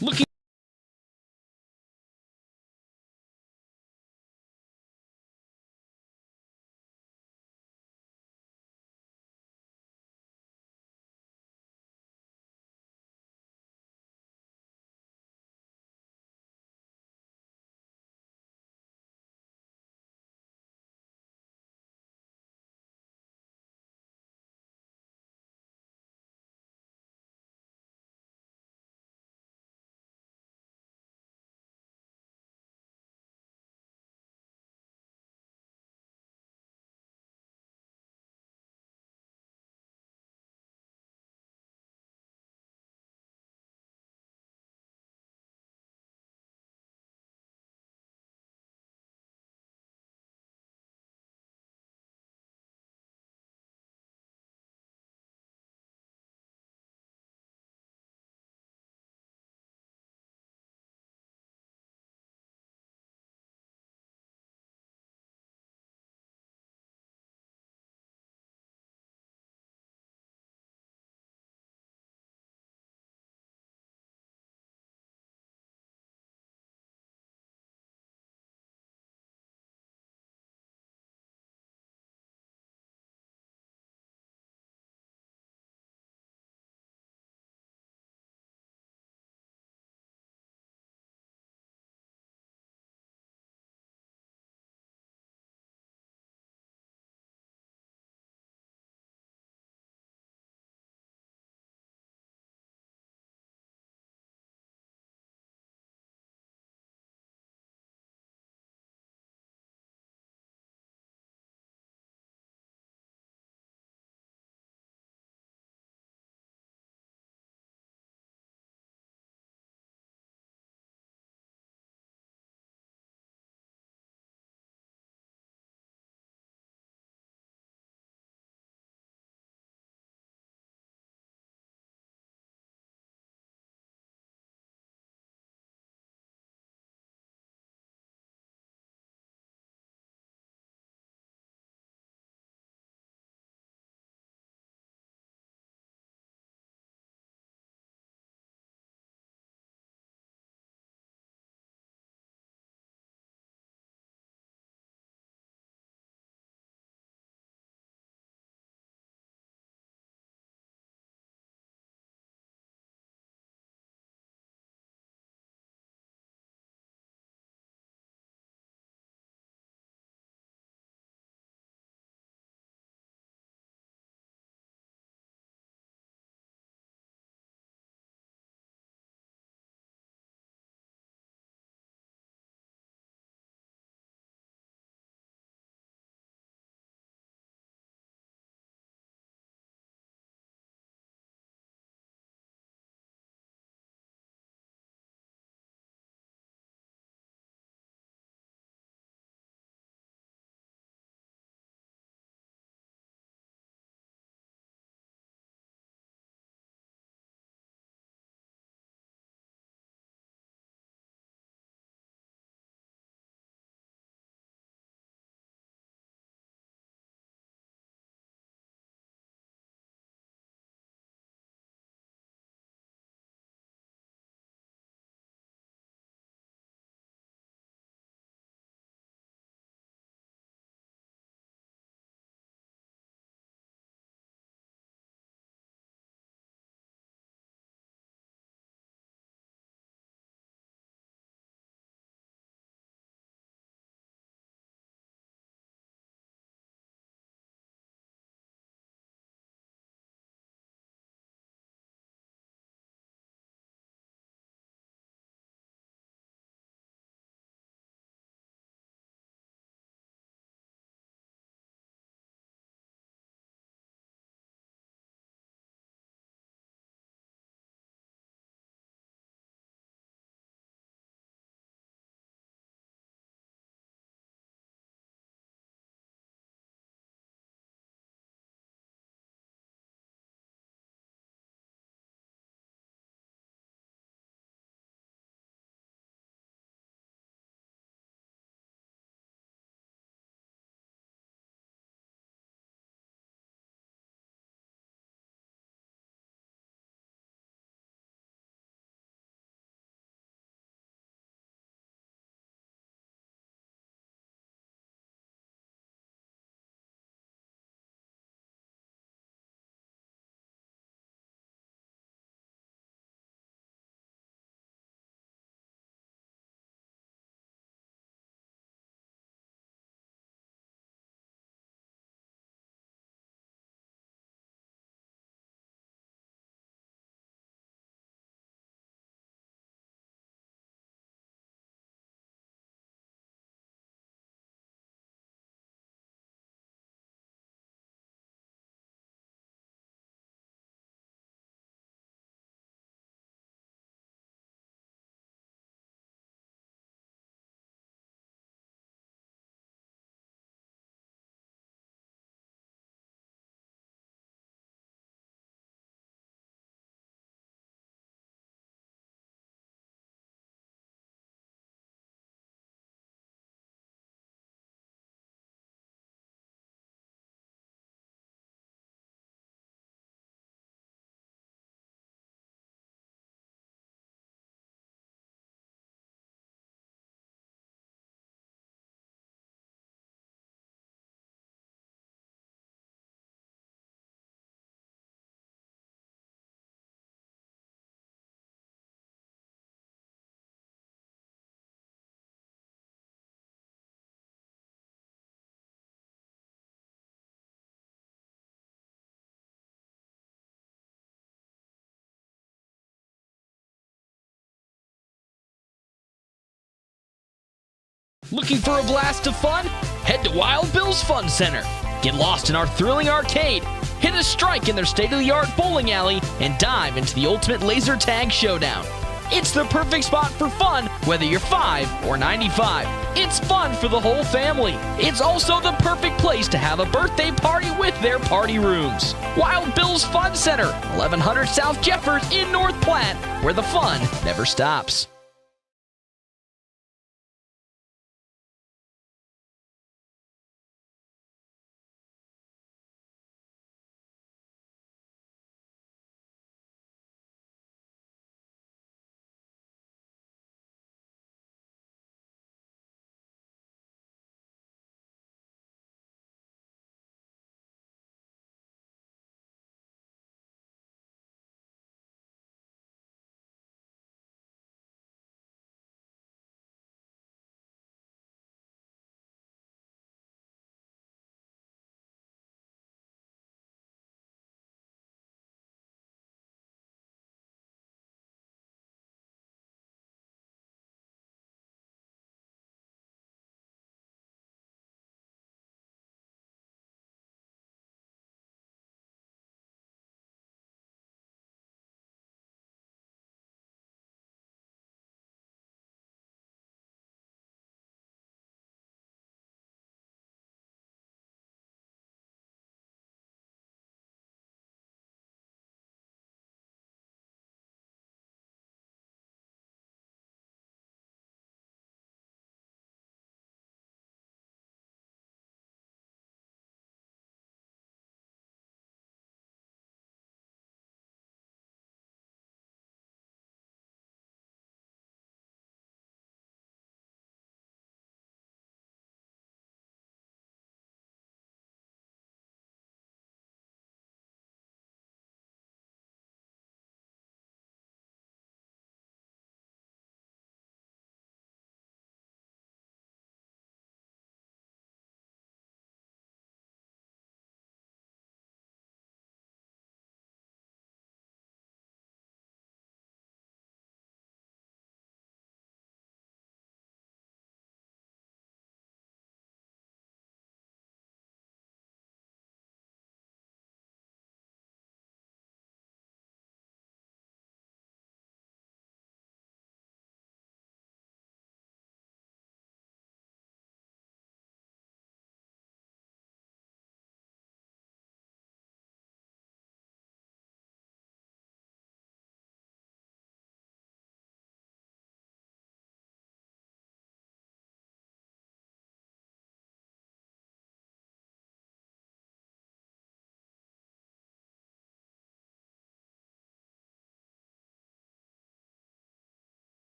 Looking Looking for a blast of fun? Head to Wild Bill's Fun Center. Get lost in our thrilling arcade, hit a strike in their state-of-the-art bowling alley, and dive into the ultimate laser tag showdown. It's the perfect spot for fun, whether you're 5 or 95. It's fun for the whole family. It's also the perfect place to have a birthday party with their party rooms. Wild Bill's Fun Center, 1100 South Jeffers in North Platte, where the fun never stops.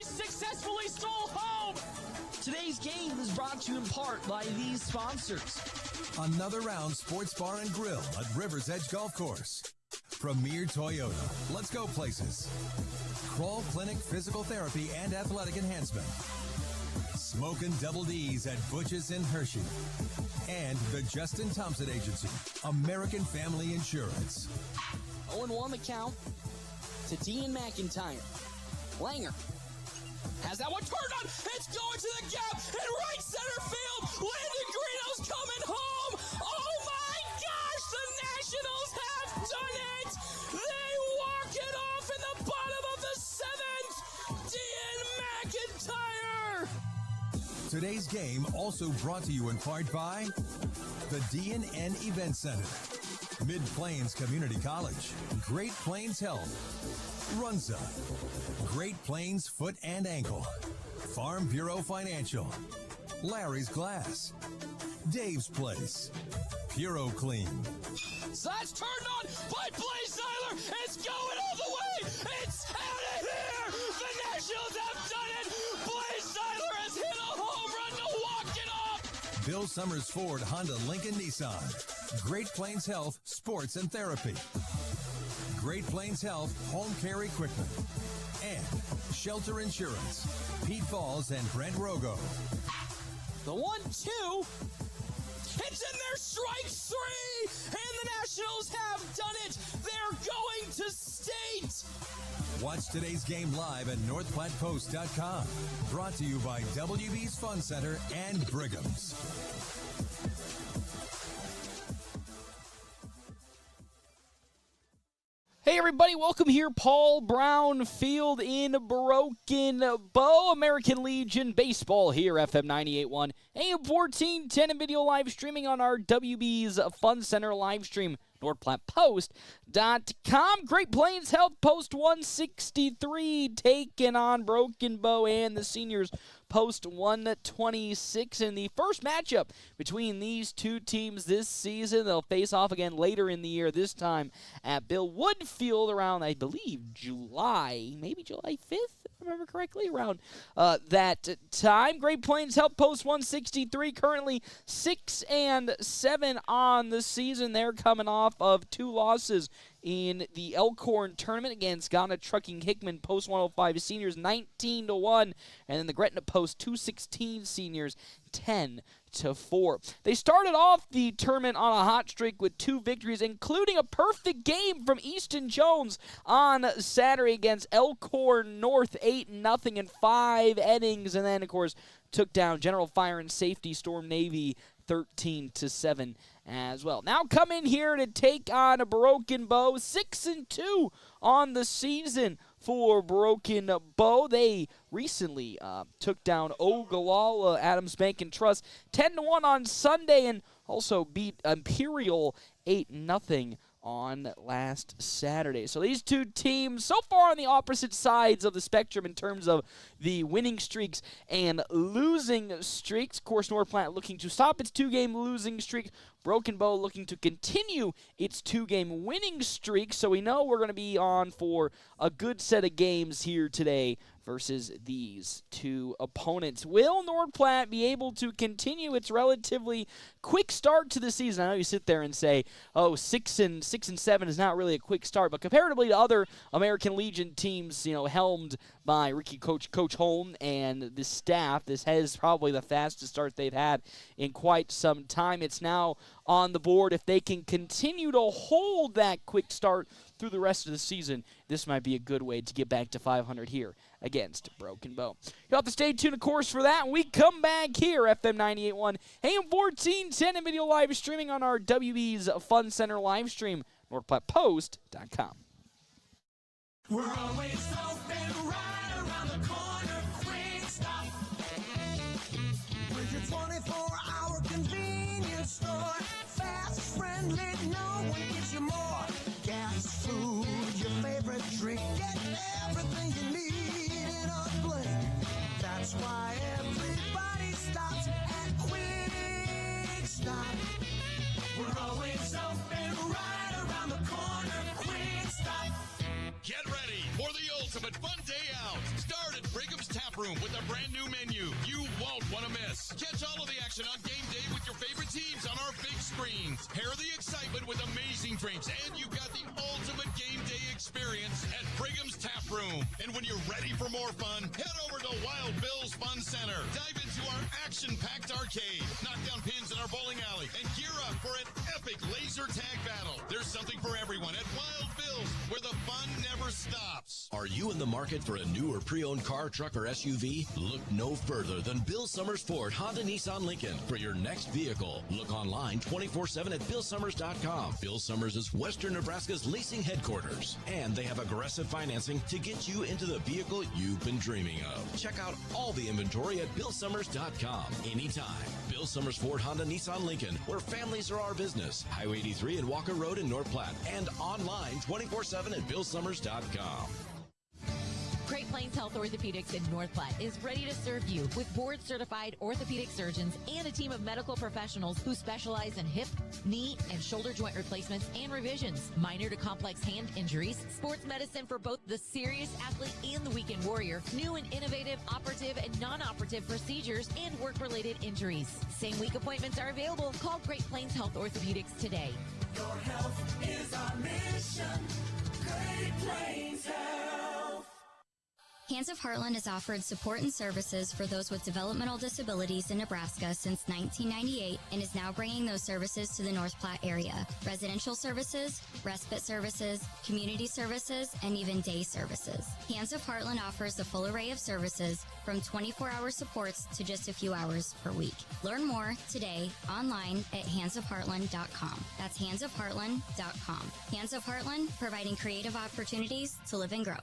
Successfully stole home! Today's game is brought to you in part by these sponsors. Another round sports bar and grill at River's Edge Golf Course. Premier Toyota. Let's go places. Crawl Clinic Physical Therapy and Athletic Enhancement. Smokin' Double D's at Butch's in Hershey. And the Justin Thompson Agency. American Family Insurance. 0-1 the count to Dean McIntyre. Langer has that one turned on. It's going to the gap in right center field. Landon Greeno's coming home. Oh my gosh, the Nationals have done it. They walk it off in the bottom of the seventh. Dean McIntyre. Today's game also brought to you in part by the D&N Event Center, Mid-Plains Community College, Great Plains Health, Runza, Great Plains Foot and Ankle, Farm Bureau Financial, Larry's Glass, Dave's Place, Puro Clean. So that's turned on by Blaze Seiler. It's going all the way. It's out of here. The Nationals have done it. Blaze Seiler has hit a home run to walk it off. Bill Summers Ford, Honda, Lincoln, Nissan, Great Plains Health, Sports and Therapy, Great Plains Health Home Care Equipment, and Shelter Insurance, Pete Falls and Brent Rogo. The 1-2. It's in there, strike three, and the Nationals have done it. They're going to state. Watch today's game live at NorthPlattePost.com. Brought to you by WB's Fun Center and Brigham's. Hey everybody, welcome here. Paul Brown Field in Broken Bow. American Legion Baseball here, FM 98.1, AM 1410, and video live streaming on our WB's Fun Center live stream, NorthPlattePost.com. Great Plains Health Post 163 taking on Broken Bow and the seniors Post 126 in the first matchup between these two teams this season. They'll face off again later in the year, this time at Bill Wood Field around, I believe, maybe July 5th, if I remember correctly, around that time. Great Plains Health Post 163, currently 6-7 on the season. They're coming off of two losses in the Elkhorn tournament against Ghana Trucking Hickman Post 105 seniors 19-1, and then the Gretna Post 216 seniors 10-4. They started off the tournament on a hot streak with two victories, including a perfect game from Easton Jones on Saturday against Elkhorn North 8-0 in 5 innings, and then of course took down General Fire and Safety Storm Navy 13-7 as well. Now come in here to take on a Broken Bow, 6-2 on the season for Broken Bow. They recently took down Ogallala Adams Bank and Trust 10-1 on Sunday, and also beat Imperial 8-0 on last Saturday. So these two teams so far on the opposite sides of the spectrum in terms of the winning streaks and losing streaks. Of course, North Platte looking to stop its 2-game losing streak. Broken Bow looking to continue its 2-game winning streak. So we know we're going to be on for a good set of games here today versus these two opponents. Will North Platte be able to continue its relatively quick start to the season? I know you sit there and say, oh, 6-7 is not really a quick start, but comparatively to other American Legion teams, helmed by Coach Holm and the staff, this is probably the fastest start they've had in quite some time. It's now on the board. If they can continue to hold that quick start through the rest of the season, this might be a good way to get back to 500 here against Broken Bow. You'll have to stay tuned, of course, for that. When we come back here, FM 98.1, AM 1410, and video live streaming on our WB's Fun Center live stream, NorthPlattePost.com. We're always open right around the corner. Quick Stop. With your 24-hour convenience store. Fast, friendly, no one gives you more. Gas, food, your favorite drink. Get everything you need in a blink. That's why everybody stops at Quick Stop. We're always open right around the corner. Quick Stop. Get ready for the ultimate fun day out Room with a brand new menu you won't want to miss. Catch all of the action on game day with your favorite teams on our big screens. Pair the excitement with amazing drinks, and you've got the ultimate game day experience at Brigham's Tap Room. And when you're ready for more fun, head over to Wild Bill's Fun Center. Dive into our action-packed arcade, knock down pins in our bowling alley, and gear up for an epic laser tag battle. There's something for everyone at Wild Bill's, where the fun never stops. Are you in the market for a new or pre-owned car, truck, or SUV? Look no further than Bill Summers Ford Honda Nissan Lincoln for your next vehicle. Look online 24/7 at BillSummers.com. Bill Summers is Western Nebraska's leasing headquarters, and they have aggressive financing to get you into the vehicle you've been dreaming of. Check out all the inventory at BillSummers.com anytime. Bill Summers Ford Honda Nissan Lincoln, where families are our business. Highway 83 and Walker Road in North Platte, and online 24/7 at BillSummers.com. Great Plains Health Orthopedics in North Platte is ready to serve you with board-certified orthopedic surgeons and a team of medical professionals who specialize in hip, knee, and shoulder joint replacements and revisions, minor to complex hand injuries, sports medicine for both the serious athlete and the weekend warrior, new and innovative operative and non-operative procedures, and work-related injuries. Same-week appointments are available. Call Great Plains Health Orthopedics today. Your health is our mission. Great Plains Health. Hands of Heartland has offered support and services for those with developmental disabilities in Nebraska since 1998 and is now bringing those services to the North Platte area. Residential services, respite services, community services, and even day services. Hands of Heartland offers a full array of services from 24-hour supports to just a few hours per week. Learn more today online at handsofheartland.com. That's handsofheartland.com. Hands of Heartland, providing creative opportunities to live and grow.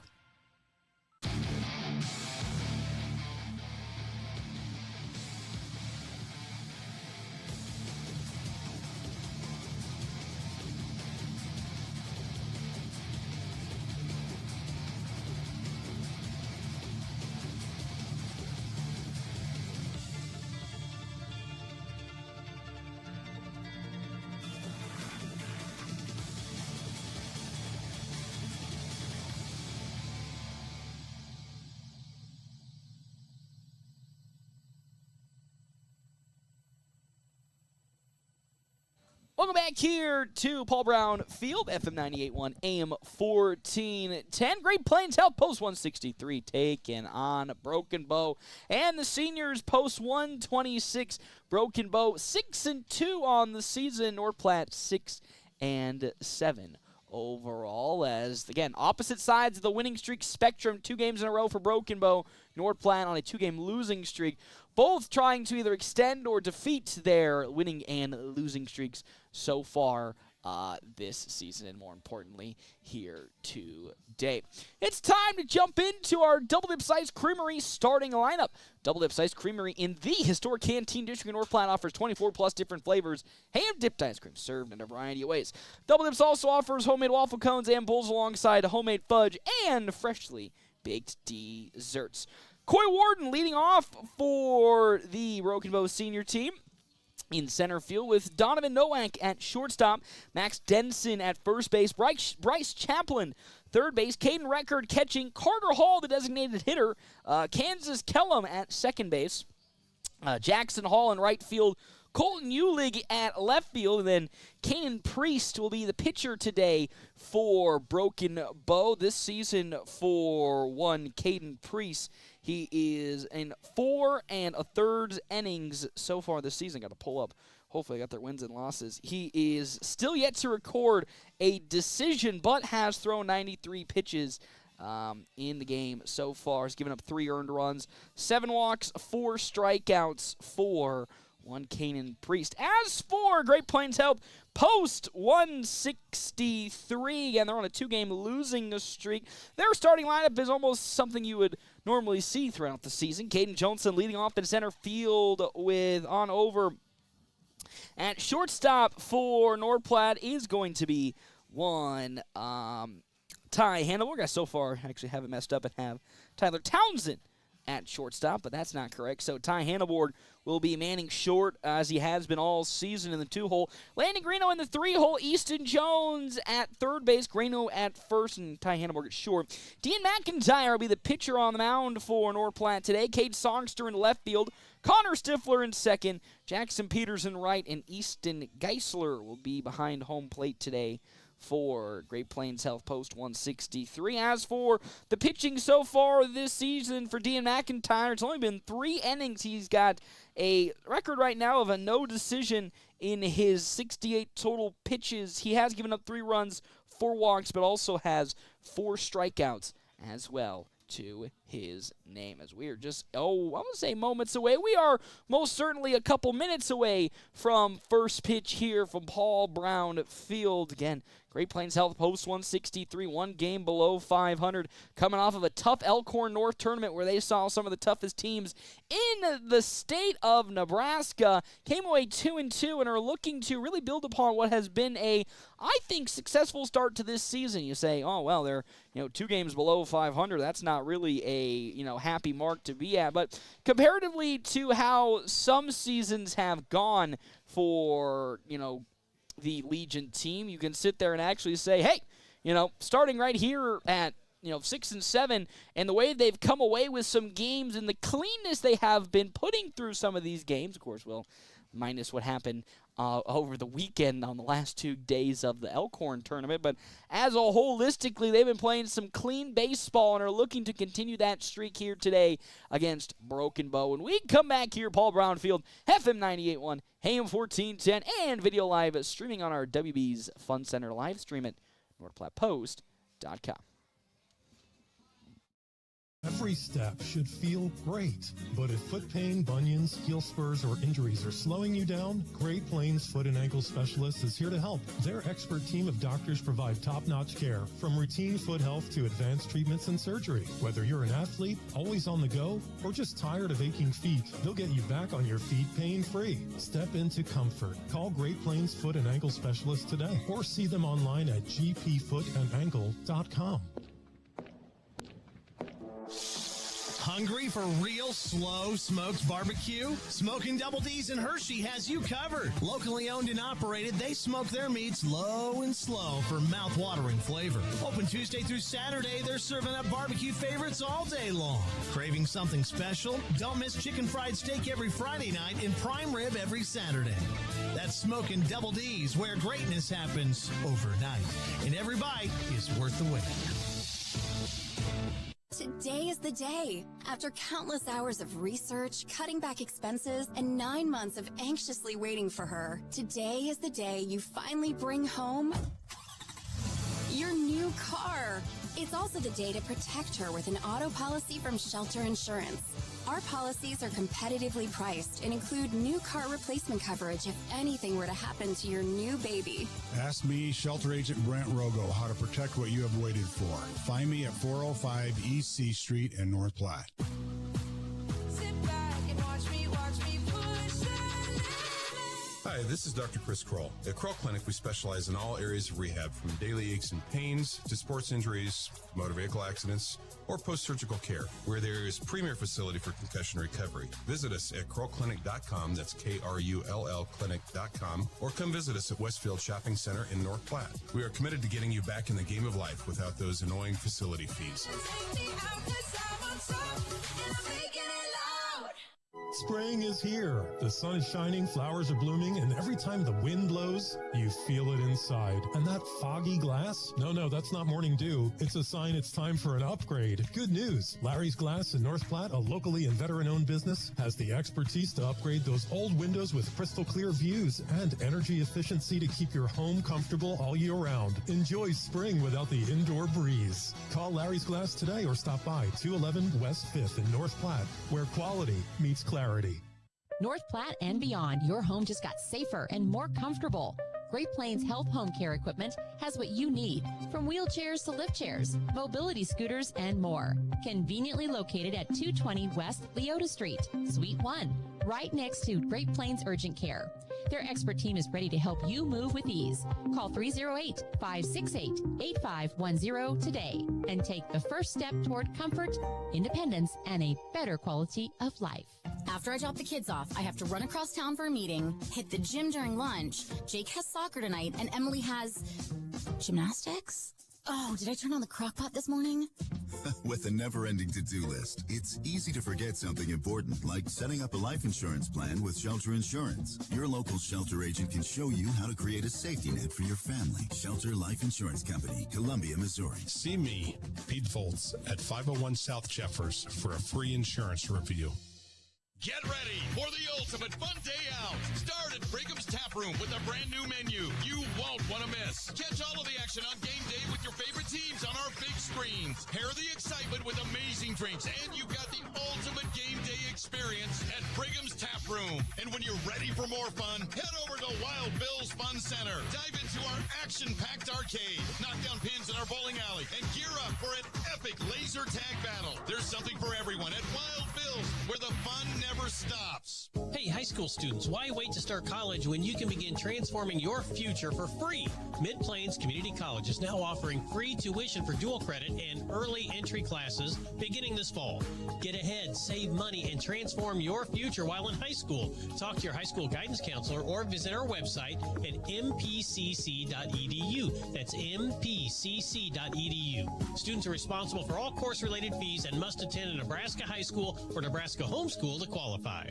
Welcome back here to Paul Brown Field, FM 98.1, AM 1410. Great Plains Health, Post 163, taking on Broken Bow. And the seniors, Post 126, Broken Bow, 6-2 on the season. North Platte, 6-7 overall. As, again, opposite sides of the winning streak spectrum, 2 games in a row for Broken Bow. North Platte on a 2-game losing streak, both trying to either extend or defeat their winning and losing streaks so far this season, and more importantly, here today. It's time to jump into our Double Dip Ice Creamery starting lineup. Double Dip Ice Creamery in the historic Canteen District in North Platte offers 24-plus different flavors, hand-dipped ice cream served in a variety of ways. Double Dips also offers homemade waffle cones and bowls alongside homemade fudge and freshly baked desserts. Coy Warden leading off for the Broken Bow senior team. In center field with Donovan Nowak at shortstop, Max Denson at first base, Bryce Chaplin third base, Caden Record catching, Carter Hall the designated hitter, Kansas Kellum at second base, Jackson Hall in right field, Colton Eulig at left field, and then Kanan Priest will be the pitcher today for Broken Bow. This season for one Caden Priest, he is in 4 1/3 innings so far this season. Got to pull up. Hopefully I got their wins and losses. He is still yet to record a decision, but has thrown 93 pitches in the game so far. He's given up 3 earned runs, 7 walks, 4 strikeouts for one Kanan Priest. As for Great Plains Health, Post 163, and they're on a 2-game losing streak. Their starting lineup is almost something you would normally see throughout the season. Caden Johnson leading off in center field with on over. At shortstop for North Platte is going to be one Ty Hannibal. I so far actually have it messed up and have Tyler Townsend at shortstop, but that's not correct. So Ty Hannibord will be manning short as he has been all season in the 2-hole. Landon Greeno in the 3-hole. Easton Jones at third base. Greeno at first, and Ty Hannibord at short. Dean McIntyre will be the pitcher on the mound for North Platte today. Cade Songster in left field. Connor Stifler in second. Jackson Peters in right, and Easton Geisler will be behind home plate today for Great Plains Health Post 163. As for the pitching so far this season for Dean McIntyre, it's only been 3 innings. He's got a record right now of a no decision in his 68 total pitches. He has given up 3 runs, 4 walks, but also has 4 strikeouts as well to his name, as we are just, I want to say moments away. We are most certainly a couple minutes away from first pitch here from Paul Brown Field. Again, Great Plains Health Post 163, 1 game below 500, coming off of a tough Elkhorn North tournament where they saw some of the toughest teams in the state of Nebraska. Came away 2-2 and are looking to really build upon what has been a, I think, successful start to this season. You say, oh, well, they're 2 games below 500. That's not really a happy mark to be at. But comparatively to how some seasons have gone for, the Legion team, you can sit there and actually say, hey, starting right here at 6-7, and the way they've come away with some games and the cleanness they have been putting through some of these games, of course, minus what happened over the weekend on the last 2 days of the Elkhorn tournament. But as a holistically, they've been playing some clean baseball and are looking to continue that streak here today against Broken Bow. When we come back here, Paul Brown Field, FM 98.1, AM 1410, and video live streaming on our WB's Fun Center live stream at NorthPlattePost.com. Every step should feel great, but if foot pain, bunions, heel spurs, or injuries are slowing you down, Great Plains Foot and Ankle Specialists is here to help. Their expert team of doctors provide top-notch care, from routine foot health to advanced treatments and surgery. Whether you're an athlete, always on the go, or just tired of aching feet, they'll get you back on your feet pain-free. Step into comfort. Call Great Plains Foot and Ankle Specialists today, or see them online at gpfootandankle.com. Hungry for real slow smoked barbecue? Smoking Double D's in Hershey has you covered. Locally owned and operated, they smoke their meats low and slow for mouth-watering flavor. Open Tuesday through Saturday, they're serving up barbecue favorites all day long. Craving something special? Don't miss chicken fried steak every Friday night and prime rib every Saturday. That's Smoking Double D's, where greatness happens overnight. And every bite is worth the wait. Today is the day. After countless hours of research, cutting back expenses, and 9 months of anxiously waiting for her, today is the day you finally bring home your new car. It's also the day to protect her with an auto policy from Shelter Insurance. Our policies are competitively priced and include new car replacement coverage if anything were to happen to your new baby. Ask me, Shelter Agent Brent Rogo, how to protect what you have waited for. Find me at 405 East C Street in North Platte. Sit back and watch me push it. Hi, this is Dr. Chris Kroll. At Kroll Clinic, we specialize in all areas of rehab, from daily aches and pains to sports injuries, motor vehicle accidents, or post-surgical care. We're the area's premier facility for concussion recovery. Visit us at KrullClinic.com, that's KRULL Clinic.com, or come visit us at Westfield Shopping Center in North Platte. We are committed to getting you back in the game of life without those annoying facility fees. Spring is here. The sun is shining, flowers are blooming, and every time the wind blows, you feel it inside. And that foggy glass? No, that's not morning dew. It's a sign it's time for an upgrade. Good news. Larry's Glass in North Platte, a locally and veteran-owned business, has the expertise to upgrade those old windows with crystal clear views and energy efficiency to keep your home comfortable all year round. Enjoy spring without the indoor breeze. Call Larry's Glass today or stop by 211 West 5th in North Platte, where quality meets clarity. North Platte and beyond, your home just got safer and more comfortable. Great Plains Health Home Care Equipment has what you need, from wheelchairs to lift chairs, mobility scooters, and more. Conveniently located at 220 West Leota Street, Suite 1, right next to Great Plains Urgent Care. Their expert team is ready to help you move with ease. Call 308-568-8510 today and take the first step toward comfort, independence, and a better quality of life. After I drop the kids off, I have to run across town for a meeting, hit the gym during lunch. Jake has soccer tonight, and Emily has gymnastics? Oh, did I turn on the crock pot this morning? With a never-ending to-do list, it's easy to forget something important, like setting up a life insurance plan with Shelter Insurance. Your local Shelter agent can show you how to create a safety net for your family. Shelter Life Insurance Company, Columbia, Missouri. See me, Pete Volz, at 501 South Jeffers for a free insurance review. Get ready for the ultimate fun day out. Start at Brigham's Tap Room with a brand new menu you won't want to miss. Catch all of the action on game day with your favorite teams on our big screens. Pair the excitement with amazing drinks, and you got the ultimate game day experience at Brigham's Tap Room. And when you're ready for more fun, head over to Wild Bill's Fun Center. Dive into our action-packed arcade, knock down pins in our bowling alley, and gear up for an epic laser tag battle. There's something for everyone at Wild Bill's, where the fun never stops. Hey, high school students, why wait to start college when you can begin transforming your future for free? Mid-Plains Community College is now offering free tuition for dual credit and early entry classes beginning this fall. Get ahead, save money, and transform your future while in high school. Talk to your high school guidance counselor or visit our website at mpcc.edu. That's mpcc.edu. Students are responsible for all course-related fees and must attend a Nebraska high school or Nebraska homeschool to qualify.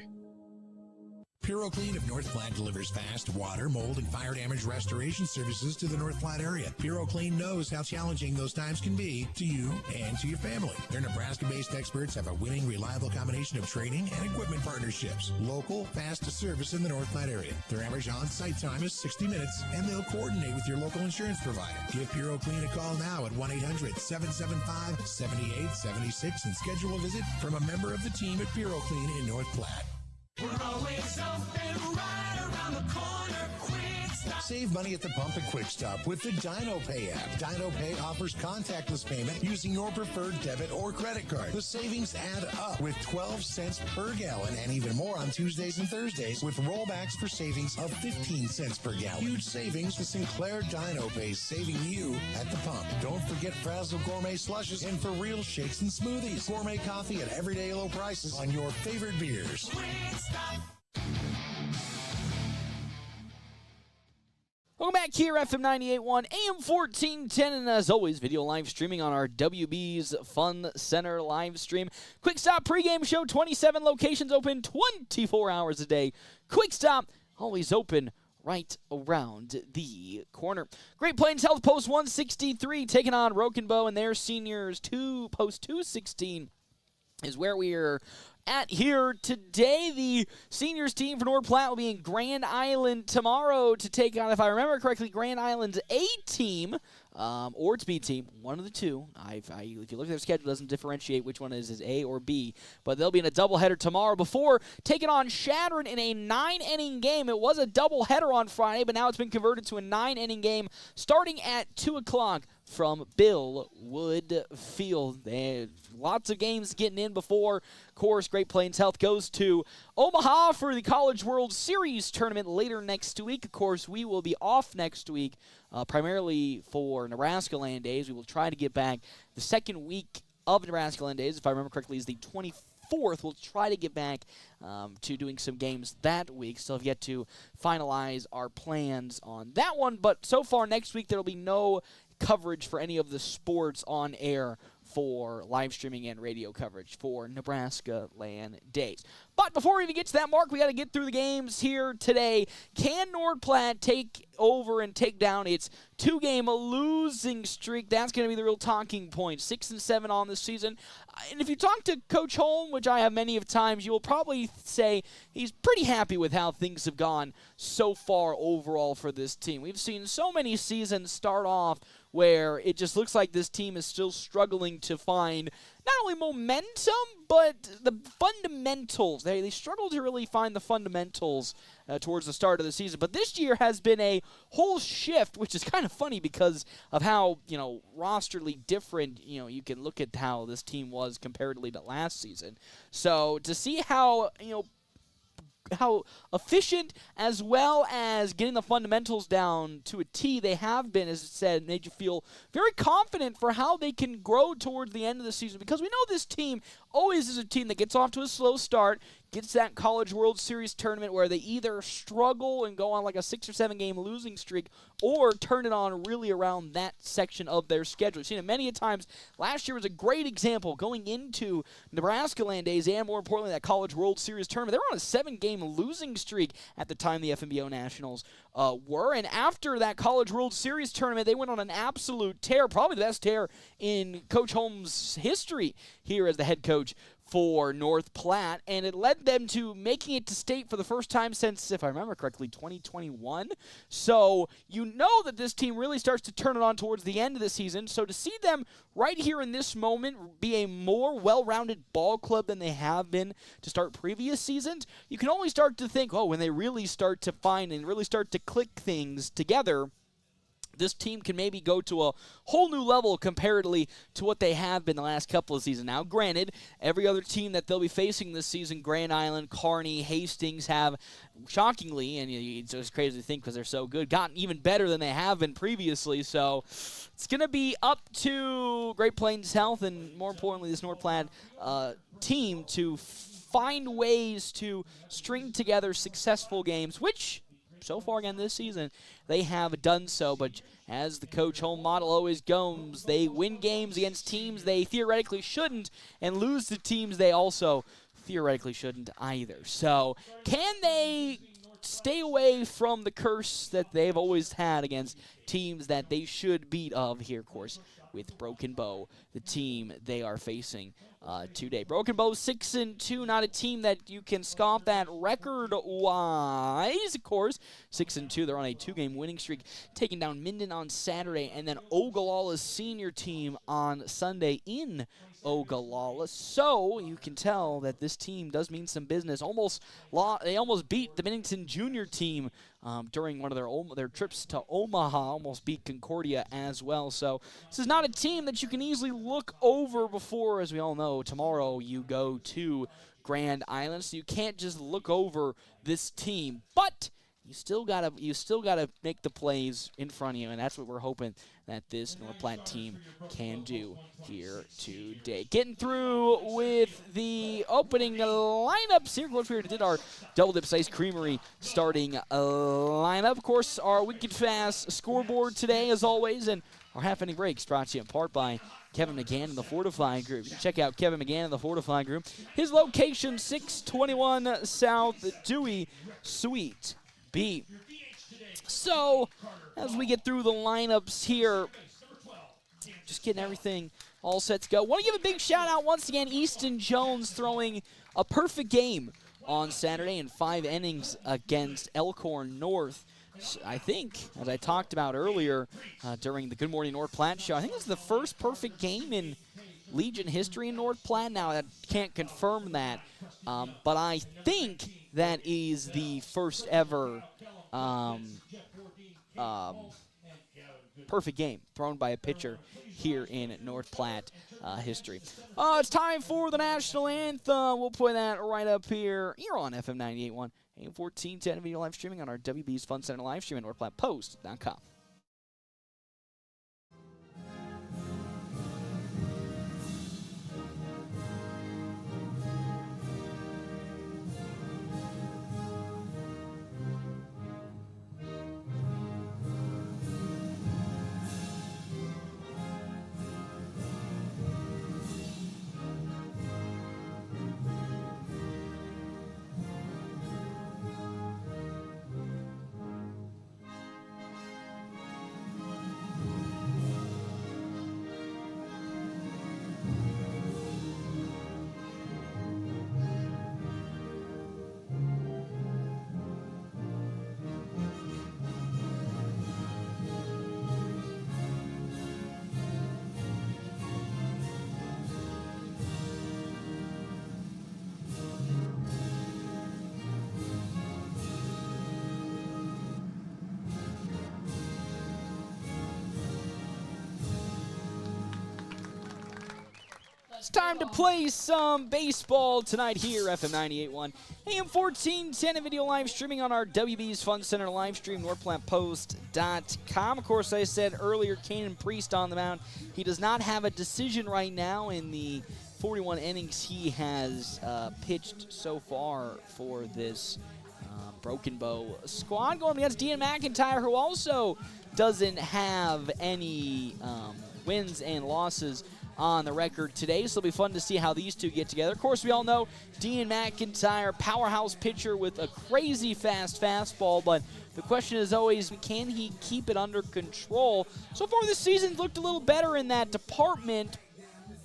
PuroClean of North Platte delivers fast water, mold, and fire damage restoration services to the North Platte area. PuroClean knows how challenging those times can be to you and to your family. Their Nebraska-based experts have a winning, reliable combination of training and equipment partnerships. Local, fast service in the North Platte area. Their average on-site time is 60 minutes, and they'll coordinate with your local insurance provider. Give PuroClean a call now at 1-800-775-7876 and schedule a visit from a member of the team at PuroClean in North Platte. We're always open right around the corner. Quick Stop. Save money at the pump at Quick Stop with the Dino Pay app. Dino Pay offers contactless payment using your preferred debit or credit card. The savings add up with 12 cents per gallon and even more on Tuesdays and Thursdays with rollbacks for savings of 15 cents per gallon. Huge savings. The Sinclair Dino Pay saving you at the pump. Don't forget Frazzle Gourmet Slushes and For Real Shakes and Smoothies. Gourmet coffee at everyday low prices on your favorite beers. Welcome back here, FM 98.1, AM 1410, and as always, video live streaming on our WB's Fun Center live stream. Quick Stop pregame show, 27 locations open 24 hours a day. Quick Stop, always open right around the corner. Great Plains Health Post 163 taking on Rockenbow and their seniors. Post 216 is where we are at here today. The seniors team for North Platte will be in Grand Island tomorrow to take on, if I remember correctly, Grand Island's A team or its B team, one of the two. If you look at their schedule, it doesn't differentiate which one is A or B, but they'll be in a doubleheader tomorrow before taking on Shadron in a 9-inning game. It was a doubleheader on Friday, but now it's been converted to a 9-inning game starting at 2 o'clock from Bill Wood Field. Lots of games getting in before, of course, Great Plains Health goes to Omaha for the College World Series tournament later next week. Of course, we will be off next week, primarily for Nebraska Land Days. We will try to get back the second week of Nebraska Land Days, if I remember correctly, is the 24th. We'll try to get back to doing some games that week. Still have yet to finalize our plans on that one, but so far next week there will be no coverage for any of the sports on air for live streaming and radio coverage for Nebraska Land Days. But before we even get to that mark, we got to get through the games here today. Can North Platte take over and take down its two-game losing streak? That's going to be the real talking point. 6-7 on the season. And if you talk to Coach Holm, which I have many of times, you will probably say he's pretty happy with how things have gone so far overall for this team. We've seen so many seasons start off where it just looks like this team is still struggling to find not only momentum, but the fundamentals. They struggle to really find the fundamentals towards the start of the season. But this year has been a whole shift, which is kind of funny because of how, rosterly different, you can look at how this team was comparatively to last season. So to see how, how efficient as well as getting the fundamentals down to a T they have been, as it said, made you feel very confident for how they can grow towards the end of the season, because we know this team always is a team that gets off to a slow start, gets that College World Series tournament where they either struggle and go on like a 6 or 7 game losing streak or turn it on really around that section of their schedule. We've seen it many a times. Last year was a great example going into Nebraska Land days and, more importantly, that College World Series tournament. They were on a 7-game losing streak at the time the FMBO Nationals were, and after that College World Series tournament, they went on an absolute tear, probably the best tear in Coach Holmes' history here as the head coach for North Platte, and it led them to making it to state for the first time since, if I remember correctly, 2021. So you know that this team really starts to turn it on towards the end of the season. So to see them right here in this moment be a more well-rounded ball club than they have been to start previous seasons, you can only start to think, oh, when they really start to find and really start to click things together, this team can maybe go to a whole new level comparatively to what they have been the last couple of seasons. Now, granted, every other team that they'll be facing this season, Grand Island, Kearney, Hastings, have shockingly, and it's just crazy to think because they're so good, gotten even better than they have been previously. So it's going to be up to Great Plains Health and, more importantly, this North Platte team to find ways to string together successful games, which so far again this season they have done so. But as the Coach Holm model always goes, they win games against teams they theoretically shouldn't and lose to teams they also theoretically shouldn't either. So can they stay away from the curse that they've always had against teams that they should beat of here, of course, with Broken Bow, the team they are facing today. Broken Bow 6-2, not a team that you can scoff at record-wise, of course. 6-2, they're on a 2-game winning streak, taking down Minden on Saturday, and then Ogallala's senior team on Sunday in Ogallala. So you can tell that this team does mean some business. They almost beat the Bennington Junior team during one of their trips to Omaha, almost beat Concordia as well. So this is not a team that you can easily look over before, as we all know, tomorrow you go to Grand Island, so you can't just look over this team. But you still gotta make the plays in front of you, and that's what we're hoping that this North Platte team can do here today. Getting through with the opening lineups here. Of course, we did our Double Dips Ice Creamery starting lineup. Of course, our Wicked Fast scoreboard today, as always, and our half-inning breaks brought to you in part by Kevin McGann and the Fortify Group. You can check out Kevin McGann and the Fortify Group. His location, 621 South Dewey Suite B. So, as we get through the lineups here, just getting everything all set to go. Want to give a big shout out once again, Easton Jones throwing a perfect game on Saturday in 5 innings against Elkhorn North. I think, as I talked about earlier during the Good Morning North Platte show, I think it's the first perfect game in Legion history in North Platte. Now, I can't confirm that, but I think that is the first ever perfect game thrown by a pitcher here in North Platte history. It's time for the national anthem. We'll play that right up here. You're on FM 98.1, AM 1410 video live streaming on our WB's Fun Center live stream at NorthPlattePost.com. It's time to play some baseball tonight here, FM 98.1, AM 1410, and video live streaming on our WB's Fun Center live stream, NorthPlattePost.com. Of course, I said earlier, Kanan Priest on the mound. He does not have a decision right now in the 41 innings he has pitched so far for this Broken Bow squad, going against Dean McIntyre, who also doesn't have any wins and losses on the record today, so it'll be fun to see how these two get together. Of course, we all know Dean McIntyre, powerhouse pitcher with a crazy fast fastball, but the question is always, can he keep it under control? So far this season's looked a little better in that department,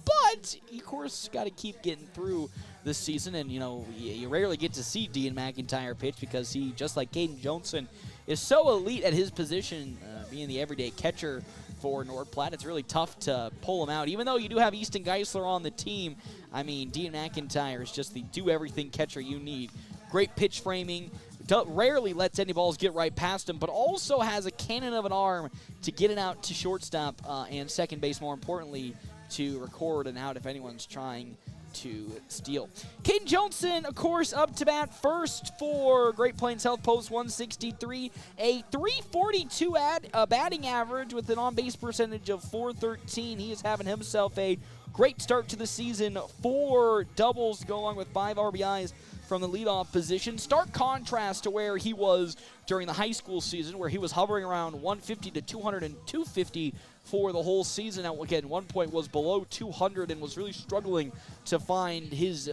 but, of course, got to keep getting through this season, and, you know, you rarely get to see Dean McIntyre pitch because he, just like Caden Johnson, is so elite at his position, being the everyday catcher for North Platte. It's really tough to pull him out. Even though you do have Easton Geisler on the team, I mean, Dean McIntyre is just the do-everything catcher you need. Great pitch framing, rarely lets any balls get right past him, but also has a cannon of an arm to get it out to shortstop and second base, more importantly, to record an out if anyone's trying to steal. Caden Johnson, of course, up to bat first for Great Plains Health, post 163, a 342 batting average with an on-base percentage of 413. He is having himself a great start to the season. 4 doubles to go along with 5 RBIs from the leadoff position. Stark contrast to where he was during the high school season, where he was hovering around 150 to 200 and 250 for the whole season. Now, again, one point was below 200 and was really struggling to find his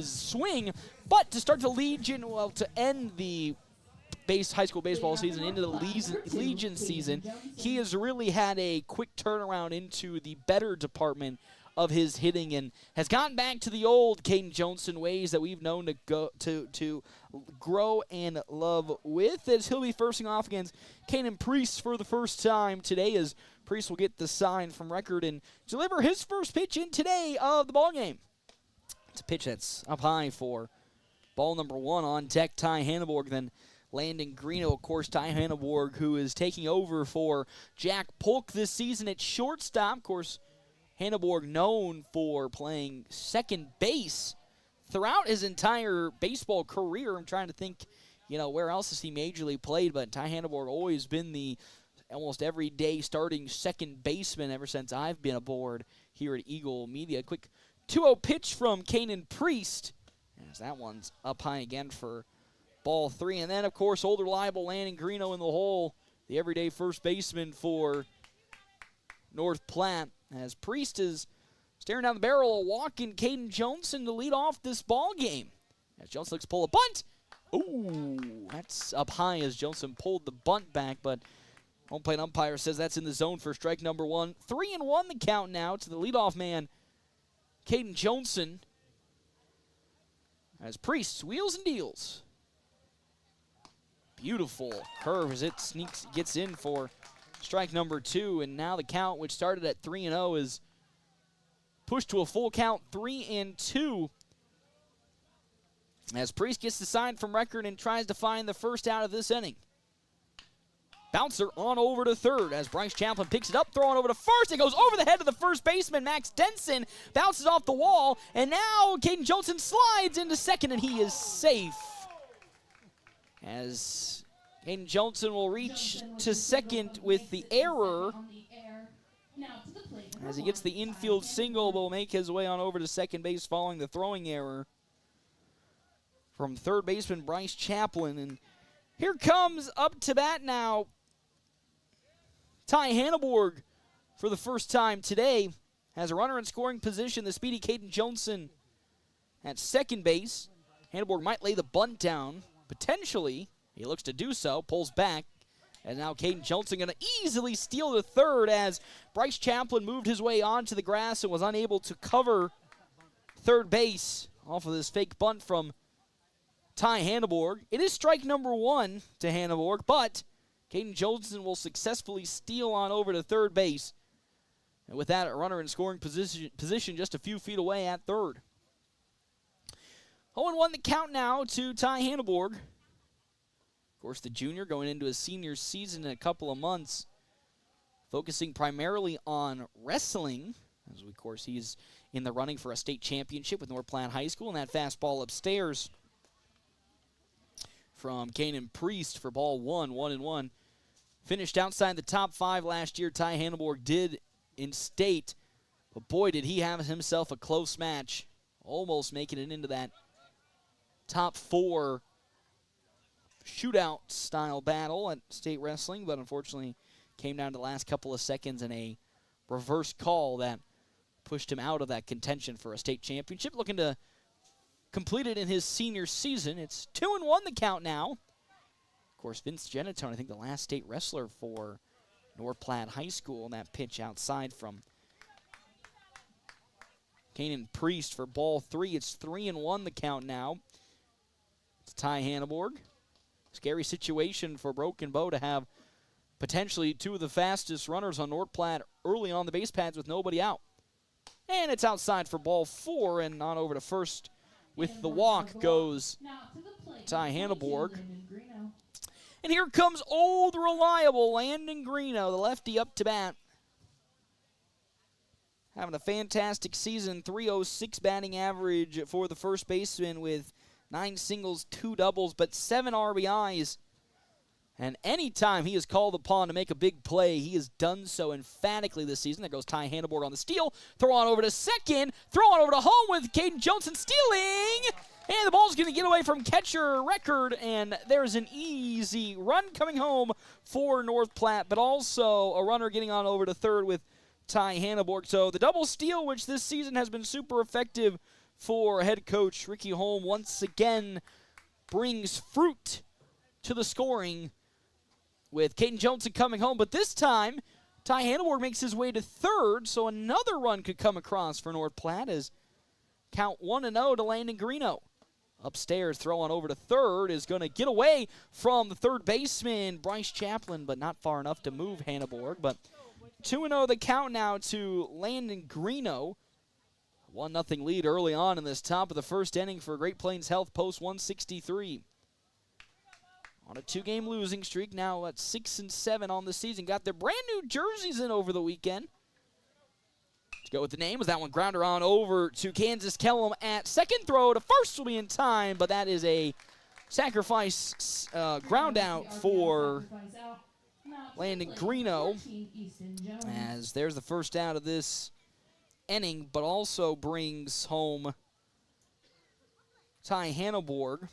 swing. But to start the Legion, well, to end the high school baseball season into the Legion season, he has really had a quick turnaround into the better department of his hitting and has gotten back to the old Caden Johnson ways that we've known to grow and love with, as he'll be firsting off against Kanan Priest for the first time today, as Priest will get the sign from record and deliver his first pitch in today of the ballgame. It's a pitch that's up high for ball number 1 on deck. Ty Hanneborg, then Landon Greeno, of course, Ty Hanneborg, who is taking over for Jack Polk this season at shortstop. Of course, Hanneborg known for playing second base throughout his entire baseball career. I'm trying to think, where else has he majorly played, but Ty Hanneborg always been the almost everyday starting second baseman ever since I've been aboard here at Eagle Media. Quick 2-0 pitch from Kanan Priest, as that one's up high again for ball 3. And then, of course, old reliable Landon Greeno in the hole, the everyday first baseman for North Platte, as Priest is staring down the barrel of walking Caden Johnson to lead off this ball game. As Johnson looks to pull a bunt. Ooh, that's up high as Johnson pulled the bunt back, but home plate umpire says that's in the zone for strike number 1. 3-1 the count now to the leadoff man, Caden Johnson, as Priest wheels and deals. Beautiful curve as it gets in for strike number 2, and now the count, which started at 3-0, is pushed to a full count, 3-2. As Priest gets the sign from record and tries to find the first out of this inning. Bouncer on over to third as Bryce Chaplin picks it up, throwing over to first. It goes over the head of the first baseman, Max Denson, bounces off the wall, and now Caden Johnson slides into second, and he is safe. As Caden Johnson will reach to second with the error. As he gets the infield single, will make his way on over to second base following the throwing error from third baseman Bryce Chaplin. And here comes up to bat now Ty Hanneborg for the first time today. Has a runner in scoring position, the speedy Caden Johnson at second base. Hanneborg might lay the bunt down, potentially. He looks to do so, pulls back, and now Caden Johnson going to easily steal the third as Bryce Chaplin moved his way onto the grass and was unable to cover third base off of this fake bunt from Ty Hanneborg. It is strike number 1 to Hanneborg, but Caden Johnson will successfully steal on over to third base. And with that, a runner in scoring position just a few feet away at third. 0-1 the count now to Ty Hanneborg. Of course, the junior going into his senior season in a couple of months, focusing primarily on wrestling, as of course he's in the running for a state championship with North Platte High School. And that fastball upstairs from Kanan Priest for ball 1-1. Finished outside the top 5 last year. Ty Hanneborg did in state. But boy, did he have himself a close match. Almost making it into that top 4 shootout-style battle at state wrestling. But unfortunately, came down to the last couple of seconds in a reverse call that pushed him out of that contention for a state championship. Looking to complete it in his senior season. It's 2-1 the count now. Of course, Vince Genatone, I think the last state wrestler for North Platte High School. And that pitch outside from Kanan Priest for ball 3. It's 3-1 the count now. It's Ty Hanneborg. Scary situation for Broken Bow to have potentially 2 of the fastest runners on North Platte early on the base pads with nobody out. And it's outside for ball 4, and on over to first with the walk goes Ty Hanneborg. And here comes old reliable Landon Greeno, the lefty up to bat. Having a fantastic season, 306 batting average for the first baseman with 9 singles, 2 doubles, but 7 RBIs. And anytime he is called upon to make a big play, he has done so emphatically this season. There goes Ty Hanneborg on the steal. Throw on over to second. Throw on over to home with Caden Johnson stealing. And the ball's going to get away from catcher Record, and there's an easy run coming home for North Platte, but also a runner getting on over to third with Ty Hanneborg. So the double steal, which this season has been super effective for head coach Ricky Holm, once again brings fruit to the scoring with Caden Johnson coming home. But this time, Ty Hanneborg makes his way to third, so another run could come across for North Platte as count 1-0 to Landon Greeno. Upstairs, throw on over to third is going to get away from the third baseman, Bryce Chaplin, but not far enough to move Hanneborg. But 2-0 the count now to Landon Greeno. 1-0 lead early on in this top of the first inning for Great Plains Health post 163. On a 2-game losing streak, now at 6-7 on the season. Got their brand new jerseys in over the weekend. Let's go with the name. Was that one grounder on over to Kansas Kellum at second. Throw to first will be in time, but that is a sacrifice ground out for Landon Greeno. As there's the first out of this inning, but also brings home Ty Hanneborg.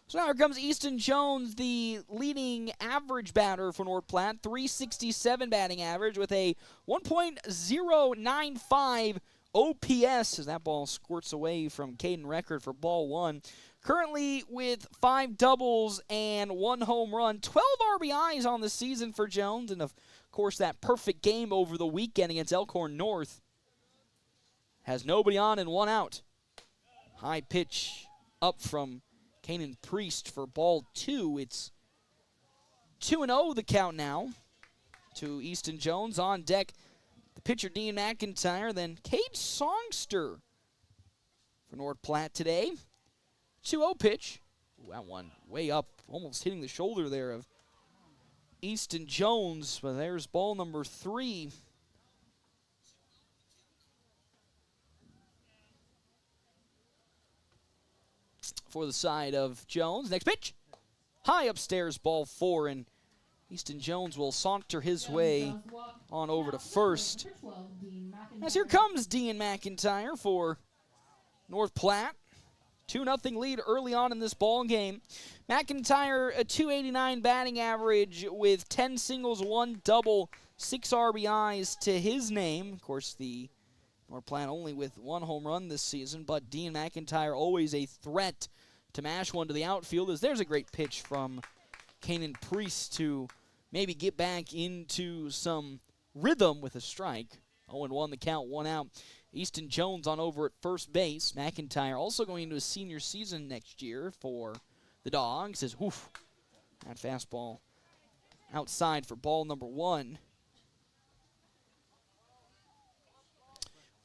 So now here comes Easton Jones, the leading average batter for North Platte. 367 batting average with a 1.095 OPS as that ball squirts away from Caden Record for ball 1. Currently with 5 doubles and 1 home run. 12 RBIs on the season for Jones. And of course that perfect game over the weekend against Elkhorn North. Has nobody on and 1 out. High pitch up from Kanan Priest for ball 2. It's 2-0 the count now to Easton Jones. On deck, the pitcher Dean McIntyre, then Cade Songster for North Platte today. 2-0 pitch. Ooh, that one way up, almost hitting the shoulder there of Easton Jones. But there's ball number 3. For the side of Jones. Next pitch. High upstairs, ball 4, and Easton Jones will saunter his way on over to first. As here comes Dean McIntyre for North Platte. 2-0 lead early on in this ball game. McIntyre, a 289 batting average with 10 singles, 1 double, 6 RBIs to his name. Of course, the North Platte only with 1 home run this season, but Dean McIntyre always a threat to mash one to the outfield, as there's a great pitch from Kanan Priest to maybe get back into some rhythm with a strike. 0-1 the count, 1 out. Easton Jones on over at first base. McIntyre also going into his senior season next year for the Dogs. Says, oof, that fastball outside for ball number 1.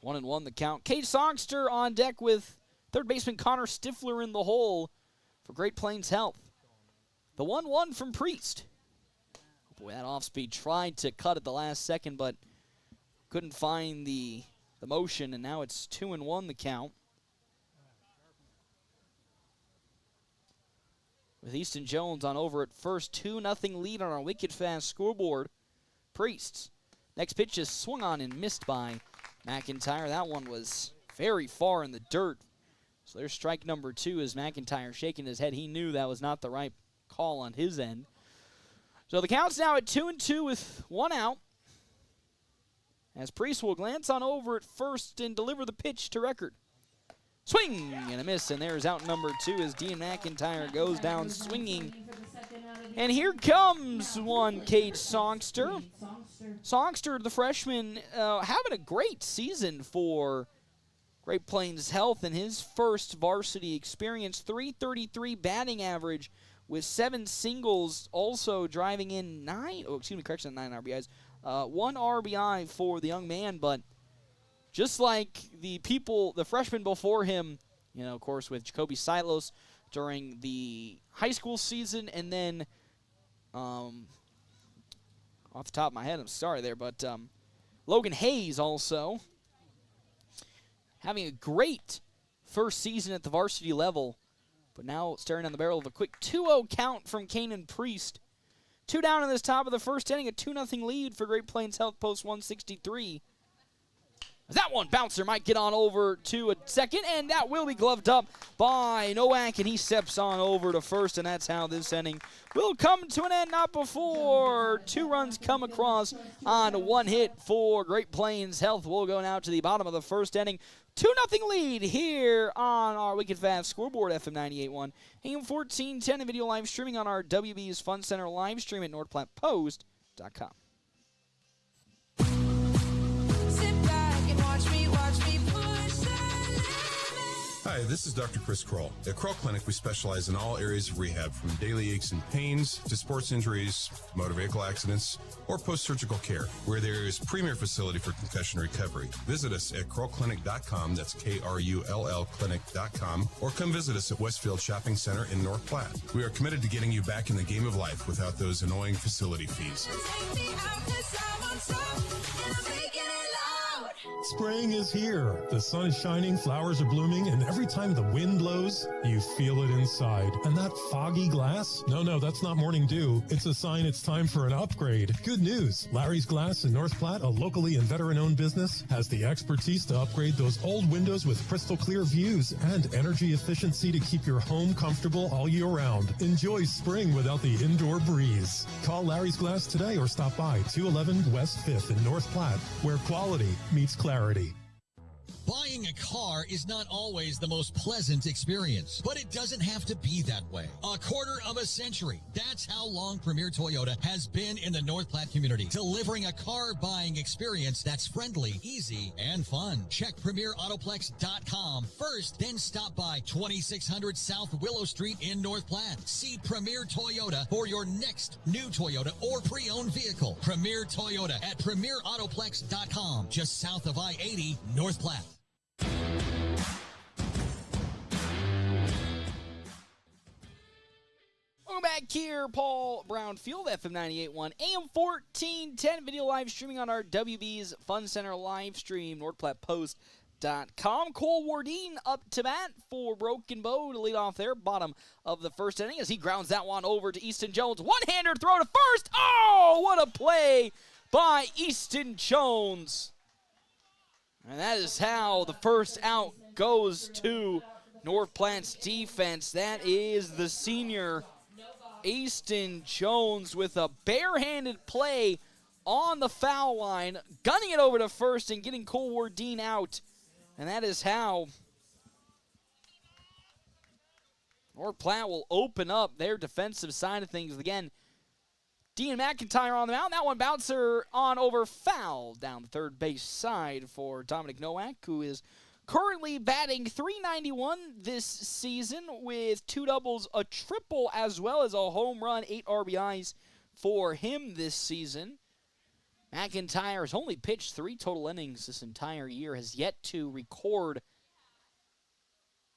1-1 the count. Cade Songster on deck with third baseman Connor Stifler in the hole for Great Plains Health. The 1-1 from Priest. Boy, that off-speed tried to cut at the last second, but couldn't find the the motion, and now it's 2-1 the count. With Easton Jones on over at first, 2-0 lead on our wicked fast scoreboard. Priests. Next pitch is swung on and missed by McIntyre. That one was very far in the dirt. So there's strike number 2 as McIntyre shaking his head. He knew that was not the right call on his end. So the count's now at 2-2 with 1 out. As Priest will glance on over at first and deliver the pitch to Record. Swing and a miss, and there's out number 2 as Dean McIntyre goes down swinging. And here comes one Cade Songster. Songster, the freshman, having a great season for Great Plains Health in his first varsity experience. .333 batting average with 7 singles, also driving in 9 RBIs. 1 RBI for the young man, but just like the freshmen before him, of course, with Jacoby Silos during the high school season, and then, off the top of my head, I'm sorry there, but Logan Hayes also having a great first season at the varsity level, but now staring down the barrel of a quick 2-0 count from Kanan Priest. 2 down in this top of the first inning, a 2-0 lead for Great Plains Health post 163. That one bouncer might get on over to a second, and that will be gloved up by Nowak, and he steps on over to first, and that's how this inning will come to an end, not before 2 runs come across on 1 hit for Great Plains Health. We'll go now to the bottom of the first inning. 2-0 lead here on our Wicked Fast scoreboard, FM 98.1, AM 1410, and video live streaming on our WB's Fun Center live stream at NorthPlattePost.com. Hi, this is Dr. Chris Kroll. At Kroll Clinic, we specialize in all areas of rehab, from daily aches and pains to sports injuries, motor vehicle accidents, or post-surgical care. We're the area's premier facility for concussion recovery. Visit us at KrollClinic.com, that's KRULL Clinic.com, or come visit us at Westfield Shopping Center in North Platte. We are committed to getting you back in the game of life without those annoying facility fees. Spring is here. The sun is shining, flowers are blooming, and every time the wind blows, you feel it inside. And that foggy glass? No, that's not morning dew. It's a sign it's time for an upgrade. Good news. Larry's Glass in North Platte, a locally and veteran-owned business, has the expertise to upgrade those old windows with crystal clear views and energy efficiency to keep your home comfortable all year round. Enjoy spring without the indoor breeze. Call Larry's Glass today or stop by 211 West 5th in North Platte, where quality meets clarity. Buying a car is not always the most pleasant experience, but it doesn't have to be that way. A quarter of a century. That's how long Premier Toyota has been in the North Platte community, delivering a car buying experience that's friendly, easy, and fun. Check PremierAutoplex.com first, then stop by 2600 South Willow Street in North Platte. See Premier Toyota for your next new Toyota or pre-owned vehicle. Premier Toyota at PremierAutoplex.com, just south of I-80, North Platte. Welcome back here, Paul Brown Field, FM 98.1, AM 1410, video live streaming on our WB's Fun Center live stream, NorthPlattePost.com. Cole Wardine up to bat for Broken Bow to lead off there, bottom of the first inning, as he grounds that one over to Easton Jones. One-hander throw to first. Oh, what a play by Easton Jones. And that is how the first out goes to North Platte's defense. That is the senior Easton Jones with a barehanded play on the foul line, gunning it over to first and getting Cole Wardine out. And that is how North Platte will open up their defensive side of things. Again, Dean McIntyre on the mound. That one bouncer on over foul down the third base side for Dominic Nowak, who is currently batting .391 this season with 2 doubles, a triple, as well as a home run, 8 RBIs for him this season. McIntyre has only pitched 3 total innings this entire year, has yet to record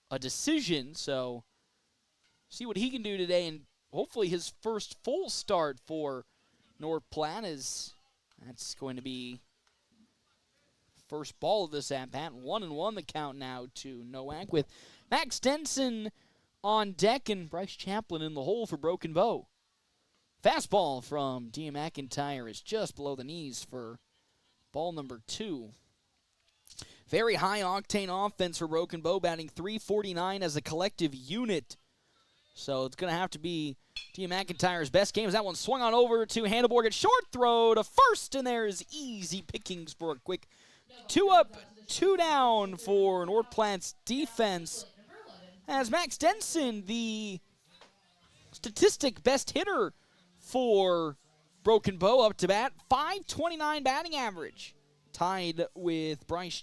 a decision, so see what he can do today, and hopefully his first full start for North Platte, is that's going to be first ball of this at-bat. 1-1 the count now to Nowak with Max Denson on deck and Bryce Chaplin in the hole for Broken Bow. Fastball from Dean McIntyre is just below the knees for ball number 2. Very high-octane offense for Broken Bow, batting .349 as a collective unit. So it's going to have to be Dean McIntyre's best game as that one swung on over to Handelborg at short throw to first, and there's easy pickings for a quick 2 up, 2 down for North Platte's defense. As Max Denson, the statistic best hitter for Broken Bow up to bat, .529 batting average. Tied with Bryce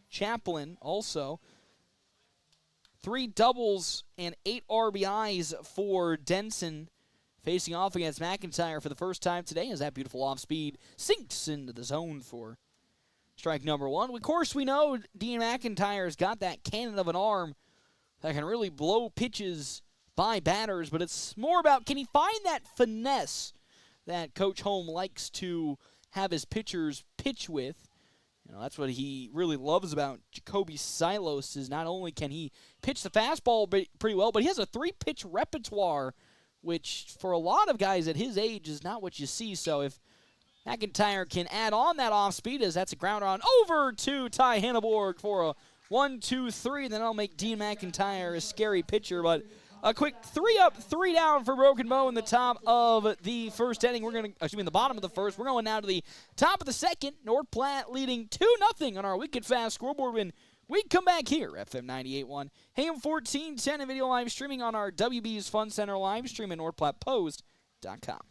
Chaplin also. 3 doubles and 8 RBIs for Denson, facing off against McIntyre for the first time today as that beautiful off-speed sinks into the zone for strike number 1. Of course, we know Dean McIntyre's got that cannon of an arm that can really blow pitches by batters, but it's more about can he find that finesse that Coach Holm likes to have his pitchers pitch with. You know, that's what he really loves about Jacoby Silos is not only can he pitch the fastball pretty well, but he has a 3-pitch repertoire, which for a lot of guys at his age is not what you see. So if McIntyre can add on that off speed, as that's a grounder on over to Ty Hanneborg for a 1-2-3, then I'll make Dean McIntyre a scary pitcher, but a quick 3 up, 3 down for Broken Bow in the top of the first inning. The bottom of the first. We're going now to the top of the second. North Platte leading 2-0 on our Wicked Fast scoreboard when we come back here. FM 98.1, AM 1410, and video live streaming on our WB's Fun Center live stream at NorthPlattePost.com.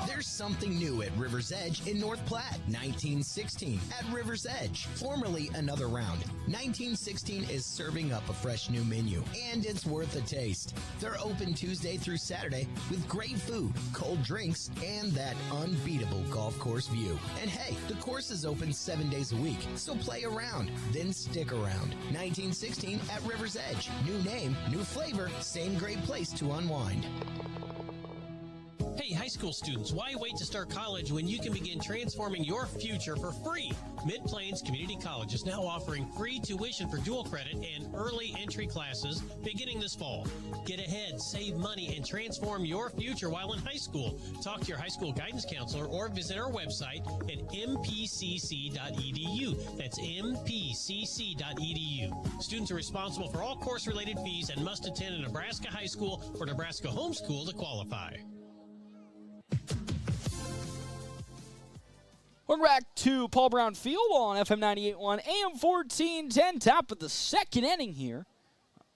There's something new at River's Edge in North Platte. 1916 at River's Edge, formerly Another Round. 1916 is serving up a fresh new menu, and it's worth a taste. They're open Tuesday through Saturday with great food, cold drinks, and that unbeatable golf course view. And hey, the course is open 7 days a week, so play around, then stick around. 1916 at River's Edge. New name, new flavor, same great place to unwind. Hey, high school students, why wait to start college when you can begin transforming your future for free? Mid-Plains Community College is now offering free tuition for dual credit and early entry classes beginning this fall. Get ahead, save money, and transform your future while in high school. Talk to your high school guidance counselor or visit our website at mpcc.edu. That's mpcc.edu. Students are responsible for all course-related fees and must attend a Nebraska high school or Nebraska homeschool to qualify. Welcome back to Paul Brown Field on FM 98.1, AM 1410, top of the second inning here.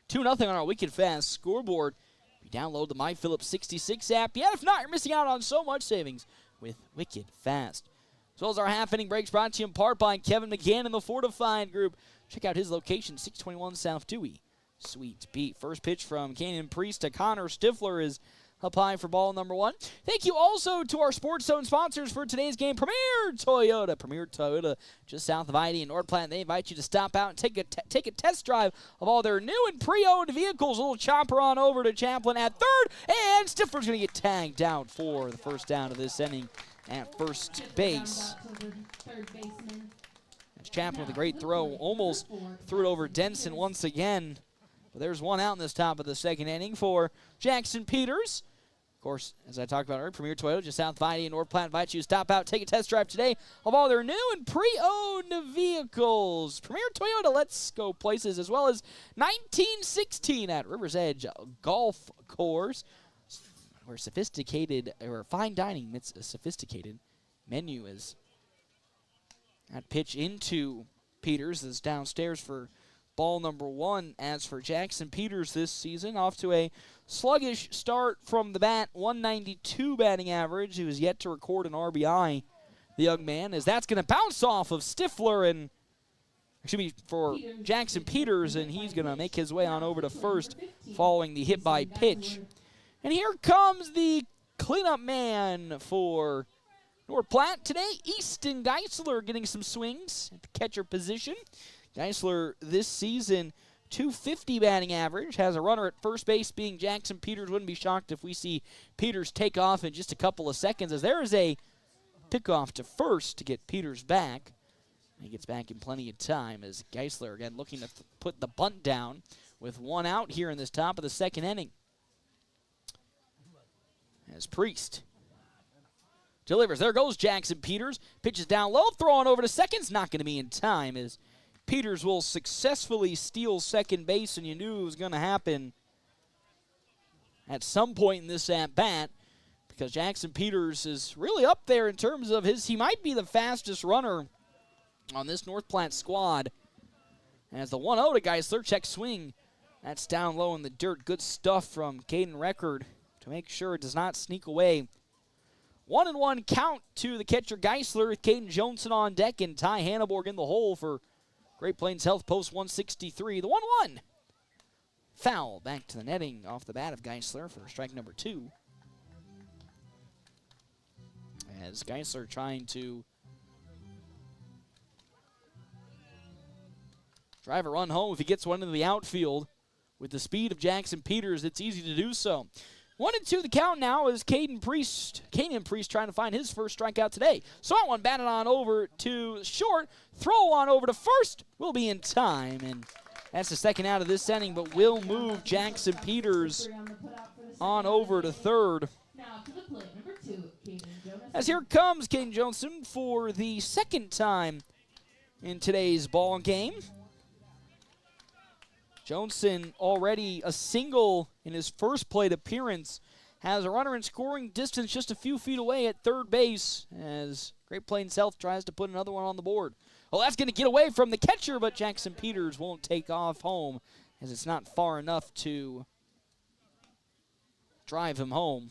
2-0 on our Wicked Fast scoreboard. If you download the MyPhillips 66 app, if not, you're missing out on so much savings with Wicked Fast. As well as our half-inning breaks brought to you in part by Kevin McGann and the Fortified Group. Check out his location, 621 South Dewey, Sweet Beat. First pitch from Canyon Priest to Connor Stifler is up high for ball number 1. Thank you also to our Sports Zone sponsors for today's game, Premier Toyota. Premier Toyota, just south of ID in North Platte. They invite you to stop out and take a test drive of all their new and pre-owned vehicles. A little chopper on over to Champlin at third, and Stifler's going to get tagged out for the first down of this inning at first base. That's Champlin with a great throw, almost threw it over Denson once again. But there's one out in this top of the second inning for Jackson Peters. Of course, as I talked about earlier, Premier Toyota just south of ID in North Platte invites you to stop out, take a test drive today of all their new and pre-owned vehicles. Premier Toyota, let's go places, as well as 1916 at River's Edge Golf Course, where fine dining meets a sophisticated menu is. That pitch into Peters is downstairs for ball number 1. As for Jackson Peters this season, off to a sluggish start from the bat, 192 batting average. He was yet to record an RBI, the young man, as that's going to bounce off of Stifler and, for Jackson Peters, and he's going to make his way on over to first following the hit by pitch. And here comes the cleanup man for North Platte today, Easton Geisler, getting some swings at the catcher position. Geisler this season, .250 batting average, has a runner at first base being Jackson Peters. Wouldn't be shocked if we see Peters take off in just a couple of seconds, as there is a pickoff to first to get Peters back. He gets back in plenty of time as Geisler again looking to put the bunt down with one out here in this top of the second inning. As Priest delivers. There goes Jackson Peters. Pitches down low, throwing over to second. It's not going to be in time as Peters will successfully steal second base, and you knew it was going to happen at some point in this at-bat because Jackson Peters is really up there in terms of he might be the fastest runner on this North Platte squad. As the 1-0 to Geisler, check swing. That's down low in the dirt. Good stuff from Caden Record to make sure it does not sneak away. 1-1 count to the catcher Geisler with Caden Johnson on deck and Ty Hanneborg in the hole for Great Plains Health Post 163. The 1-1. Foul back to the netting off the bat of Geisler for strike number 2. As Geisler trying to drive a run home. If he gets one into the outfield with the speed of Jackson Peters, it's easy to do so. 1-2 the count now is Caden Priest trying to find his first strikeout today. So that one batted on over to short. Throw on over to first will be in time. And that's the second out of this inning, but will move Jackson Peters on over to third. As here comes Caden Johnson for the second time in today's ball game. Johnson already a single in his first plate appearance. Has a runner in scoring distance just a few feet away at third base as Great Plains Health tries to put another one on the board. Well, that's going to get away from the catcher, but Jackson Peters won't take off home as it's not far enough to drive him home.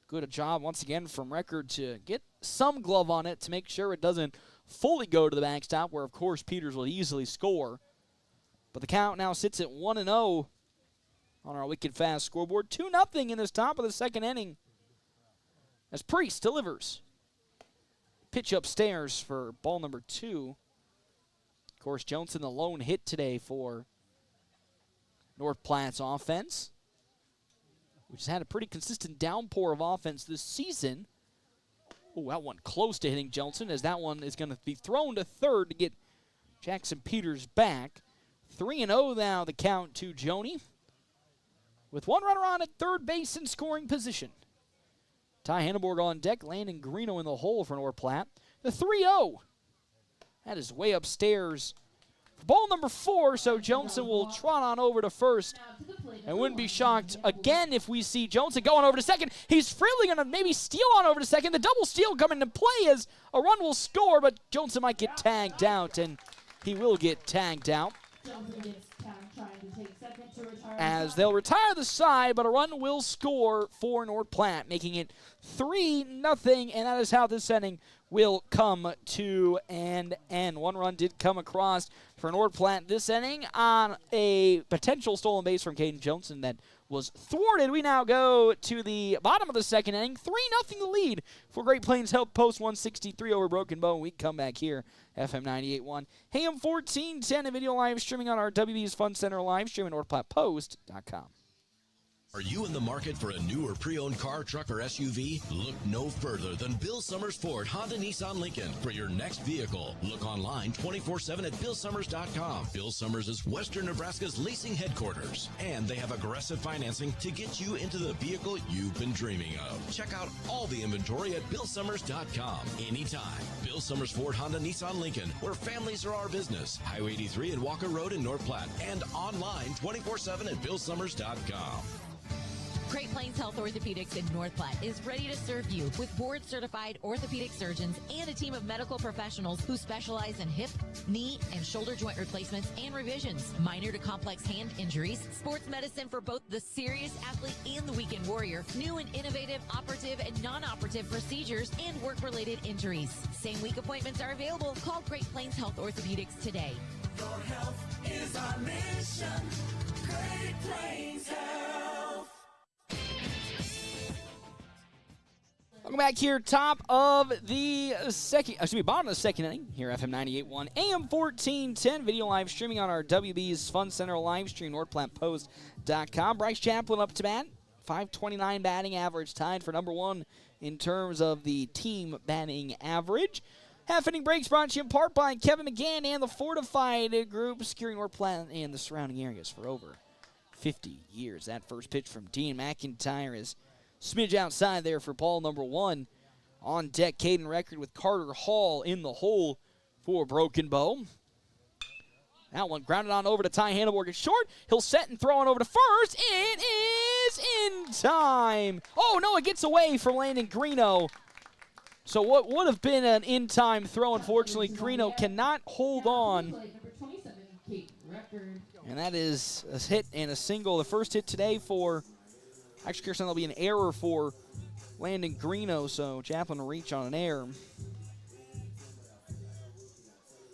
Good job once again from Record to get some glove on it to make sure it doesn't fully go to the backstop, where, of course, Peters will easily score. But the count now sits at 1-0 on our Wicked Fast scoreboard. 2-0 in this top of the second inning as Priest delivers. Pitch upstairs for ball number 2. Of course, Johnson the lone hit today for North Platte's offense, which has had a pretty consistent downpour of offense this season. Oh, that one close to hitting Johnson, as that one is going to be thrown to third to get Jackson Peters back. 3-0 now the count to Joni, with one runner on at third base in scoring position. Ty Hanneborg on deck, Landon Greeno in the hole for North Platte. The 3-0. That is way upstairs for ball number 4, so Johnson will trot on over to first. I wouldn't be shocked again if we see Johnson going over to second. He's freely going to maybe steal on over to second. The double steal coming into play as a run will score, but Johnson might get tagged out, and he will get tagged out, as they'll retire the side, but a run will score for North Platte, making it 3-0, and that is how this inning will come to an end. One run did come across for North Platte this inning on a potential stolen base from Caden Johnson that was thwarted. We now go to the bottom of the second inning. 3-0 the lead for Great Plains Health Post 163 over Broken Bow. We come back here, FM 98.1, AM 1410, and video live streaming on our WB's Fun Center live stream at NorthPlattePost.com. Are you in the market for a new or pre-owned car, truck, or SUV? Look no further than Bill Summers Ford, Honda, Nissan, Lincoln for your next vehicle. Look online 24/7 at BillSummers.com. Bill Summers is Western Nebraska's leasing headquarters, and they have aggressive financing to get you into the vehicle you've been dreaming of. Check out all the inventory at BillSummers.com anytime. Bill Summers Ford, Honda, Nissan, Lincoln, where families are our business. Highway 83 and Walker Road in North Platte, and online 24/7 at BillSummers.com. Great Plains Health Orthopedics in North Platte is ready to serve you with board-certified orthopedic surgeons and a team of medical professionals who specialize in hip, knee, and shoulder joint replacements and revisions, minor to complex hand injuries, sports medicine for both the serious athlete and the weekend warrior, new and innovative operative and non-operative procedures, and work-related injuries. Same-week appointments are available. Call Great Plains Health Orthopedics today. Your health is our mission. Great Plains Health. Welcome back here, bottom of the second inning here, FM 98.1, AM 1410, video live streaming on our WB's Fun Center live stream, NorthPlattePost.com. Bryce Chaplin up to bat, .529 batting average, tied for number 1 in terms of the team batting average. Half-inning breaks brought to you in part by Kevin McGann and the Fortified Group, securing North Platte and the surrounding areas for over 50 years. That first pitch from Dean McIntyre is smidge outside there for ball number 1. On deck, Caden Record with Carter Hall in the hole for Broken Bow. That one grounded on over to Ty Hanneborg at short. He'll set and throw on over to first. It is in time. Oh, no, it gets away from Landon Greeno. So what would have been an in-time throw, unfortunately, Greeno cannot hold on. And that is a hit and a single. The first hit today for, actually, Kirsten, that'll be an error for Landon Greeno, so Chaplin will reach on an error.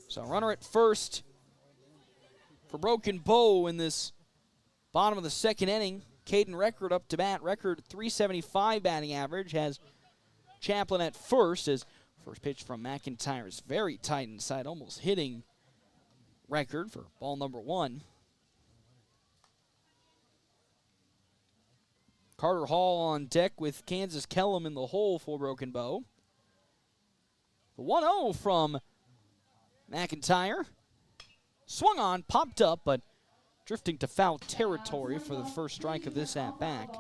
So runner at first for Broken Bow in this bottom of the second inning. Caden Record up to bat. Record .375 batting average. Has Chaplin at first as first pitch from McIntyre is very tight inside, almost hitting Record for ball number 1. Carter Hall on deck with Kansas Kellum in the hole for Broken Bow. The 1-0 from McIntyre. Swung on, popped up, but drifting to foul territory for the first strike of this at-bat.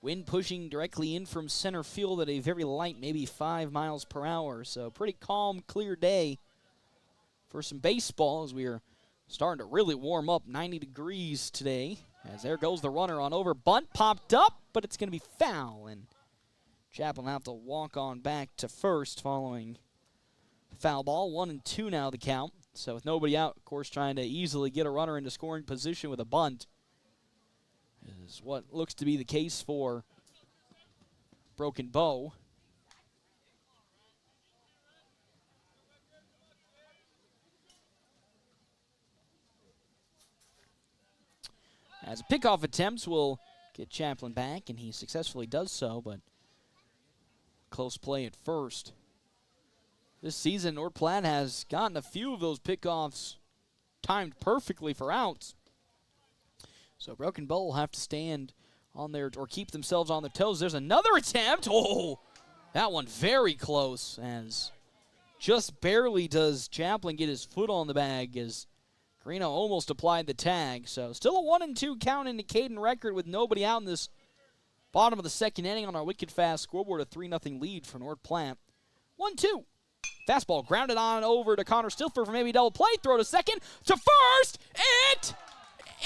Wind pushing directly in from center field at a very light, maybe 5 miles per hour. So pretty calm, clear day for some baseball as we are starting to really warm up. 90 degrees today. As there goes the runner on over. Bunt popped up, but it's going to be foul. And Chaplin will have to walk on back to first following foul ball. 1-2 now the count. So with nobody out, of course, trying to easily get a runner into scoring position with a bunt is what looks to be the case for Broken Bow. As pickoff attempts will get Chaplin back, and he successfully does so, but close play at first. This season, North Platte has gotten a few of those pickoffs timed perfectly for outs. So Broken Bow will have to stand on their, or keep themselves on their toes. There's another attempt. Oh, that one very close, as just barely does Chaplin get his foot on the bag as Greeno almost applied the tag. So still a 1-2 count into Caden Record with nobody out in this bottom of the second inning on our wicked fast scoreboard. A 3-0 lead for North Platte. 1-2. Fastball grounded on over to Connor Stilfer for maybe double play. Throw to second, to first. It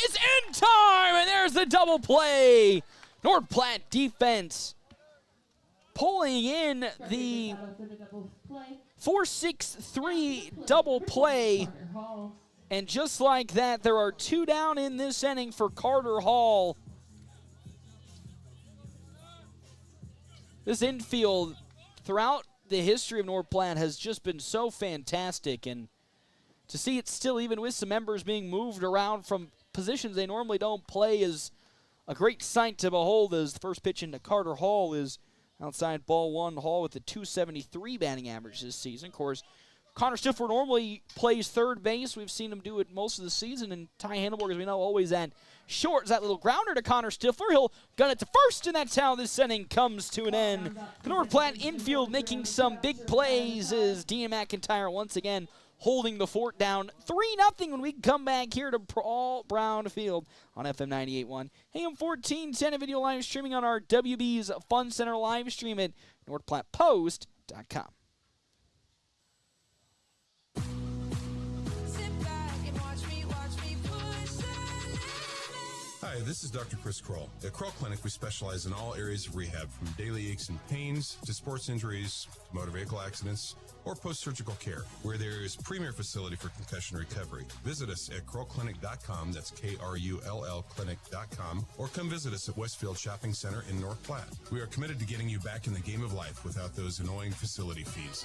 is in time, and there's the double play. North Platte defense pulling in the 4-6-3 double play. And just like that, there are 2 down in this inning for Carter Hall. This infield throughout the history of North Platte has just been so fantastic, and to see it still, even with some members being moved around from positions they normally don't play, is a great sight to behold, as the first pitch into Carter Hall is outside ball 1. Hall with a .273 batting average this season. Of course, Connor Stilfer normally plays third base. We've seen him do it most of the season, and Ty Hanneborg, as we know, always at short. That little grounder to Connor Stilfer. He'll gun it to first, and that's how this inning comes to an end. The North Platte infield making some big plays is Dean McIntyre once again holding the fort down 3-0 when we come back here to Paul Brown Field on FM 98.1. AM 1410, a video live streaming on our WB's Fun Center live stream at NorthPlattePost.com. Hi, this is Dr. Chris Kroll. At Kroll Clinic, we specialize in all areas of rehab, from daily aches and pains to sports injuries, to motor vehicle accidents, or post-surgical care. We're the area's premier facility for concussion recovery. Visit us at KrullClinic.com, that's KRULL Clinic.com, or come visit us at Westfield Shopping Center in North Platte. We are committed to getting you back in the game of life without those annoying facility fees.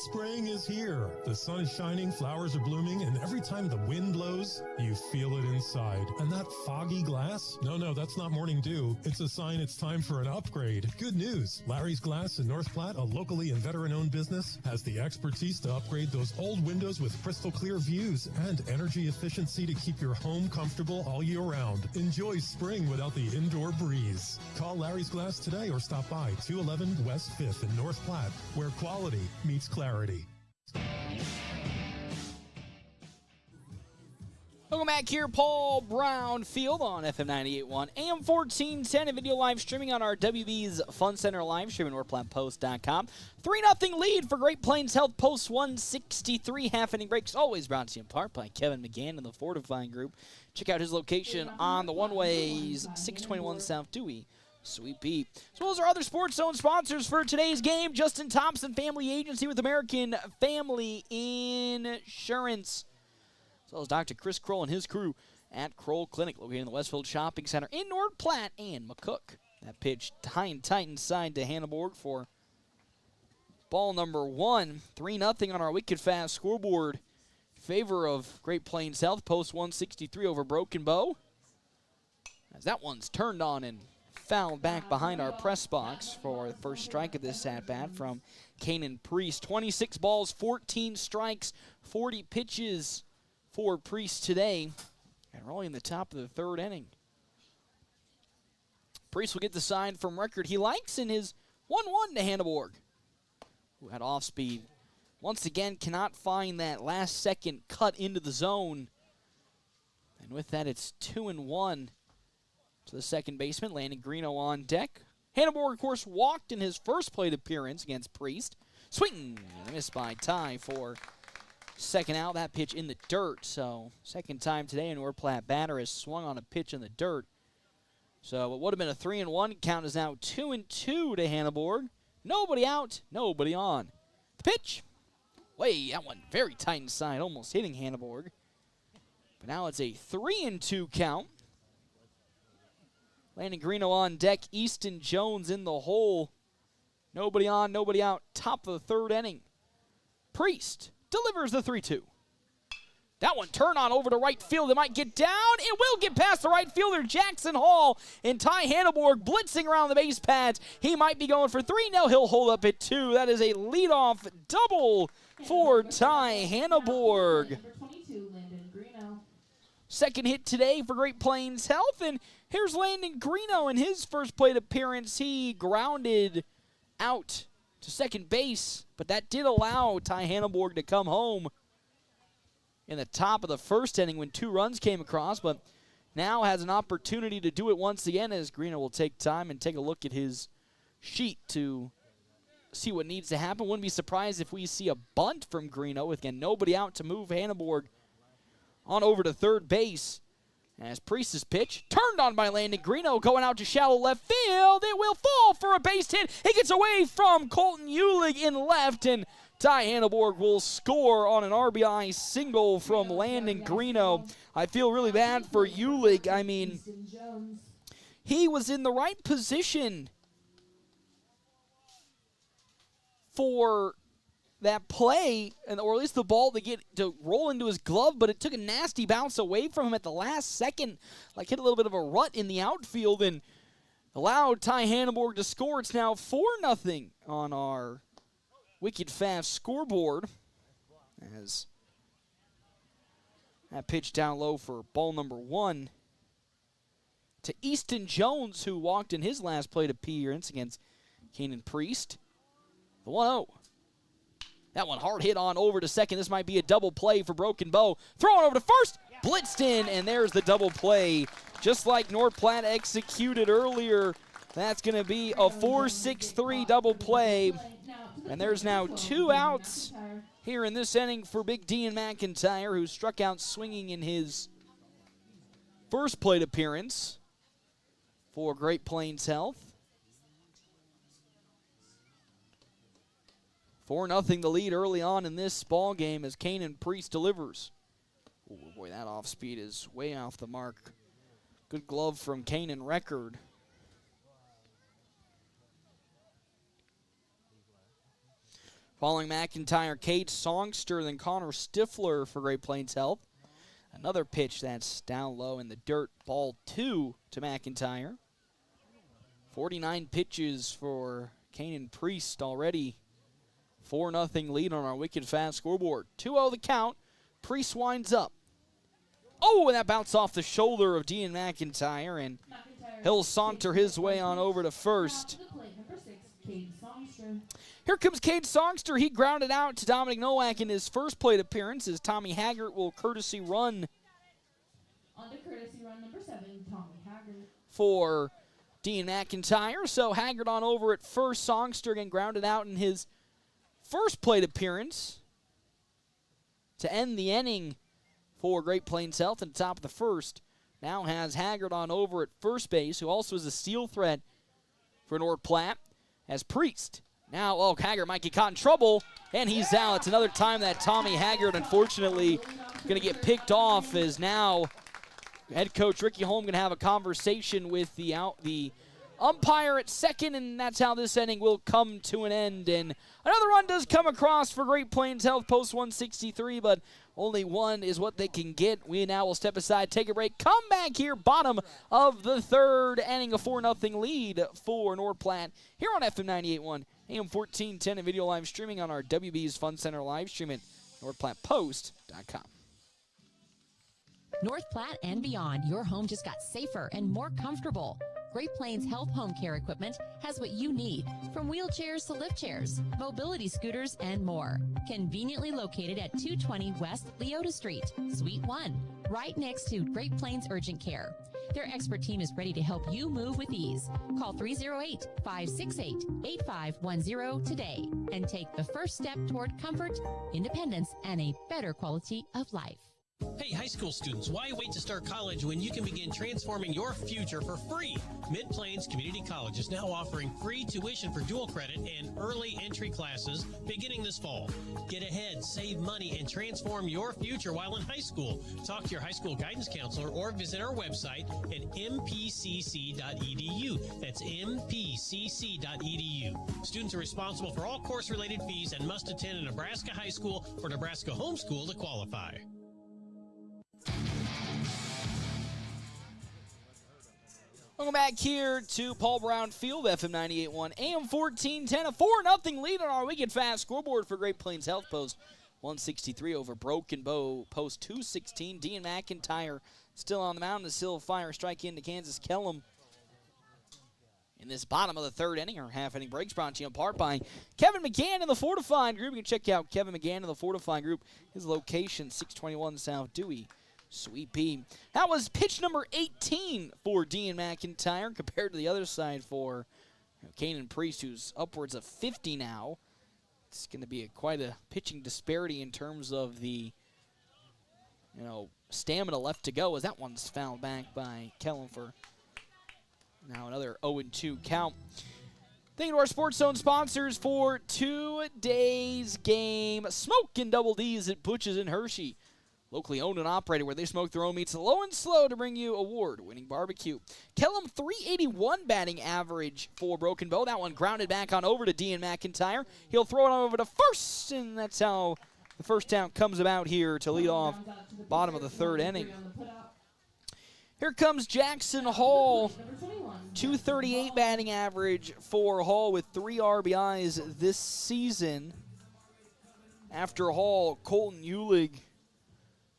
Spring is here. The sun is shining, flowers are blooming, and every time the wind blows, you feel it inside. And that foggy glass? No, that's not morning dew. It's a sign it's time for an upgrade. Good news. Larry's Glass in North Platte, a locally and veteran-owned business, has the expertise to upgrade those old windows with crystal clear views and energy efficiency to keep your home comfortable all year round. Enjoy spring without the indoor breeze. Call Larry's Glass today or stop by 211 West 5th in North Platte, where quality meets clarity. Welcome back here, Paul Brown Field on FM 98.1, AM 1410, and video live streaming on our WB's Fun Center live stream at NorthPlattePost.com. 3-0 lead for Great Plains Health Post 163. Half-inning breaks always brought to you in part by Kevin McGann and the Fortifying Group. Check out his location on the one-ways, 621 South Dewey. Sweet Pea. As well as our other Sports Zone sponsors for today's game, Justin Thompson Family Agency with American Family Insurance. As well as Dr. Chris Kroll and his crew at Kroll Clinic, located in the Westfield Shopping Center in North Platte and McCook. That pitch high and tight inside to Hanneborg for ball number 1. 3-0 on our Wicked Fast scoreboard in favor of Great Plains Health. Post 163 over Broken Bow. As that one's turned on and fouled back behind our press box for the first strike of this at-bat from Kanan Priest. 26 balls, 14 strikes, 40 pitches for Priest today. And we're only in the top of the third inning. Priest will get the sign from record he likes in his 1-1 to Hanneborg, who had off-speed. Once again, cannot find that last-second cut into the zone. And with that, it's 2-1. To the second baseman, Landon Greeno on deck. Hanneborg, of course, walked in his first plate appearance against Priest. Swing and a miss by Ty for second out. That pitch in the dirt. So second time today, a North Platte batter has swung on a pitch in the dirt. So what would have been a 3-1 count is now 2-2 to Hanneborg. Nobody out, nobody on. The pitch, that one very tight inside, almost hitting Hanneborg. But now it's a 3-2 count. Landon Greeno on deck. Easton Jones in the hole. Nobody on, nobody out. Top of the third inning. Priest delivers the 3-2. That one turned on over to right field. It might get down. It will get past the right fielder, Jackson Hall. And Ty Hanneborg blitzing around the base pads. He might be going for 3. No, he'll hold up at 2. That is a leadoff double for Ty Hanneborg. Second hit today for Great Plains Health. And here's Landon Greeno in his first plate appearance. He grounded out to second base, but that did allow Ty Hanneborg to come home in the top of the first inning when 2 runs came across, but now has an opportunity to do it once again as Greeno will take time and take a look at his sheet to see what needs to happen. Wouldn't be surprised if we see a bunt from Greeno with, again, nobody out to move Hanneborg on over to third base. As Priest's pitch turned on by Landon Greeno, going out to shallow left field. It will fall for a base hit. It gets away from Colton Eulig in left, and Ty Hanneborg will score on an RBI single from Landon Greeno. I feel really bad for Eulig. I mean, he was in the right position for that play, or at least the ball to roll into his glove, but it took a nasty bounce away from him at the last second, like hit a little bit of a rut in the outfield and allowed Ty Hanneborg to score. It's now 4-0 on our Wicked Fast scoreboard as that pitch down low for ball number 1 to Easton Jones, who walked in his last plate appearance against Kanan Priest. The 1-0. That one hard hit on over to second. This might be a double play for Broken Bow. Throwing over to first. Blitzed in, and there's the double play. Just like North Platte executed earlier, that's going to be a 4-6-3 double play. And there's now 2 outs here in this inning for Big D and McIntyre, who struck out swinging in his first plate appearance for Great Plains Health. 4-0 the lead early on in this ball game as Kanan Priest delivers. Oh boy, that off speed is way off the mark. Good glove from Kanan Record. Following McIntyre, Kate Songster, then Connor Stifler for Great Plains Health. Another pitch that's down low in the dirt. Ball 2 to McIntyre. 49 pitches for Kanan Priest already. 4-0 lead on our wicked fast scoreboard. 2-0 the count. Priest winds up. Oh, and that bounced off the shoulder of Dean McIntyre, and he'll saunter his way on over to first. Here comes Cade Songster. He grounded out to Dominic Nowak in his first plate appearance as Tommy Haggart will courtesy run. On to courtesy run number 7, Tommy Haggart. For Dean McIntyre. So Haggart on over at first. Songster again grounded out in his first plate appearance to end the inning for Great Plains Health at the top of the first. Now has Haggart on over at first base, who also is a steal threat for North Platte, as Priest. Now, Haggart might get caught in trouble, and he's out. It's another time that Tommy Haggart, unfortunately, going to get picked off, as now head coach Ricky Holm going to have a conversation with the umpire at second, and that's how this inning will come to an end. And another run does come across for Great Plains Health, post 163, but only one is what they can get. We now will step aside, take a break, come back here, bottom of the third inning, a 4-0 lead for North Platte here on FM 98.1, AM 1410, and video live streaming on our WB's Fun Center live stream at NorthPlattePost.com. North Platte and beyond, your home just got safer and more comfortable. Great Plains Health Home Care Equipment has what you need, from wheelchairs to lift chairs, mobility scooters, and more. Conveniently located at 220 West Leota Street, Suite 1, right next to Great Plains Urgent Care. Their expert team is ready to help you move with ease. Call 308-568-8510 today and take the first step toward comfort, independence, and a better quality of life. Hey, high school students, why wait to start college when you can begin transforming your future for free? Mid-Plains Community College is now offering free tuition for dual credit and early entry classes beginning this fall. Get ahead, save money, and transform your future while in high school. Talk to your high school guidance counselor or visit our website at mpcc.edu. That's mpcc.edu. Students are responsible for all course-related fees and must attend a Nebraska high school or Nebraska homeschool to qualify. Welcome back here to Paul Brown Field, FM 98.1, AM 1410, a 4-0 lead on our wicked fast scoreboard for Great Plains Health, post 163 over Broken Bow, post 216. Dean McIntyre still on the mound, the still fire strike into Kansas Kellum. In this bottom of the third inning, or half inning breaks, brought to you in part by Kevin McGann in the Fortified Group. You can check out Kevin McGann in the Fortified Group. His location, 621 South Dewey, Sweet Pea. That was pitch number 18 for Dean McIntyre, compared to the other side for Kanan Priest, who's upwards of 50 now. It's going to be quite a pitching disparity in terms of the stamina left to go, as that one's fouled back by Kellum for now another 0-2 count. Thank you to our Sports Zone sponsors for today's game. Smokin' Double D's at Butch's in Hershey. Locally owned and operated, where they smoke their own meats low and slow to bring you award-winning barbecue. Kellum, 381 batting average for Broken Bow. That one grounded back on over to Dean McIntyre. He'll throw it on over to first, and that's how the first out comes about here to lead off bottom of the third inning. Here comes Jackson Hall, 238 batting average for Hall with 3 RBIs this season. After Hall, Colton Eulig,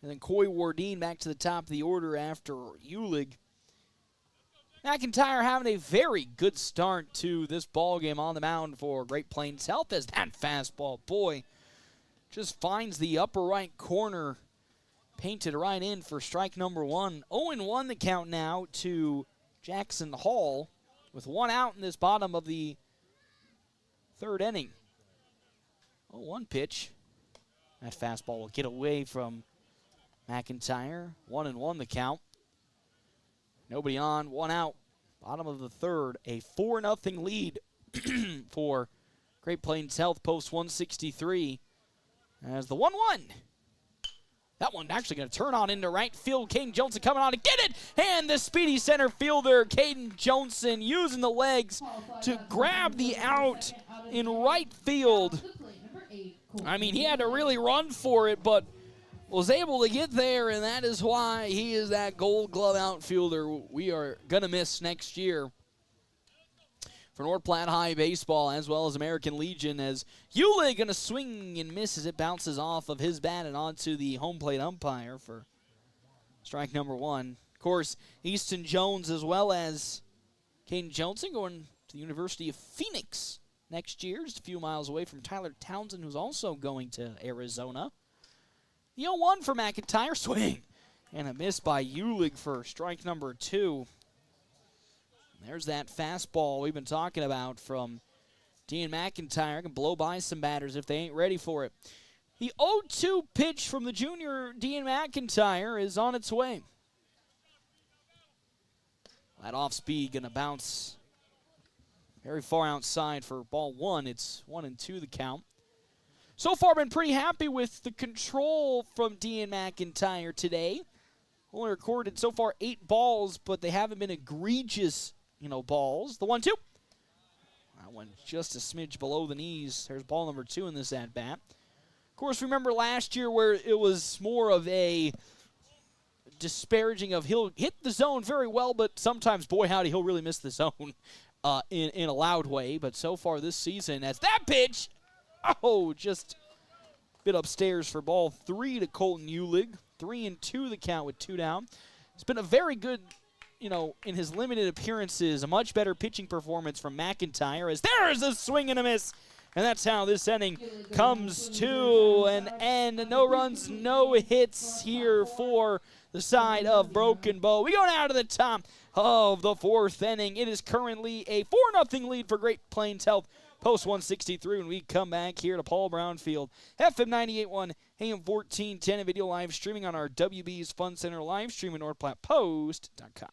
and then Coy Wardeen back to the top of the order after Eulig. McIntyre having a very good start to this ball game on the mound for Great Plains Health, as that fastball, boy, just finds the upper right corner, painted right in for strike number 1. 0-1 the count now to Jackson Hall, with 1 out in this bottom of the third inning. 0-1 pitch. That fastball will get away from McIntyre. 1-1 the count. Nobody on, 1 out. Bottom of the third, a 4-0 lead for Great Plains Health, post 163. As the 1-1. That one actually going to turn on into right field. Caden Johnson coming on to get it. And the speedy center fielder, Caden Johnson, using the legs to grab the out in right field. I mean, he had to really run for it, but was able to get there, and that is why he is that Gold Glove outfielder we are going to miss next year for North Platte High baseball, as well as American Legion, as Eulig going to swing and miss as it bounces off of his bat and onto the home plate umpire for strike number 1. Of course, Easton Jones as well as Caden Johnson going to the University of Phoenix next year, just a few miles away from Tyler Townsend, who's also going to Arizona. The 0-1 for McIntyre, swing, and a miss by Eulig for strike number 2. There's that fastball we've been talking about from Dean McIntyre. Can blow by some batters if they ain't ready for it. The 0-2 pitch from the junior Dean McIntyre is on its way. That off speed going to bounce very far outside for ball 1. It's 1-2 the count. So far been pretty happy with the control from Dean McIntyre today. Only recorded so far 8 balls, but they haven't been egregious, balls. The 1-2. That one just a smidge below the knees. There's ball number 2 in this at-bat. Of course, remember last year where it was more of a disparaging of he'll hit the zone very well, but sometimes, boy howdy, he'll really miss the zone in a loud way. But so far this season, as that pitch, just a bit upstairs for ball 3 to Colton Eulig. 3-2 the count with 2 down. It's been a very good, in his limited appearances, a much better pitching performance from McIntyre, as there's a swing and a miss. And that's how this inning comes to an end. No runs, no hits here for the side of Broken Bow. We go now to the top of the 4th inning. It is currently a 4-0 lead for Great Plains Health. Post 163 when we come back here to Paul Brown Field. FM 98.1, AM 1410, and video live streaming on our WB's Fun Center live stream at NorthPlattePost.com.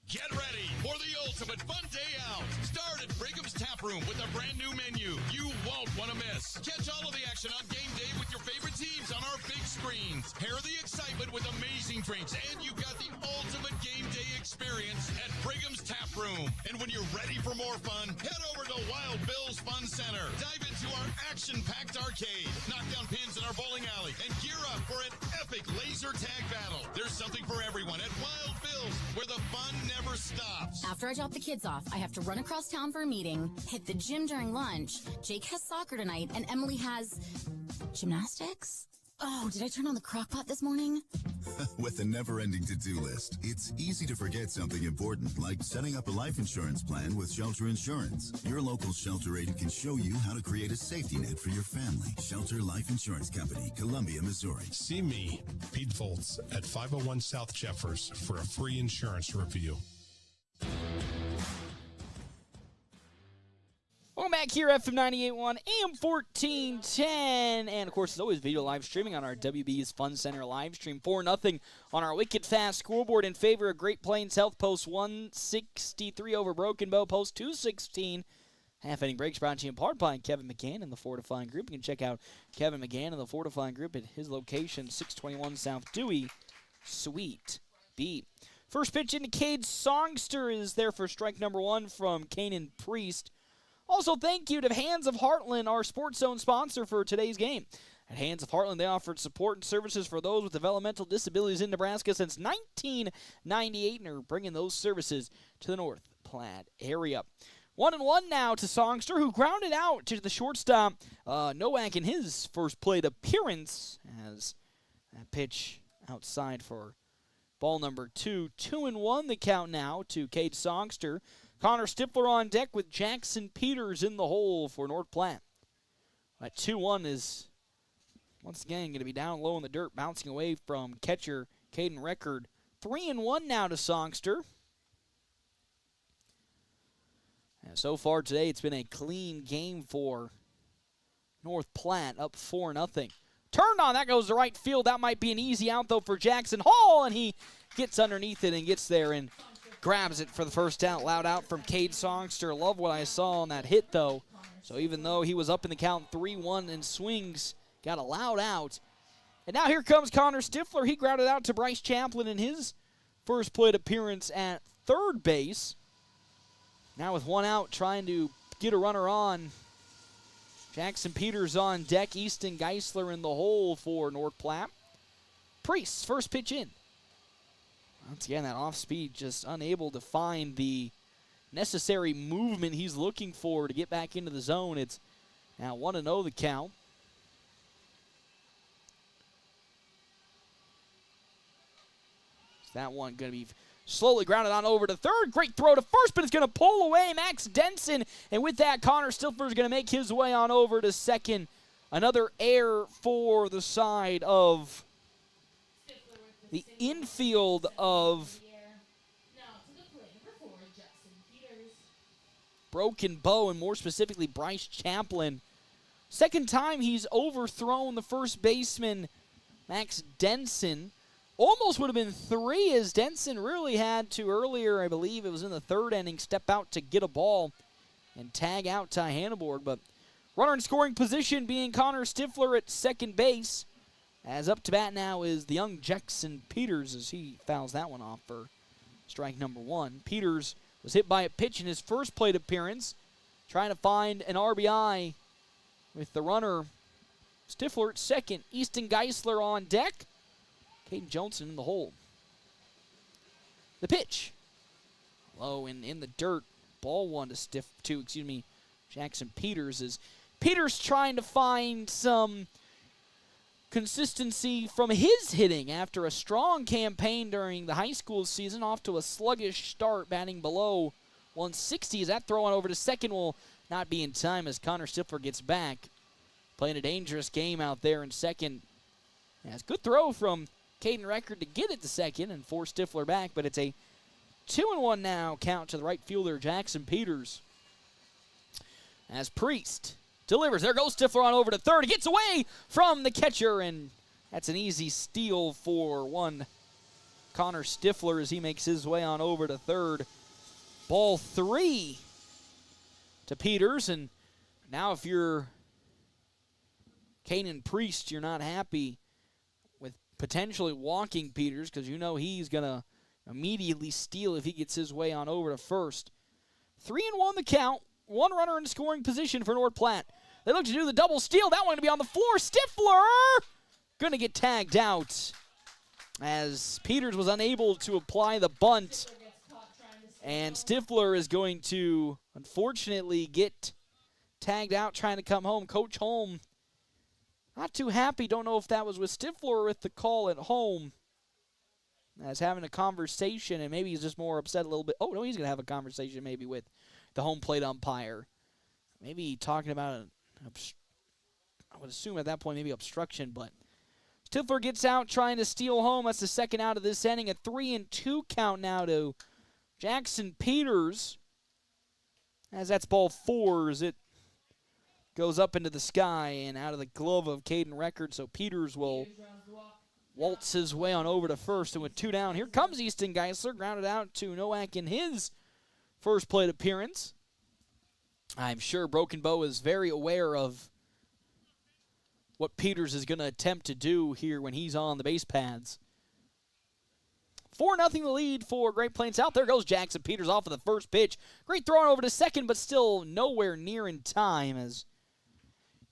Get ready for the ultimate fun day out. Start at Brigham's Tap Room with a brand new menu you won't want to miss. Catch all of the action on game day with your favorite teams on our big screens. Pair the excitement with amazing drinks, and you got the ultimate game day experience at Brigham's Tap Room. And when you're ready for more fun, head over to Wild Bill's Fun Center. Dive into our action-packed arcade, knock down pins in our bowling alley, and gear up for an epic laser tag battle. There's something for everyone at Wild Bill's, where the fun never stops. After I drop the kids off, I have to run across town for a meeting, hit the gym during lunch. Jake has soccer tonight, and Emily has gymnastics? Oh, did I turn on the crock pot this morning? With a never-ending to-do list, it's easy to forget something important, like setting up a life insurance plan with Shelter Insurance. Your local Shelter agent can show you how to create a safety net for your family. Shelter Life Insurance Company, Columbia, Missouri. See me, Pete Volz, at 501 South Jeffers for a free insurance review. Welcome back here, FM 98.1, AM 1410, and of course, as always, video live streaming on our WB's Fun Center live stream. 4-0 on our wicked fast scoreboard in favor of Great Plains Health. Post 163 over Broken Bow. Post 216. Half-inning breaks brought to you in part by Kevin McGann and the Fortifying Group. You can check out Kevin McGann and the Fortifying Group at his location, 621 South Dewey, Suite B. First pitch into Cade Songster is there for strike number 1 from Kanan Priest. Also, thank you to Hands of Heartland, our Sports Zone sponsor for today's game. At Hands of Heartland, they offered support and services for those with developmental disabilities in Nebraska since 1998 and are bringing those services to the North Platte area. 1-1 now to Songster, who grounded out to the shortstop Nowak in his first plate appearance, as that pitch outside for ball number 2. 2-1 the count now to Cade Songster. Connor Stifler on deck with Jackson Peters in the hole for North Platte. That 2-1 is once again going to be down low in the dirt, bouncing away from catcher Caden Record. 3-1 now to Songster. And so far today, it's been a clean game for North Platte, up 4-0. Turned on, that goes to right field. That might be an easy out, though, for Jackson Hall, and he gets underneath it and gets there and grabs it for the first out. Loud out from Cade Songster. Love what I saw on that hit, though. So even though he was up in the count 3-1 and swings, got a loud out. And now here comes Connor Stifler. He grounded out to Bryce Chaplin in his first plate appearance at third base. Now with one out, trying to get a runner on Jackson Peters on deck. Easton Geisler in the hole for North Platte. Priest, first pitch in. Once again, that off speed just unable to find the necessary movement he's looking for to get back into the zone. It's now 1-0 the count. That one going to be slowly grounded on over to third. Great throw to first, but it's going to pull away Max Denson. And with that, Connor Stifler is going to make his way on over to second. Another error for the side of the infield of Broken Bow, and more specifically Bryce Chaplin. Second time he's overthrown the first baseman, Max Denson. Almost would have been three, as Denson really had to earlier, I believe it was in the third inning, step out to get a ball and tag out Ty Hanneborg. But runner in scoring position being Connor Stifler at second base. As up to bat now is the young Jackson Peters as he fouls that one off for strike number one. Peters was hit by a pitch in his first plate appearance, trying to find an RBI with the runner Stifler at second. Easton Geisler on deck. Caden Johnson in the hole. The pitch. Low and in the dirt. Ball one to Jackson Peters. Is Peters trying to find some consistency from his hitting after a strong campaign during the high school season, off to a sluggish start, batting below 160. As that throw on over to second will not be in time as Connor Stifler gets back. Playing a dangerous game out there in second. That's good throw from Caden Record to get it to second and force Stifler back, but it's a 2-1 now count to the right fielder, Jackson Peters. As Priest delivers. There goes Stifler on over to third. He gets away from the catcher, and that's an easy steal for one Connor Stifler as he makes his way on over to third. Ball three to Peters, and now if you're Kanan Priest, you're not happy with potentially walking Peters because you know he's going to immediately steal if he gets his way on over to first. 3-1 the count. One runner in scoring position for North Platte. They look to do the double steal. That one going to be on the floor. Stifler going to get tagged out as Peters was unable to apply the bunt. And Stifler is going to, unfortunately, get tagged out trying to come home. Coach Holm not too happy. Don't know if that was with Stifler or with the call at home. As having a conversation, and maybe he's just more upset a little bit. Oh, no, he's going to have a conversation maybe with the home plate umpire. Maybe talking about, I would assume at that point, maybe obstruction, but Stifler gets out trying to steal home. That's the second out of this inning. A 3-2 count now to Jackson Peters. As that's ball four as it goes up into the sky and out of the glove of Caden Record. So Peters will waltz his way on over to first. And with two down, here comes Easton Geisler, grounded out to Nowak in his first plate appearance. I'm sure Broken Bow is very aware of what Peters is going to attempt to do here when he's on the base pads. 4-0 the lead for Great Plains South. There goes Jackson Peters off of the first pitch. Great throw on over to second, but still nowhere near in time as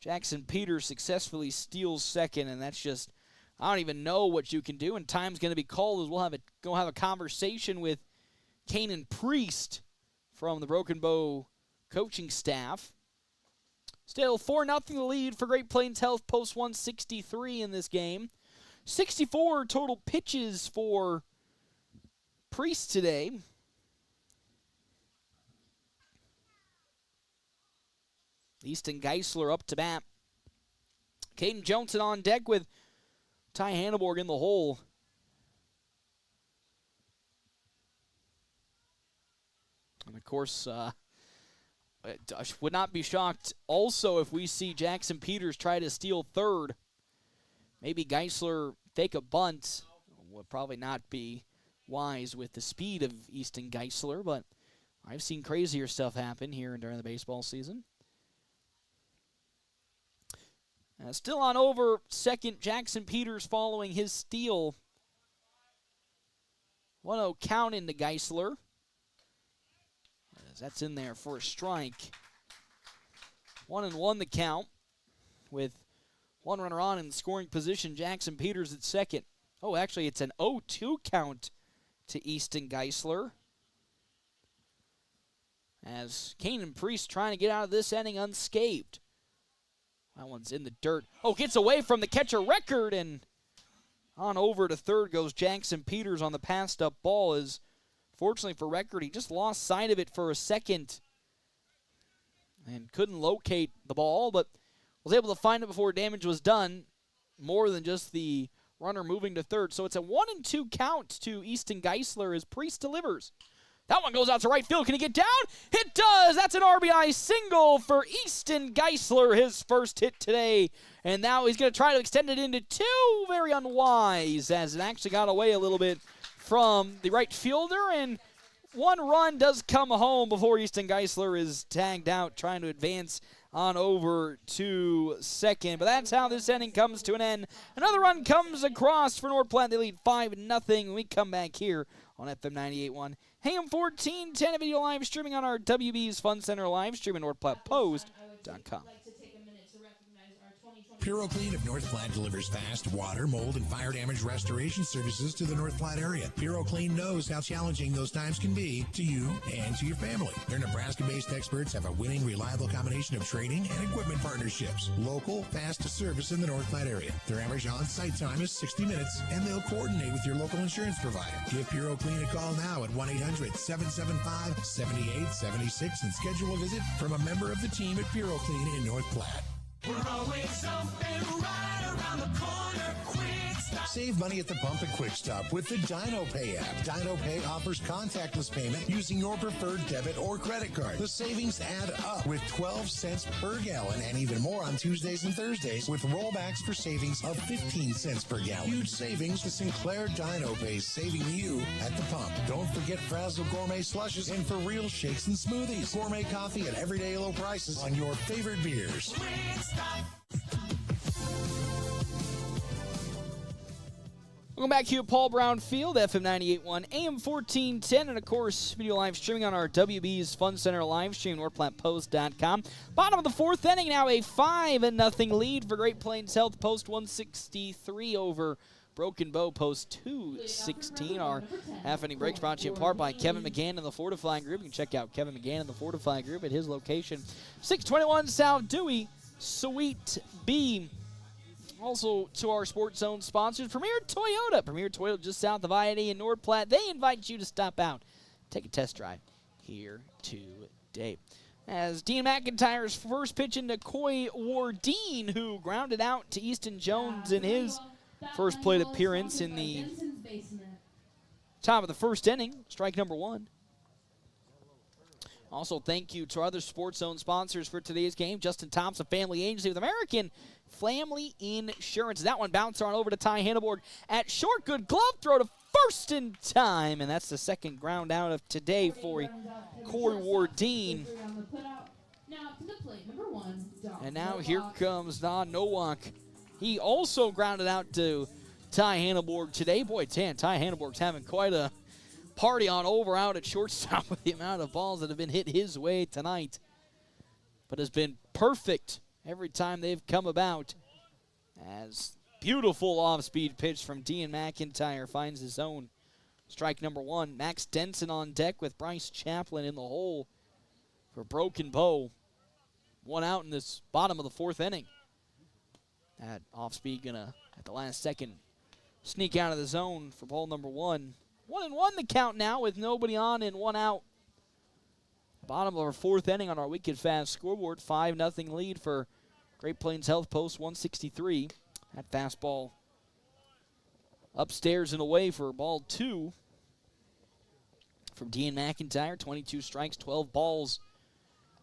Jackson Peters successfully steals second, and that's just, I don't even know what you can do, and time's going to be called as we'll go have a conversation with Kanan Priest from the Broken Bow coaching staff. Still 4-0 the lead for Great Plains Health, post 163 in this game. 64 total pitches for Priest today. Easton Geisler up to bat. Caden Johnson on deck with Ty Hanneborg in the hole. And of course, I would not be shocked also if we see Jackson Peters try to steal third. Maybe Geisler fake a bunt. Would probably not be wise with the speed of Easton Geisler, but I've seen crazier stuff happen here during the baseball season. Still on over second, Jackson Peters following his steal. 1-0 count into Geisler. As that's in there for a strike. 1-1 the count with one runner on in scoring position. Jackson Peters at second. Oh, actually, it's an 0-2 count to Easton Geisler. As Kanan Priest trying to get out of this inning unscathed. That one's in the dirt. Oh, gets away from the catcher Record, and on over to third goes Jackson Peters on the passed up ball. As fortunately for Record, he just lost sight of it for a second and couldn't locate the ball, but was able to find it before damage was done, more than just the runner moving to third. So it's a 1-2 count to Easton Geisler as Priest delivers. That one goes out to right field. Can he get down? It does! That's an RBI single for Easton Geisler, his first hit today. And now he's going to try to extend it into two. Very unwise, as it actually got away a little bit from the right fielder. And one run does come home before Easton Geisler is tagged out, trying to advance on over to second. But that's how this inning comes to an end. Another run comes across for North Platte. They lead 5-0. We come back here on FM 98.1. AM 1410 video live streaming on our WB's Fun Center live stream at NorthPlattePost.com. PuroClean of North Platte delivers fast water, mold, and fire damage restoration services to the North Platte area. PuroClean knows how challenging those times can be to you and to your family. Their Nebraska-based experts have a winning, reliable combination of training and equipment partnerships. Local, fast service in the North Platte area. Their average on-site time is 60 minutes, and they'll coordinate with your local insurance provider. Give PuroClean a call now at 1-800-775-7876 and schedule a visit from a member of the team at PuroClean in North Platte. We're always open right around the corner. Quick Stop. Save money at the pump at Quick Stop with the Dino Pay app. Dino Pay offers contactless payment using your preferred debit or credit card. The savings add up with 12 cents per gallon and even more on Tuesdays and Thursdays with rollbacks for savings of 15 cents per gallon. Huge savings to Sinclair Dino Pay, saving you at the pump. Don't forget Frazzle Gourmet Slushes and For Real Shakes and Smoothies. Gourmet coffee at everyday low prices on your favorite beers. Welcome back here at Paul Brown Field, FM 98.1, AM 1410, and of course, video live streaming on our WB's Fun Center live stream, NorthPlattePost.com. Bottom of the fourth inning now, a 5-0 lead for Great Plains Health, post 163 over Broken Bow, post 216. Our half-inning breaks brought to you in part by Kevin McGann and the Fortify Group. You can check out Kevin McGann and the Fortify Group at his location, 621 South Dewey, Suite B. Also, to our Sports Zone sponsors, Premier Toyota. Premier Toyota just south of I-80 in North Platte. They invite you to stop out, take a test drive here today. As Dean McIntyre's first pitch into Coy Wardeen, who grounded out to Easton Jones in his first plate appearance in the top of the first inning, strike number one. Also, thank you to our other Sports Zone sponsors for today's game. Justin Thompson Family Agency with American Family Insurance. That one bounced on over to Ty Hanneborg at short. Good glove throw to first in time. And that's the second ground out of today for Corey Wardeen. And now here comes Don Nowak. He also grounded out to Ty Hanneborg today. Boy, Ty Hanneborg's having quite a party on over out at shortstop with the amount of balls that have been hit his way tonight. But has been perfect every time they've come about. As beautiful off-speed pitch from Dean McIntyre finds his own. Strike number one. Max Denson on deck with Bryce Chaplin in the hole for Broken Bow. One out in this bottom of the fourth inning. That off-speed gonna, at the last second, sneak out of the zone for ball number one. 1-1 the count now with nobody on and one out. Bottom of our fourth inning on our Wicked Fast scoreboard. 5-0 lead for Great Plains Health, post 163. That fastball upstairs and away for ball two from Dean McIntyre. 22 strikes, 12 balls.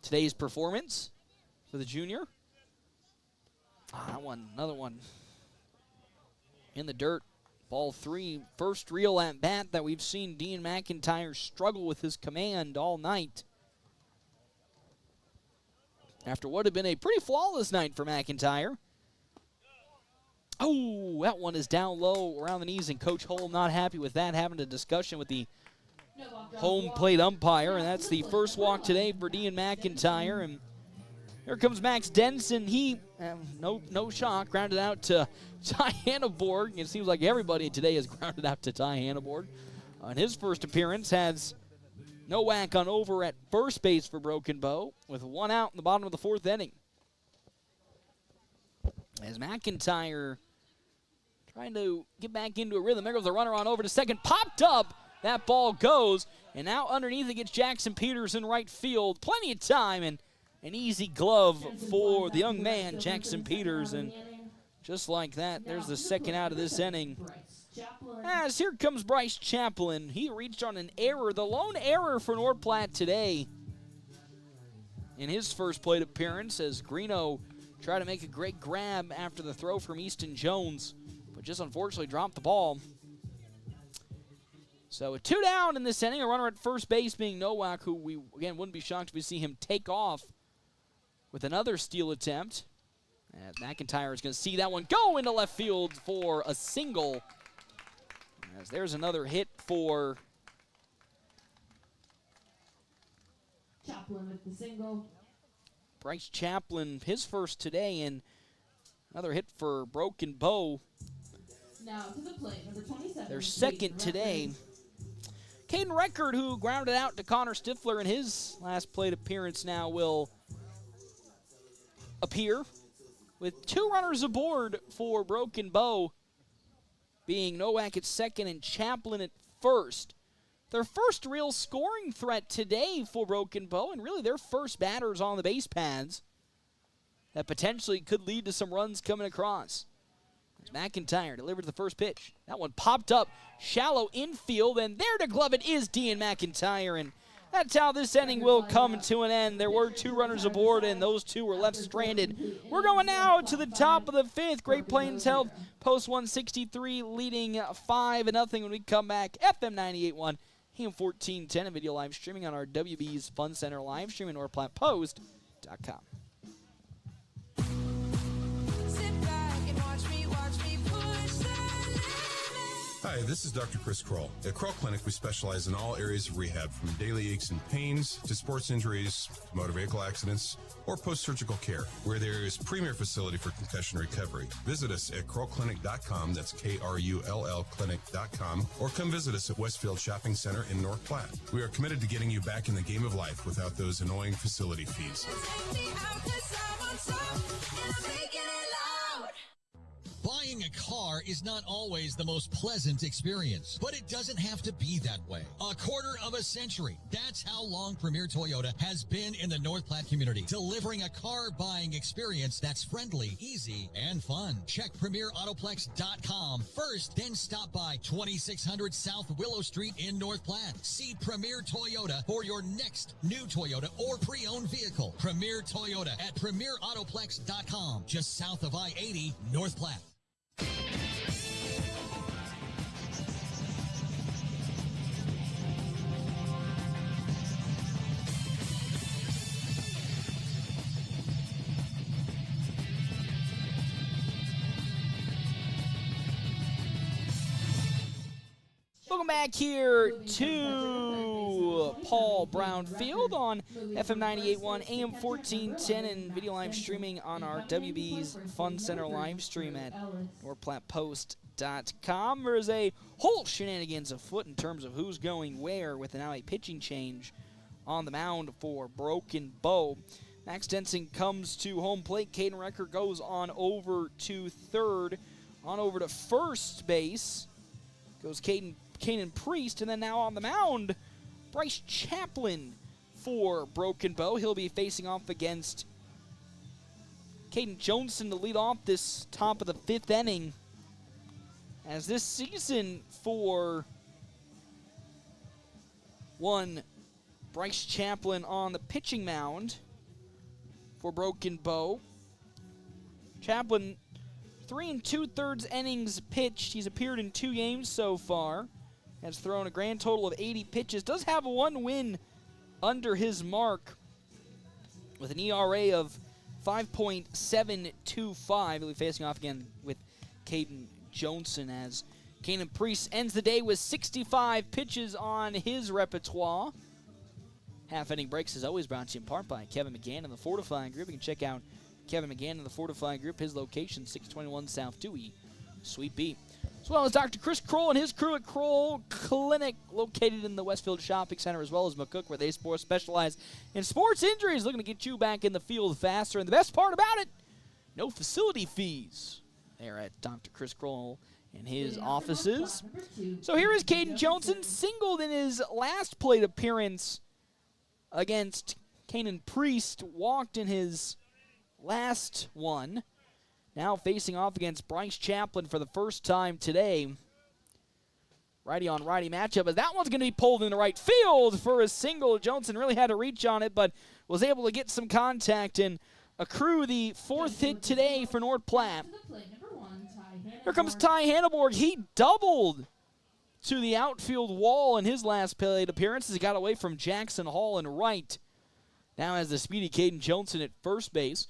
Today's performance for the junior. That one, another one in the dirt. Ball three, first real at-bat that we've seen Dean McIntyre struggle with his command all night. After what had been a pretty flawless night for McIntyre. Oh, that one is down low around the knees, and Coach Hull not happy with that, having a discussion with the home plate umpire, and that's the first walk today for Dean McIntyre. And Here comes Max Denson. He, no shock, grounded out to Ty Hanneborg. It seems like everybody today has grounded out to Ty Hanneborg. On his first appearance, has Nowak on over at first base for Broken Bow with one out in the bottom of the fourth inning. As McIntyre trying to get back into a rhythm. There goes the runner on over to second. Popped up. That ball goes. And now underneath it gets Jackson Peters in right field. Plenty of time and an easy glove for the young man, Jackson Peters. And just like that, there's the second out of this inning. As here comes Bryce Chaplin. He reached on an error. The lone error for North Platte today in his first plate appearance as Greeno tried to make a great grab after the throw from Easton Jones, but just unfortunately dropped the ball. So a 2 down in this inning. A runner at first base being Nowak, who we, again, wouldn't be shocked if we see him take off with another steal attempt. And McIntyre is going to see that one go into left field for a single. As there's another hit for Chaplin with the single. Bryce Chaplin, his first today, and another hit for Broken Bow. Now to the plate, number 27. Their second today. Caden Record, who grounded out to Connor Stifler in his last plate appearance, now will appear with 2 runners aboard for Broken Bow, being Nowak at second and Chaplin at first. Their first real scoring threat today for Broken Bow, and really their first batters on the base paths that potentially could lead to some runs coming across. As McIntyre delivered the first pitch. That one popped up shallow infield, and there to glove it is Dean McIntyre, and that's how this inning will come to an end. There were 2 runners aboard, and those 2 were left stranded. We're going now to the top of the 5th. Great Plains Health post 163 leading 5-0 when we come back. FM 98.1. AM 1410 and video live streaming on our WB's Fun Center live stream at NorthPlattePost.com. Hi, this is Dr. Chris Kroll. At Kroll Clinic, we specialize in all areas of rehab, from daily aches and pains to sports injuries, motor vehicle accidents, or post-surgical care. We're the area's premier facility for concussion recovery. Visit us at KrullClinic.com, that's KRULL Clinic.com, or come visit us at Westfield Shopping Center in North Platte. We are committed to getting you back in the game of life without those annoying facility fees. Buying a car is not always the most pleasant experience, but it doesn't have to be that way. A quarter of a century. That's how long Premier Toyota has been in the North Platte community, delivering a car buying experience that's friendly, easy, and fun. Check PremierAutoplex.com first, then stop by 2600 South Willow Street in North Platte. See Premier Toyota for your next new Toyota or pre-owned vehicle. Premier Toyota at PremierAutoplex.com, just south of I-80, North Platte. Welcome back here to Paul Brown Field on FM 98.1, AM 1410, and video live streaming on our WB's Fun Center live stream at NorthPlattePost.com. There's a whole shenanigans afoot in terms of who's going where with now a pitching change on the mound for Broken Bow. Max Denson comes to home plate. Caden Recker goes on over to third. On over to first base goes Caden Priest, and then now on the mound, Bryce Chaplin for Broken Bow. He'll be facing off against Caden Johnson to lead off this top of the 5th inning. As this season for one Bryce Chaplin on the pitching mound for Broken Bow. Chaplin, 3 2/3 innings pitched. He's appeared in 2 games so far. Has thrown a grand total of 80 pitches. Does have 1 win under his mark with an ERA of 5.725. He'll be facing off again with Caden Johnson as Caden Priest ends the day with 65 pitches on his repertoire. Half-inning breaks is always brought to you in part by Kevin McGann and the Fortifying Group. You can check out Kevin McGann and the Fortifying Group. His location, 621 South Dewey, Suite B. As well as Dr. Chris Kroll and his crew at Kroll Clinic, located in the Westfield Shopping Center, as well as McCook, where they specialize in sports injuries, looking to get you back in the field faster. And the best part about it, no facility fees there at Dr. Chris Kroll and his offices. So here is Caden Johnson, singled in his last plate appearance against Kanan Priest, walked in his last one. Now facing off against Bryce Chaplin for the first time today. Righty-on-righty matchup, as that one's going to be pulled in the right field for a single. Johnson really had to reach on it, but was able to get some contact and accrue the 4th hit today for North Platte. Here comes Ty Hanneborg. He doubled to the outfield wall in his last plate appearance as he got away from Jackson Hall and right. Now has the speedy Caden Johnson at first base.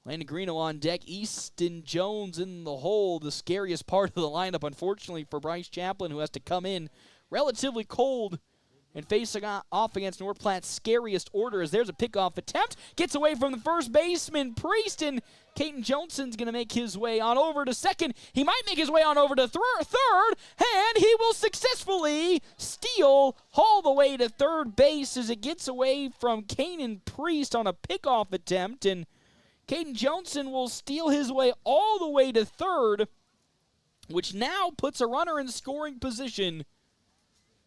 Landon Greeno on deck. Easton Jones in the hole, the scariest part of the lineup, unfortunately, for Bryce Chaplin, who has to come in relatively cold and facing off against North Platte's scariest order, as there's a pickoff attempt. Gets away from the first baseman, Priest, and Caden Johnson's going to make his way on over to second. He might make his way on over to third, and he will successfully steal all the way to third base as it gets away from Caden Priest on a pickoff attempt, and Caden Johnson will steal his way all the way to third, which now puts a runner in scoring position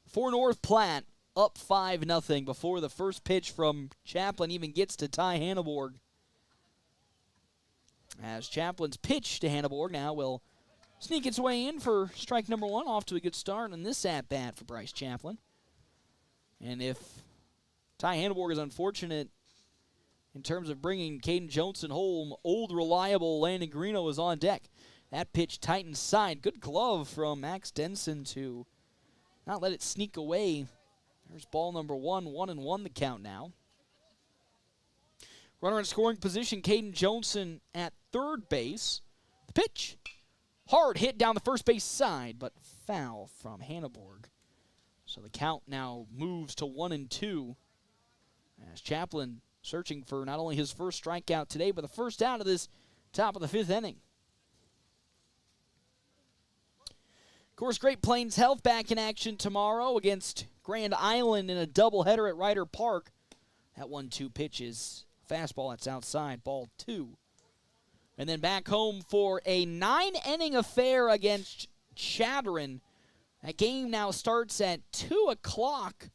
for North Platte, up 5-0 before the first pitch from Chaplin even gets to Ty Hanneborg. As Chaplin's pitch to Hanneborg now will sneak its way in for strike number 1, off to a good start on this at-bat for Bryce Chaplin. And if Ty Hanneborg is unfortunate in terms of bringing Caden Johnson home, old reliable Landon Greeno is on deck. That pitch tight inside. Good glove from Max Denson to not let it sneak away. There's ball number 1, 1-1 the count now. Runner in scoring position, Caden Johnson at third base. The pitch, hard hit down the first base side, but foul from Hanneborg. So the count now moves to 1-2 as Chaplin searching for not only his first strikeout today, but the first out of this top of the 5th inning. Of course, Great Plains Health back in action tomorrow against Grand Island in a doubleheader at Ryder Park. That 1-2 pitch is fastball that's outside, ball 2. And then back home for a 9-inning affair against Chattering. That game now starts at 2 o'clock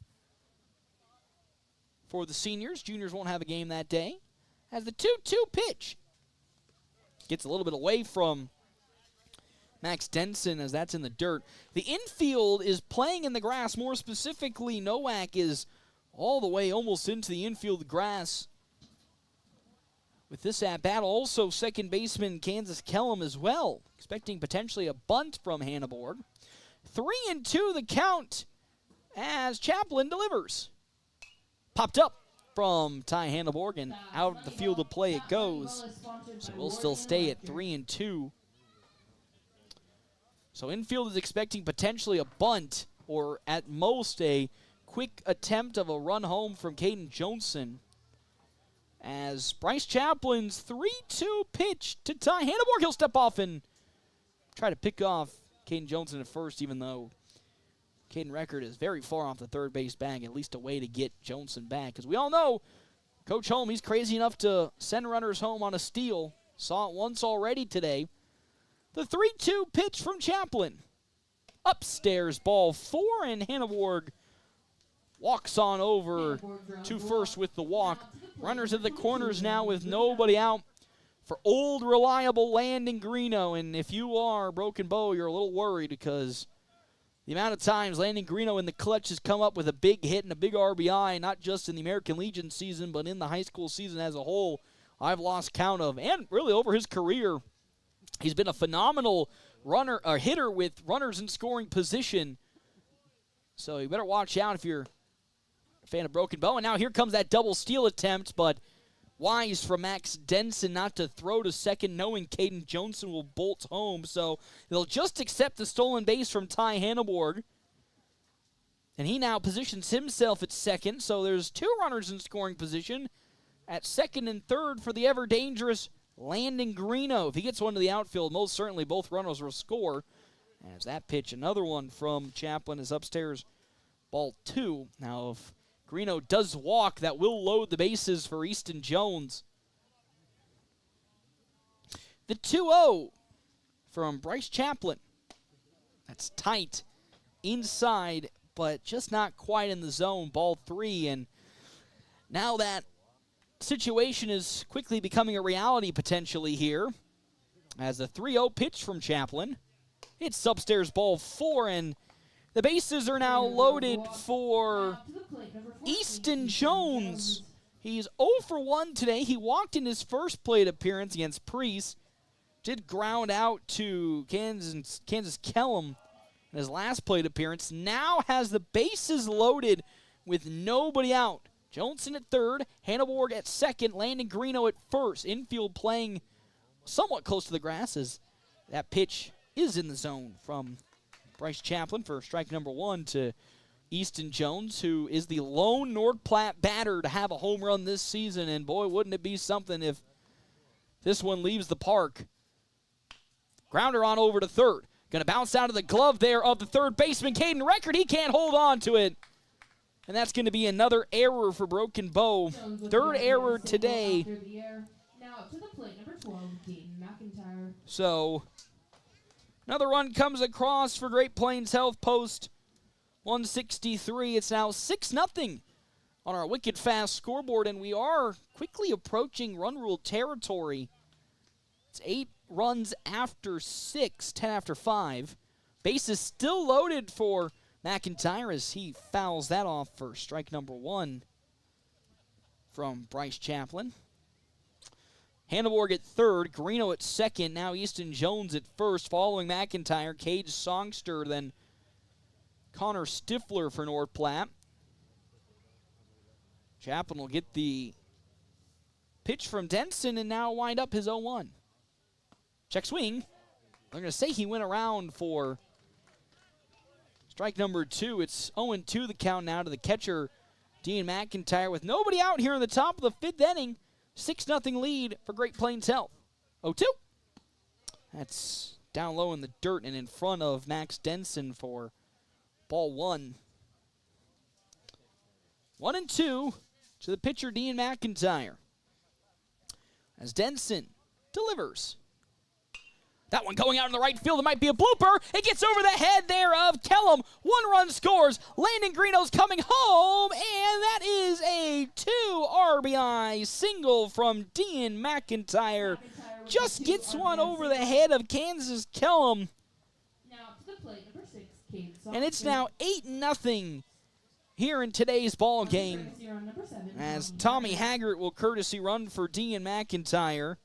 for the seniors. Juniors won't have a game that day. As the 2-2 pitch gets a little bit away from Max Denson as that's in the dirt. The infield is playing in the grass. More specifically, Nowak is all the way almost into the infield grass with this at-bat. Also, second baseman Kansas Kellum as well, expecting potentially a bunt from Hanneborg. 3-2 the count as Chaplin delivers. Popped up from Ty Hanneborg, and out of the field of play it goes. So we'll still stay at 3-2. So infield is expecting potentially a bunt, or at most a quick attempt of a run home from Caden Johnson. As Bryce Chaplin's 3-2 pitch to Ty Hanneborg, he'll step off and try to pick off Caden Johnson at first, even though Caden Record is very far off the third base bag, at least a way to get Johnson back. Because we all know Coach Holm, he's crazy enough to send runners home on a steal. Saw it once already today. The 3-2 pitch from Chaplin. Upstairs, ball 4, and Hanneborg walks on over to first with the walk. Runners at the corners now with nobody out for old, reliable Landon Greeno. And if you are Broken Bow, you're a little worried because the amount of times Landon Greeno in the clutch has come up with a big hit and a big RBI, not just in the American Legion season, but in the high school season as a whole, I've lost count of. And really over his career, he's been a phenomenal runner or hitter with runners in scoring position. So you better watch out if you're a fan of Broken Bow. And now here comes that double steal attempt, but wise from Max Denson not to throw to second, knowing Caden Johnson will bolt home. So they'll just accept the stolen base from Ty Hanneborg. And he now positions himself at second, so there's 2 runners in scoring position at second and third for the ever-dangerous Landon Greeno. If he gets one to the outfield, most certainly both runners will score. As that pitch, another one from Chaplin, is upstairs, ball 2. Now, if Greeno does walk, that will load the bases for Easton Jones. The 2-0 from Bryce Chaplin. That's tight inside, but just not quite in the zone. Ball 3, and now that situation is quickly becoming a reality potentially here. As a 3-0 pitch from Chaplin. It's upstairs, ball 4, and the bases are now loaded for Easton Jones. He's 0 for 1 today. He walked in his first plate appearance against Priest. Did ground out to Kansas Kellum in his last plate appearance. Now has the bases loaded with nobody out. Johnson at third, Hanneborg at second, Landon Greeno at first. Infield playing somewhat close to the grass as that pitch is in the zone from Bryce Chaplin for strike number 1 to Easton Jones, who is the lone North Platte batter to have a home run this season. And boy, wouldn't it be something if this one leaves the park. Grounder on over to third. Going to bounce out of the glove there of the third baseman, Caden Record. He can't hold on to it. And that's going to be another error for Broken Bow. Third error today. Now up to the plate, number 12, Dean McIntyre. So, another run comes across for Great Plains Health post 163. It's now 6-0 on our wicked fast scoreboard, and we are quickly approaching run rule territory. It's 8 runs after 6, 10 after 5. Bases still loaded for McIntyre as he fouls that off for strike number 1 from Bryce Chaplin. Hanneborg at third, Greeno at second, now Easton Jones at first, following McIntyre, Cage Songster, then Connor Stifler for North Platte. Chaplin will get the pitch from Denson and now wind up his 0-1. Check swing. They're going to say he went around for strike number 2. It's 0-2 the count now to the catcher, Dean McIntyre, with nobody out here in the top of the 5th inning. 6-0 lead for Great Plains Health. 0-2. That's down low in the dirt and in front of Max Denson for ball 1. 1-2 to the pitcher, Dean McIntyre. As Denson delivers. That one going out in the right field. It might be a blooper. It gets over the head there of Kellum. 1 run scores. Landon Greeno's coming home, and that is a 2 RBI single from Dean McIntyre. Just gets one over the head of Kansas Kellum. Now to the plate, number 6, Cade Songster. And it's now 8-0 here in today's ball game. Number 7, As Tommy Haggart will courtesy run for Dean McIntyre.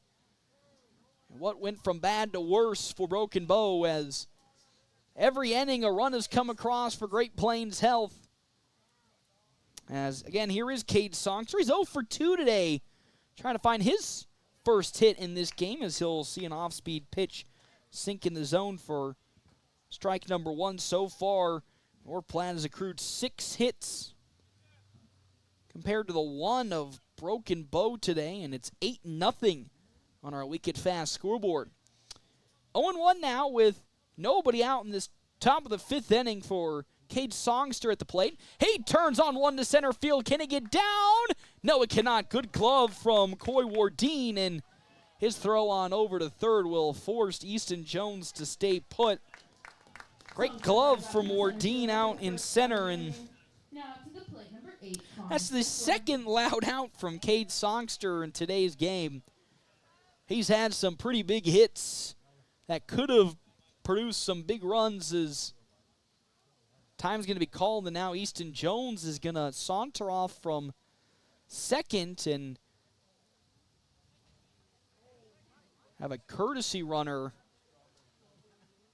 What went from bad to worse for Broken Bow as every inning a run has come across for Great Plains Health. As, again, here is Cade Songster. He's 0 for 2 today. Trying to find his first hit in this game as he'll see an off-speed pitch sink in the zone for strike number 1 so far. North Platte has accrued 6 hits compared to the 1 of Broken Bow today, and it's 8-0 on our wicked fast scoreboard. 0-1 now with nobody out in this top of the 5th inning for Cade Songster at the plate. He turns on one to center field. Can it get down? No, it cannot. Good glove from Coy Wardine, and his throw on over to third will force Easton Jones to stay put. Great glove from Wardine out in center, and now to the plate, number 8, that's the second loud out from Cade Songster in today's game. He's had some pretty big hits that could have produced some big runs as time's going to be called, and now Easton Jones is going to saunter off from second and have a courtesy runner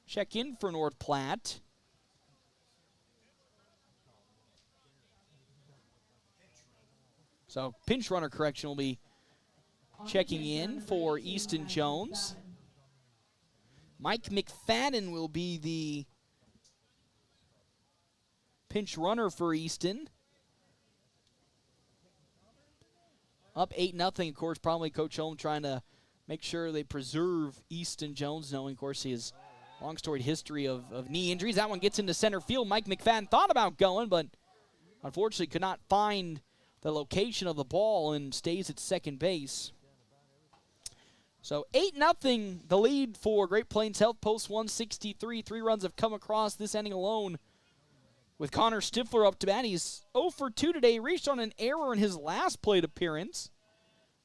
check in for North Platte. So pinch runner correction will be checking in for Easton Jones. Mike McFadden will be the pinch runner for Easton. Up 8-0, of course, probably Coach Holm trying to make sure they preserve Easton Jones, knowing, of course, his long storied history of knee injuries. That one gets into center field. Mike McFadden thought about going, but unfortunately could not find the location of the ball and stays at second base. So 8-0, the lead for Great Plains Health, post 163. 3 runs have come across this inning alone. With Connor Stifler up to bat, he's 0 for 2 today. He reached on an error in his last plate appearance.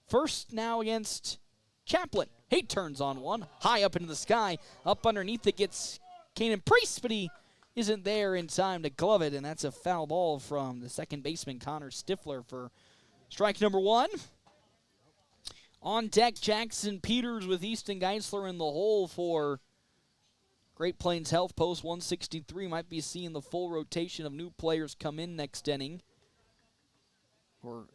First now against Chaplin. He turns on one, high up into the sky. Up underneath it gets Kanan Priest, but he isn't there in time to glove it, and that's a foul ball from the second baseman, Connor Stifler, for strike number 1. On deck, Jackson Peters with Easton Geisler in the hole for Great Plains Health, post 163. Might be seeing the full rotation of new players come in next inning, or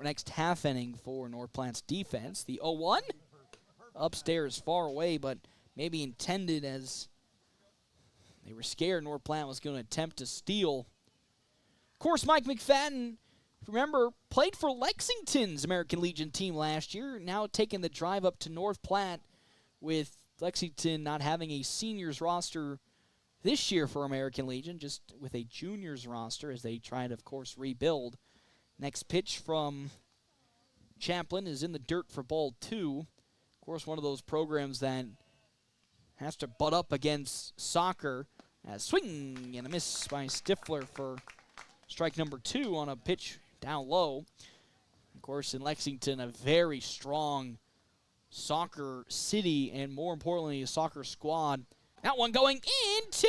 next half inning for North Platte's defense. The 0-1 upstairs, far away, but maybe intended as they were scared North Platte was going to attempt to steal. Of course, Mike McFadden, remember, played for Lexington's American Legion team last year, now taking the drive up to North Platte with Lexington not having a seniors roster this year for American Legion, just with a juniors roster as they try to, of course, rebuild. Next pitch from Chaplin is in the dirt for ball 2. Of course, one of those programs that has to butt up against soccer. As swing and a miss by Stifler for strike number 2 on a pitch down low. Of course, in Lexington, a very strong soccer city, and more importantly, a soccer squad. That one going into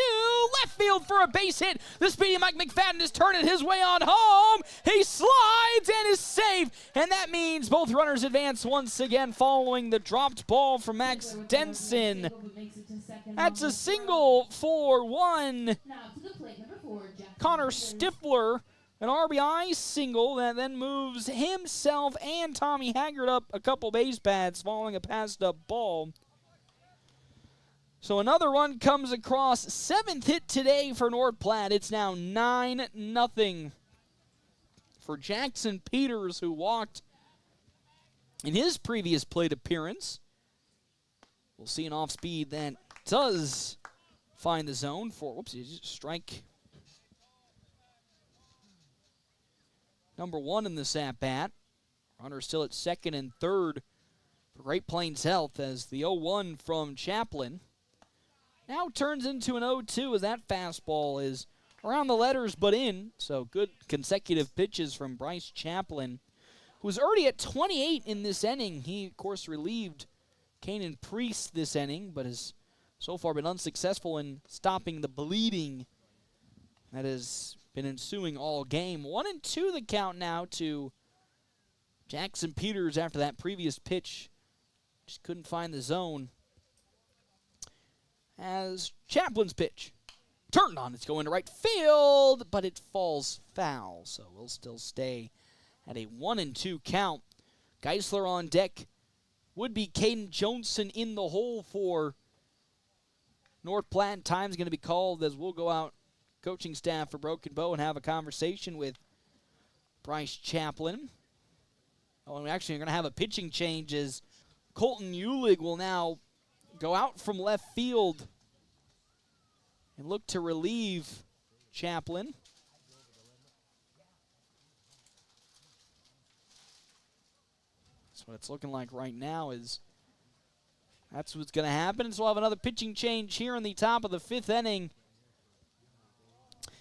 left field for a base hit. The speedy Mike McFadden is turning his way on home. He slides and is safe, and that means both runners advance once again following the dropped ball from Max Denson. That's a single for 1. Connor Stifler, an RBI single that then moves himself and Tommy Haggard up a couple base paths following a passed-up ball. So another run comes across. 7th hit today for North Platte. It's now 9-0 for Jackson Peters, who walked in his previous plate appearance. We'll see an off-speed that does find the zone for, strike number 1 in this at-bat. Runner still at second and third for Great Plains Health as the 0-1 from Chaplin now turns into an 0-2 as that fastball is around the letters but in. So good consecutive pitches from Bryce Chaplin, who was already at 28 in this inning. He, of course, relieved Kanan Priest this inning, but has so far been unsuccessful in stopping the bleeding that has been ensuing all game. 1-2 the count now to Jackson Peters after that previous pitch. Just couldn't find the zone. As Chaplin's pitch turned on, it's going to right field, but it falls foul, so we'll still stay at a 1-2 count. Geisler on deck. Would be Caden Johnson in the hole for North Platte. Time's going to be called as we'll go out, coaching staff for Broken Bow, and have a conversation with Bryce Chaplin. Oh, and actually, we're going to have a pitching change as Colton Eulig will now go out from left field and look to relieve Chaplin. That's what it's looking like right now. That's what's going to happen. So we'll have another pitching change here in the top of the 5th inning.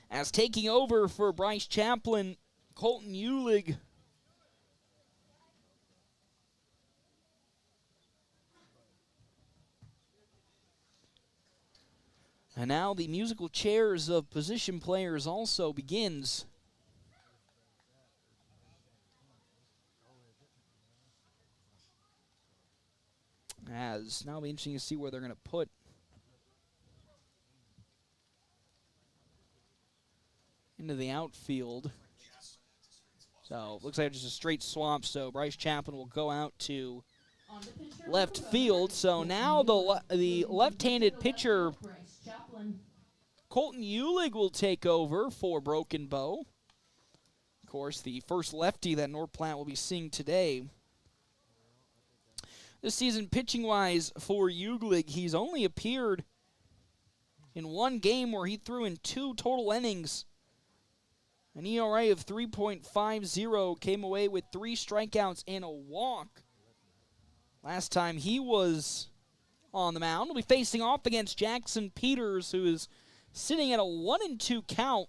As taking over for Bryce Chaplin, Colton Eulig. And now the musical chairs of position players also begins. As now it'll be interesting to see where they're going to put into the outfield. So looks like just a straight swamp. So Bryce Chaplin will go out to left field. So now the left-handed pitcher Colton Eulig will take over for Broken Bow. Of course, the first lefty that North Platte will be seeing today. This season, pitching-wise for Eulig, he's only appeared in one game where he threw in 2 total innings. An ERA of 3.50, came away with 3 strikeouts and a walk. Last time he was on the mound, will be facing off against Jackson Peters, who is sitting at a 1-2 count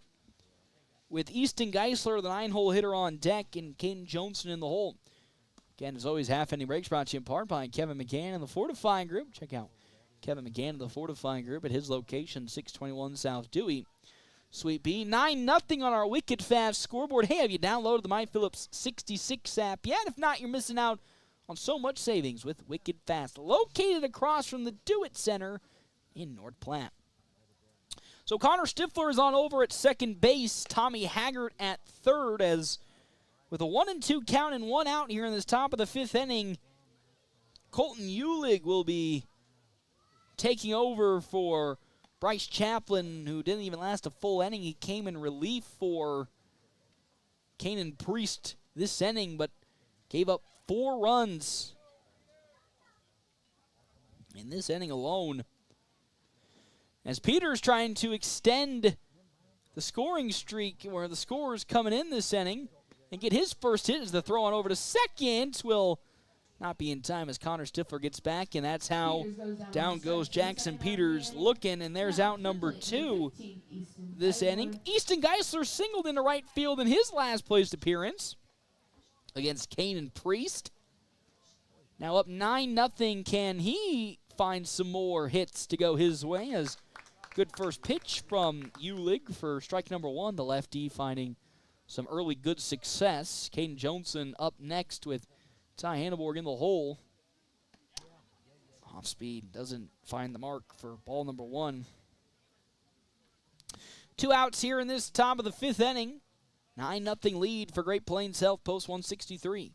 with Easton Geisler, the 9-hole hitter, on deck, and Caden Johnson in the hole. Again, as always, half-inning breaks brought to you in part by Kevin McGann and the Fortifying Group. Check out Kevin McGann and the Fortifying Group at his location, 621 South Dewey. Sweet B, 9-0 on our Wicked Fast scoreboard. Hey, have you downloaded the My Phillips 66 app yet? If not, you're missing out on so much savings with Wicked Fast, located across from the Do It Center in North Platte. So Connor Stifler is on over at second base. Tommy Haggart at third, as with a 1-2 count and 1 out here in this top of the 5th inning, Colton Eulig will be taking over for Bryce Chaplin, who didn't even last a full inning. He came in relief for Kanan Priest this inning, but gave up 4 runs in this inning alone. As Peters trying to extend the scoring streak where the scorers coming in this inning and get his first hit as the throw on over to second will not be in time as Connor Stifler gets back, and that's how down goes Jackson Peters looking, and there's out number 2 this inning. Easton Geisler singled into right field in his last placed appearance against Kanan Priest. Now up 9-0. Can he find some more hits to go his way? As good first pitch from Eulig for strike number 1. The lefty finding some early good success. Caden Johnson up next with Ty Hanneborg in the hole. Off speed, doesn't find the mark for ball number 1. 2 outs here in this top of the 5th inning. 9-0 lead for Great Plains Health, post 163.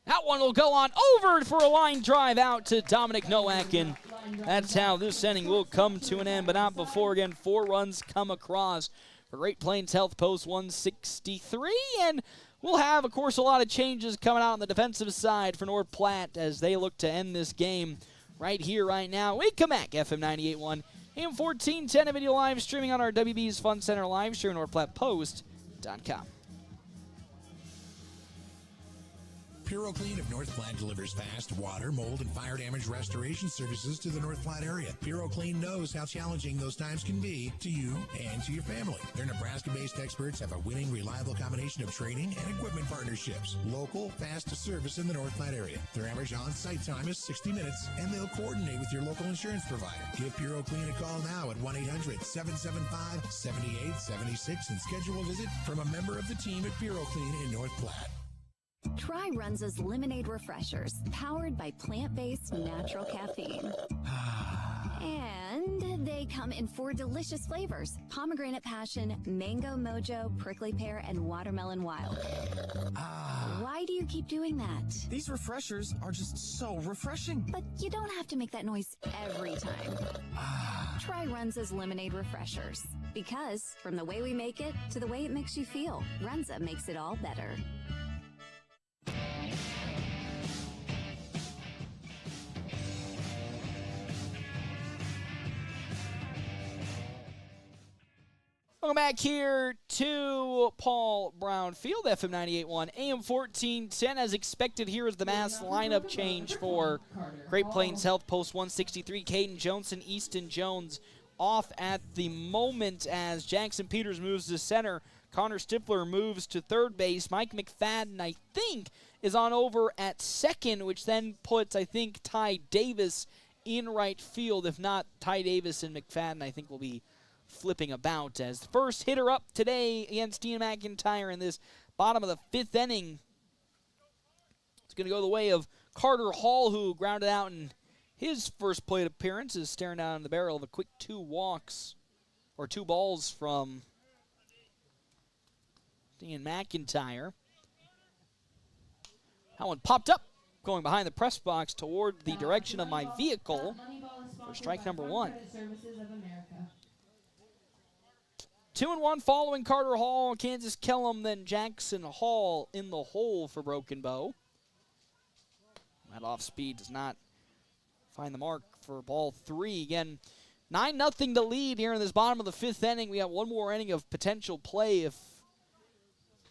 That one will go on over for a line drive out to Dominic Nowak, and that's how this inning will come to an end, but not before, again, 4 runs come across for Great Plains Health, post 163, and we'll have, of course, a lot of changes coming out on the defensive side for North Platte as they look to end this game right here, right now. We come back, FM 98.1, AM 1410, a video live streaming on our WB's Fun Center live stream, NorthPlattePost.com. PuroClean of North Platte delivers fast water, mold, and fire damage restoration services to the North Platte area. PuroClean knows how challenging those times can be to you and to your family. Their Nebraska-based experts have a winning, reliable combination of training and equipment partnerships. Local, fast service in the North Platte area. Their average on-site time is 60 minutes, and they'll coordinate with your local insurance provider. Give PuroClean a call now at 1-800-775-7876 and schedule a visit from a member of the team at PuroClean in North Platte. Try Runza's Lemonade Refreshers, powered by plant-based natural caffeine. And they come in 4 delicious flavors: pomegranate passion, mango mojo, prickly pear, and watermelon wild. Why do you keep doing that? These refreshers are just so refreshing. But you don't have to make that noise every time. Try Runza's Lemonade Refreshers. Because from the way we make it to the way it makes you feel, Runza makes it all better. Welcome back here to Paul Brown Field, FM 98.1, AM 1410. As expected, here is the mass lineup change for Great Plains Health, post 163. Caden Johnson, Easton Jones off at the moment as Jackson Peters moves to center. Connor Stifler moves to third base. Mike McFadden, I think, is on over at second, which then puts, I think, Ty Davis in right field. If not, Ty Davis and McFadden, I think, will be flipping about as the first hitter up today against Ian McIntyre in this bottom of the 5th inning. It's going to go the way of Carter Hall, who grounded out in his first plate appearance, is staring down the barrel of a quick 2 balls from Ian McIntyre. That one popped up, going behind the press box toward the direction of my vehicle for strike number 1. 2-1 following Carter Hall, Kansas Kellum, then Jackson Hall in the hole for Broken Bow. That off speed does not find the mark for ball 3. Again, 9-0 to lead here in this bottom of the 5th inning. We have one more inning of potential play if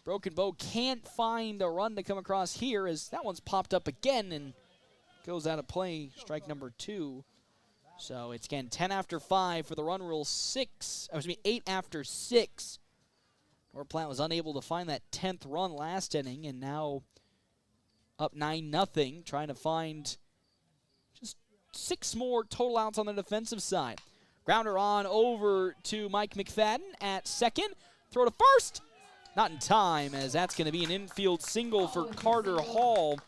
Broken Bow can't find a run to come across here, as that one's popped up again and goes out of play, strike number 2. So it's, again, 10 after 5 for the run rule, 8 after 6. North Platte was unable to find that 10th run last inning, and now up 9-0, trying to find just 6 more total outs on the defensive side. Grounder on over to Mike McFadden at second. Throw to first. Not in time, as that's going to be an infield single for Carter Hall.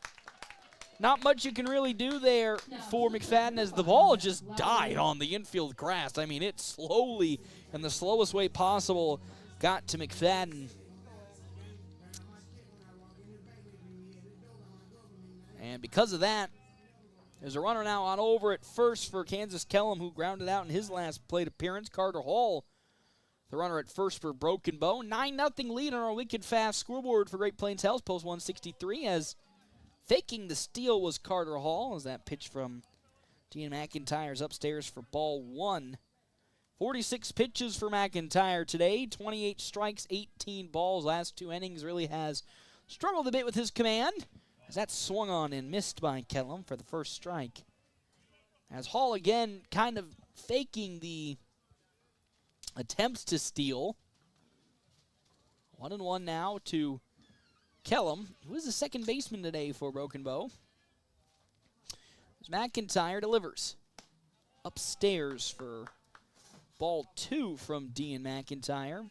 Not much you can really do there for McFadden, as the ball just died on the infield grass. I mean, it slowly, in the slowest way possible, got to McFadden. And because of that, there's a runner now on over at first for Kansas Kellum, who grounded out in his last plate appearance. Carter Hall, the runner at first for Broken Bow. 9-0 lead on our wicked fast scoreboard for Great Plains Health, post 163, as faking the steal was Carter Hall, as that pitch from Dean McIntyre's upstairs for ball 1. 46 pitches for McIntyre today, 28 strikes, 18 balls. Last 2 innings, really has struggled a bit with his command, as that swung on and missed by Kellum for the first strike. As Hall again kind of faking the attempts to steal. 1-1 now to Kellum, who is the second baseman today for Broken Bow. As McIntyre delivers upstairs for ball 2 from Dean McIntyre.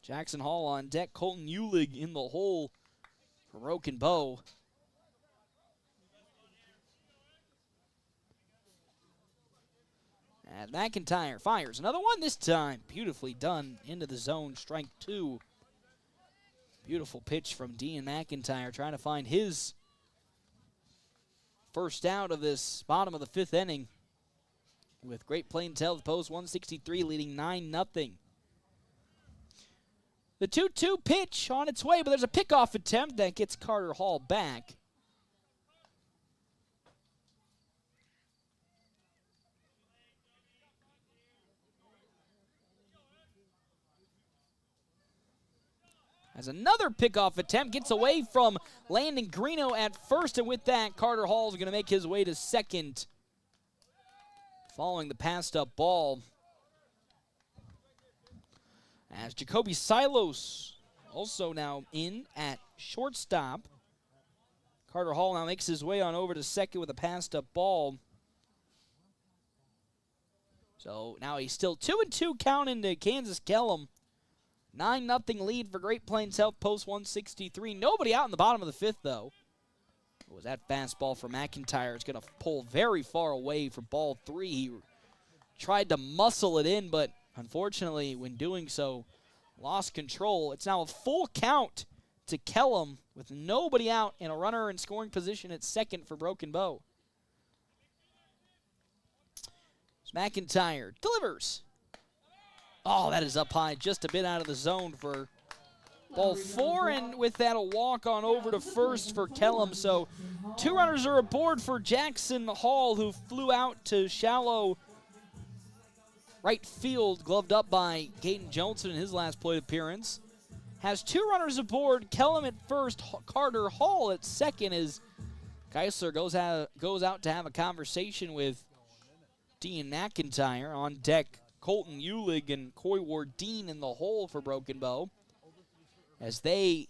Jackson Hall on deck, Colton Eulig in the hole for Broken Bow. As McIntyre fires another one, this time beautifully done into the zone, strike 2. Beautiful pitch from Dean McIntyre, trying to find his first out of this bottom of the 5th inning, with Great Plains Health post 163 leading 9-0. The 2-2 pitch on its way, but there's a pickoff attempt that gets Carter Hall back. As another pickoff attempt gets away from Landon Greeno at first, and with that, Carter Hall is going to make his way to second, following the passed up ball. As Jacoby Silos also now in at shortstop. Carter Hall now makes his way on over to second with a passed up ball. So now he's still 2-2 count into Kansas Kellum. 9-0 lead for Great Plains Health, post 163. Nobody out in the bottom of the 5th, though. It was that fastball for McIntyre. It's going to pull very far away for ball 3. He tried to muscle it in, but unfortunately, when doing so, lost control. It's now a full count to Kellum with nobody out and a runner in scoring position at second for Broken Bow. McIntyre delivers. Oh, that is up high, just a bit out of the zone for ball 4, and with that, a walk on over to first for Kellum. So 2 runners are aboard for Jackson Hall, who flew out to shallow right field, gloved up by Gaten Johnson in his last plate appearance. Has 2 runners aboard, Kellum at first, Carter Hall at second, as Geisler goes out to have a conversation with Dean McIntyre. On deck, Colton Eulig and Coy Wardeen in the hole for Broken Bow, as they,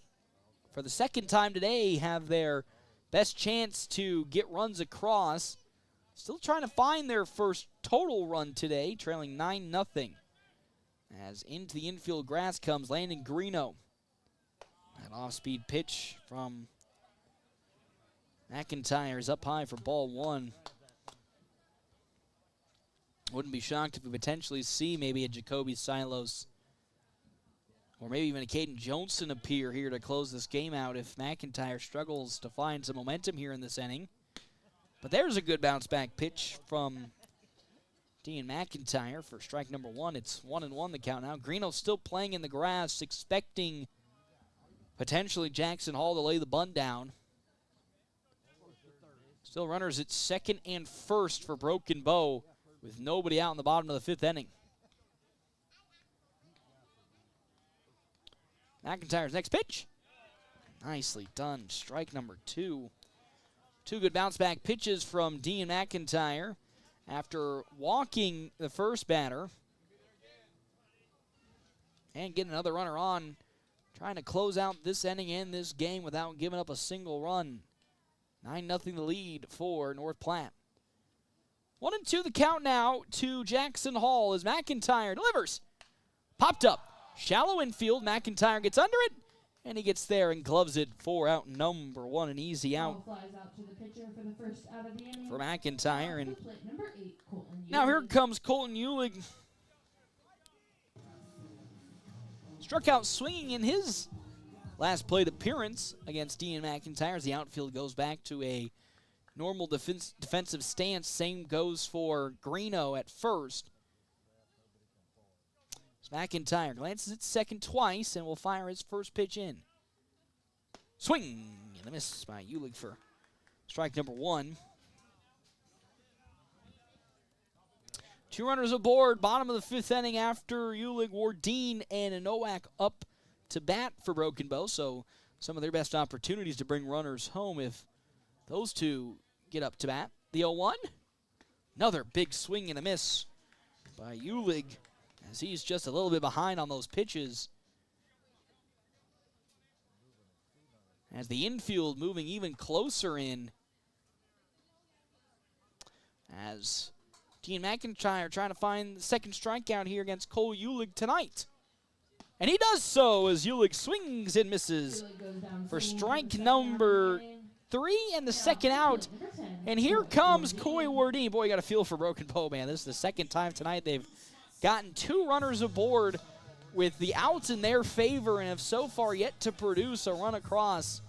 for the second time today, have their best chance to get runs across. Still trying to find their first total run today, trailing 9-0. As into the infield grass comes Landon Greeno. An off-speed pitch from McIntyre is up high for ball 1. Wouldn't be shocked if we potentially see maybe a Jacoby Silos or maybe even a Caden Johnson appear here to close this game out if McIntyre struggles to find some momentum here in this inning. But there's a good bounce-back pitch from Dean McIntyre for strike number 1. It's 1-1 the count now. Greeno still playing in the grass, expecting potentially Jackson Hall to lay the bunt down. Still runners at second and first for Broken Bow with nobody out in the bottom of the 5th inning. McIntyre's next pitch. Nicely done. Strike number 2. 2 good bounce back pitches from Dean McIntyre after walking the first batter. And getting another runner on, trying to close out this inning and this game without giving up a single run. 9-0 the lead for North Platte. 1-2 the count now to Jackson Hall as McIntyre delivers. Popped up. Shallow infield. McIntyre gets under it, and he gets there and gloves it for out number 1, an easy out Flies out to the pitcher for the first out of the inning. for McIntyre. And Number 8, Colton now here Euling. comes Colton Euling. Struck out swinging in his last plate appearance against Dean McIntyre as the outfield goes back to a normal defensive stance. Same goes for Greeno at first. McIntyre glances at second twice and will fire his first pitch in. Swing and a miss by Euling for strike number 1. 2 runners aboard, bottom of the 5th inning after Euling, Wardeen, and Nowak up to bat for Broken Bow. So some of their best opportunities to bring runners home if those two get up to bat. The 0-1. Another big swing and a miss by Euling, as he's just a little bit behind on those pitches. As the infield moving even closer in. As Dean McIntyre trying to find the second strikeout here against Cole Euling tonight. And he does so as Euling swings and misses for strike number 3 and the second out. And here comes Coy Wardeen. Boy, you got a feel for Broken Bow, man. This is the second time tonight they've gotten 2 runners aboard with the outs in their favor and have so far yet to produce a run across.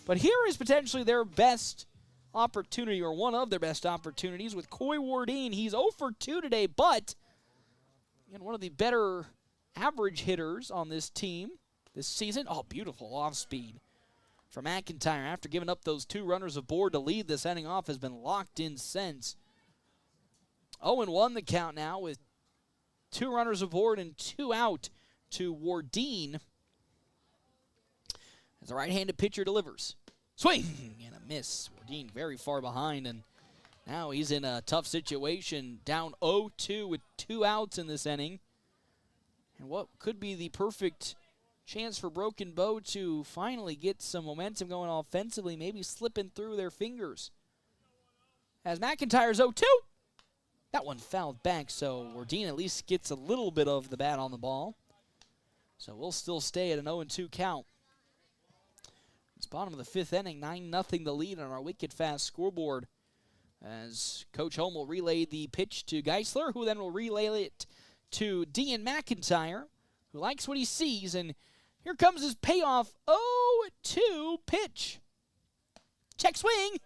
But here is potentially their best opportunity, or one of their best opportunities, with Coy Wardeen. He's 0 for 2 today, but one of the better average hitters on this team this season. Oh, beautiful off speed for McIntyre after giving up those 2 runners aboard to lead this inning off. Has been locked in since. 0-1 the count now with 2 runners aboard and 2 out to Wardeen. As the right-handed pitcher delivers. Swing and a miss. Wardeen very far behind, and now he's in a tough situation. Down 0-2 with 2 outs in this inning. And what could be the perfect chance for Broken Bow to finally get some momentum going offensively, maybe slipping through their fingers. As McIntyre's 0-2. That one fouled back, so Wardeen at least gets a little bit of the bat on the ball. So we'll still stay at an 0-2 count. It's bottom of the 5th inning, 9-0 the lead on our wicked fast scoreboard. As Coach Holm will relay the pitch to Geisler, who then will relay it to Dean McIntyre, who likes what he sees. And here comes his payoff 0-2 pitch. Check swing.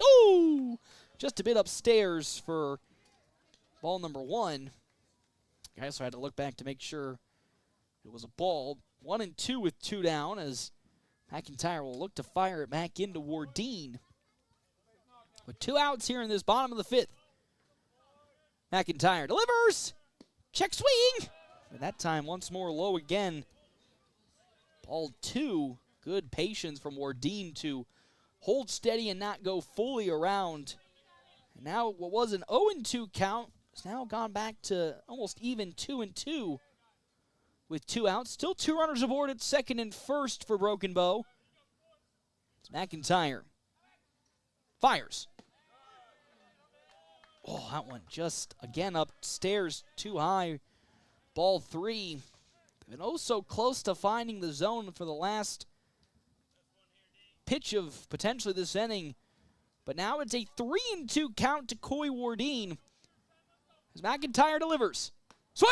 Ooh! Just a bit upstairs for ball number 1. Geisler had to look back to make sure it was a ball. 1-2 with 2 down as McIntyre will look to fire it back into Wardeen. With 2 outs here in this bottom of the 5th. McIntyre delivers. Check swing. And that time once more low again. Ball 2. Good patience from Wardeen to hold steady and not go fully around. And now what was an 0-2 count has now gone back to almost even 2-2 with 2 outs. Still 2 runners aboard at second and first for Broken Bow. It's McIntyre. Fires. Oh, that one just, again, upstairs, too high. Ball 3. Been oh so close to finding the zone for the last pitch of potentially this inning. But now it's a 3-2 count to Coy Wardeen as McIntyre delivers. Swing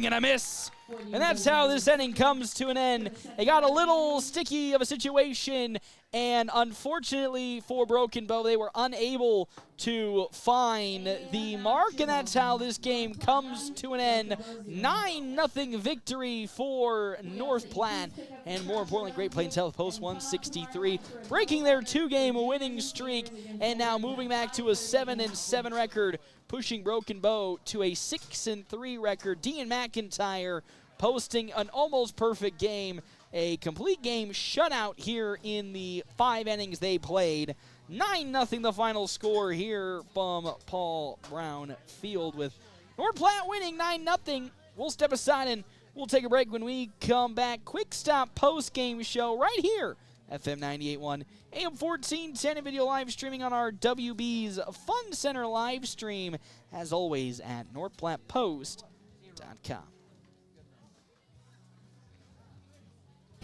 and a miss. And that's how this inning comes to an end. They got a little sticky of a situation And unfortunately for Broken Bow, they were unable to find the mark, and that's how this game comes to an end. 9-0 victory for North Platte, and more importantly, Great Plains Health post 163, breaking their 2-game winning streak, and now moving back to a 7-7 record, pushing Broken Bow to a 6-3 record. Dean McIntyre posting an almost perfect game, a complete game shutout here in the 5 innings they played. 9-0 the final score here from Paul Brown Field, with North Platte winning 9-0. We'll step aside and we'll take a break. When we come back, quick stop post-game show right here, FM 98.1, AM 1410, and video live streaming on our WB's Fun Center live stream, as always, at northplattepost.com.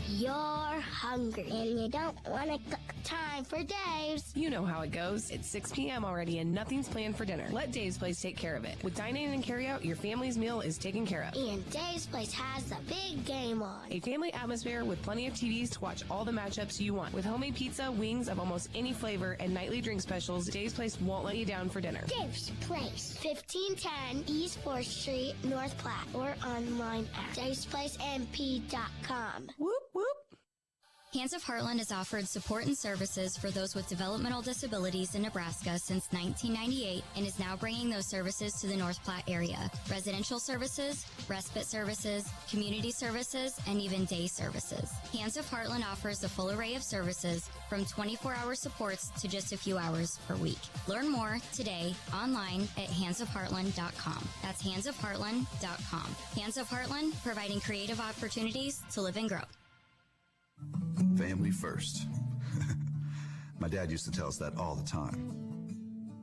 You're hungry and you don't want to cook. Time for Dave's. You know how it goes. It's 6 p.m. already and nothing's planned for dinner. Let Dave's Place take care of it. With dine-in and carry-out, your family's meal is taken care of. And Dave's Place has the big game on. A family atmosphere with plenty of TVs to watch all the matchups you want. With homemade pizza, wings of almost any flavor, and nightly drink specials, Dave's Place won't let you down for dinner. Dave's Place, 1510 East 4th Street, North Platte, or online at davesplacemp.com. Whoop, whoop. Hands of Heartland has offered support and services for those with developmental disabilities in Nebraska since 1998 and is now bringing those services to the North Platte area. Residential services, respite services, community services, and even day services. Hands of Heartland offers a full array of services from 24-hour supports to just a few hours per week. Learn more today online at handsofheartland.com. That's handsofheartland.com. Hands of Heartland, providing creative opportunities to live and grow. Family first. My dad used to tell us that all the time.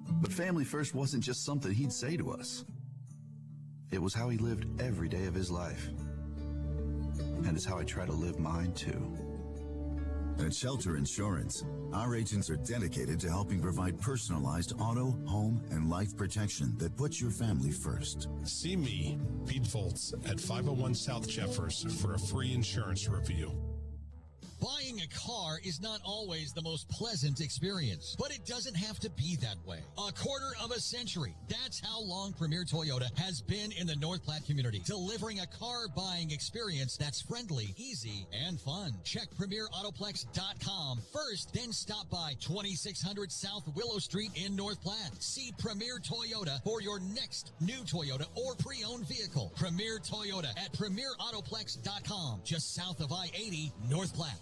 But family first wasn't just something he'd say to us. It was how he lived every day of his life. And it's how I try to live mine too. At Shelter Insurance, our agents are dedicated to helping provide personalized auto, home, and life protection that puts your family first. See me, Pete Volz, at 501 South Jeffers for a free insurance review. Buying a car is not always the most pleasant experience, but it doesn't have to be that way. A quarter of a century. That's how long Premier Toyota has been in the North Platte community, delivering a car buying experience that's friendly, easy, and fun. Check PremierAutoplex.com first, then stop by 2600 South Willow Street in North Platte. See Premier Toyota for your next new Toyota or pre-owned vehicle. Premier Toyota at PremierAutoplex.com, just south of I-80, North Platte.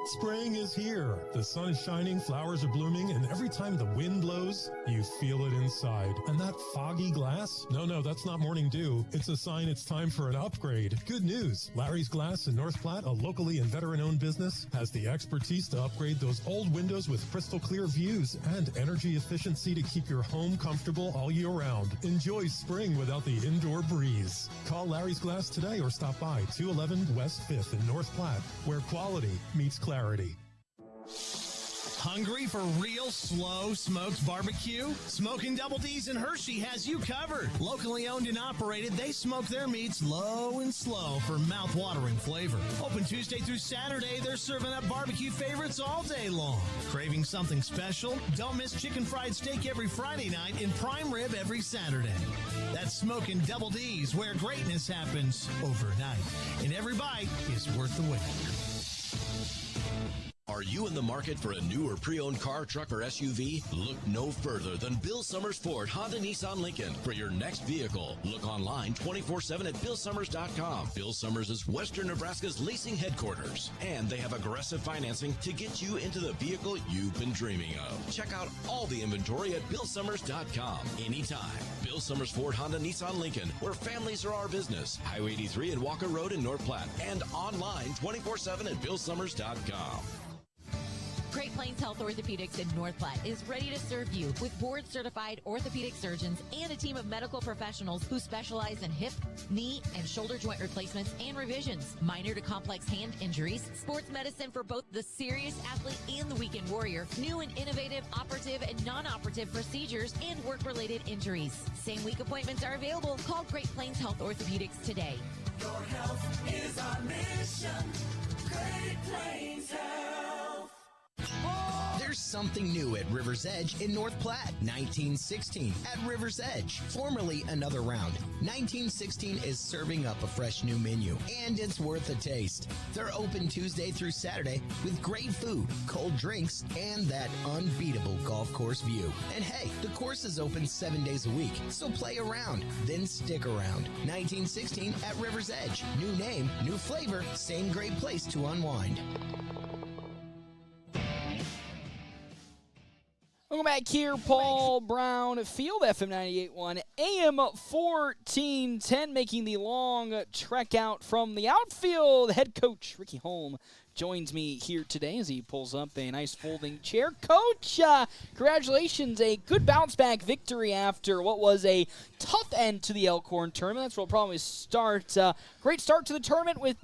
Spring is here. The sun is shining, flowers are blooming, and every time the wind blows, you feel it inside. And that foggy glass? No, that's not morning dew. It's a sign it's time for an upgrade. Good news. Larry's Glass in North Platte, a locally and veteran-owned business, has the expertise to upgrade those old windows with crystal clear views and energy efficiency to keep your home comfortable all year round. Enjoy spring without the indoor breeze. Call Larry's Glass today or stop by 211 West 5th in North Platte, where quality meets clarity. Hungry for real slow smoked barbecue? Smoking Double D's in Hershey has you covered. Locally owned and operated, they smoke their meats low and slow for mouth-watering flavor. Open Tuesday through Saturday, they're serving up barbecue favorites all day long. Craving something special? Don't miss chicken fried steak every Friday night and prime rib every Saturday. That's Smoking Double D's, where greatness happens overnight. And every bite is worth the wait. Are you in the market for a new or pre-owned car, truck, or SUV? Look no further than Bill Summers Ford Honda Nissan Lincoln for your next vehicle. Look online 24/7 at BillSummers.com. Bill Summers is Western Nebraska's leasing headquarters, and they have aggressive financing to get you into the vehicle you've been dreaming of. Check out all the inventory at BillSummers.com anytime. Bill Summers Ford Honda Nissan Lincoln, where families are our business. Highway 83 and Walker Road in North Platte, and online 24/7 at BillSummers.com. Great Plains Health Orthopedics in North Platte is ready to serve you with board-certified orthopedic surgeons and a team of medical professionals who specialize in hip, knee, and shoulder joint replacements and revisions, minor to complex hand injuries, sports medicine for both the serious athlete and the weekend warrior, new and innovative operative and non-operative procedures, and work-related injuries. Same-week appointments are available. Call Great Plains Health Orthopedics today. Your health is our mission. Great Plains Health. something new at River's Edge in North Platte. 1916 at River's Edge, formerly Another Round. 1916 is serving up a fresh new menu, and it's worth a taste. They're open Tuesday through Saturday with great food, cold drinks, and that unbeatable golf course view. And hey, the course is open 7 days a week, so play around, then stick around. 1916 at River's Edge. New name, new flavor, same great place to unwind. Welcome back here, Paul Brown Field, FM 98.1, AM 1410, making the long trek out from the outfield. Head coach Ricky Holm joins me here today as he pulls up a nice folding chair. Coach, congratulations, a good bounce-back victory after what was a tough end to the Elkhorn tournament. That's where we'll probably start. Great start to the tournament with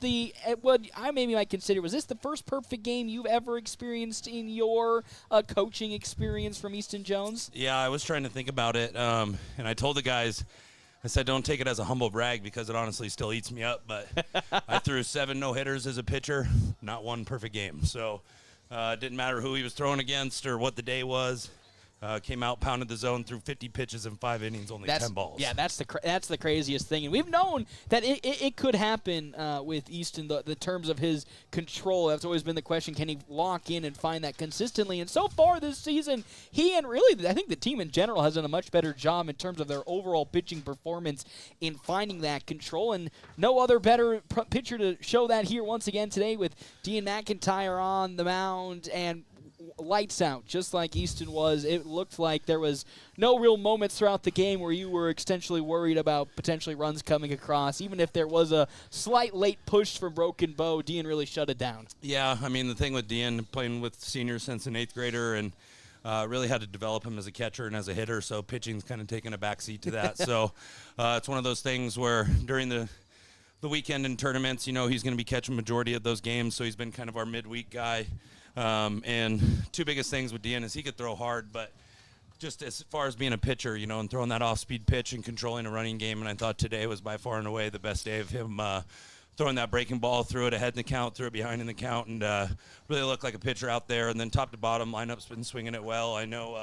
what I maybe might consider, was this the first perfect game you've ever experienced in your coaching experience from Easton Jones? Yeah, I was trying to think about it, and I told the guys, I said, don't take it as a humble brag because it honestly still eats me up. But I threw 7 no-hitters as a pitcher, not one perfect game. So it didn't matter who he was throwing against or what the day was. Came out, pounded the zone, threw 50 pitches in 5 innings, only 10 balls. Yeah, that's the craziest thing. And we've known that it could happen with Easton, the terms of his control. That's always been the question, can he lock in and find that consistently? And so far this season, he and really I think the team in general has done a much better job in terms of their overall pitching performance in finding that control. And no other better pitcher to show that here once again today with Dean McIntyre on the mound and lights out, just like Easton was. It looked like there was no real moments throughout the game where you were extensionally worried about potentially runs coming across. Even if there was a slight late push from Broken Bow, Dean really shut it down. Yeah, I mean, the thing with Dean, playing with seniors since an 8th grader, and really had to develop him as a catcher and as a hitter, so pitching's kind of taken a backseat to that. So it's one of those things where during the weekend in tournaments, he's going to be catching majority of those games, so he's been kind of our midweek guy. And two biggest things with Dean is he could throw hard, but just as far as being a pitcher, and throwing that off-speed pitch and controlling a running game, and I thought today was by far and away the best day of him throwing that breaking ball, threw it ahead in the count, threw it behind in the count, and really looked like a pitcher out there. And then top to bottom, lineup's been swinging it well. I know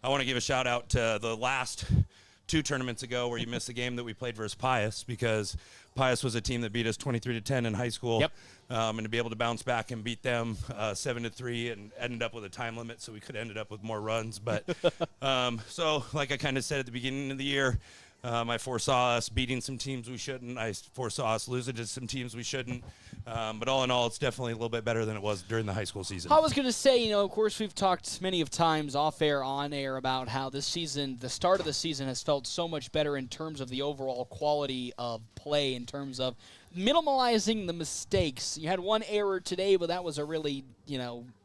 I want to give a shout-out to the last 2 tournaments ago where you missed the game that we played versus Pius, because Pius was a team that beat us 23-10 in high school. Yep. And to be able to bounce back and beat them 7-3 and ended up with a time limit, so we could have ended up with more runs. But so like I kind of said at the beginning of the year, I foresaw us beating some teams we shouldn't. I foresaw us losing to some teams we shouldn't. But all in all, it's definitely a little bit better than it was during the high school season. I was going to say, of course, we've talked many of times off air, on air, about how this season, the start of the season has felt so much better in terms of the overall quality of play, in terms of minimalizing the mistakes. You had one error today, but that was a really,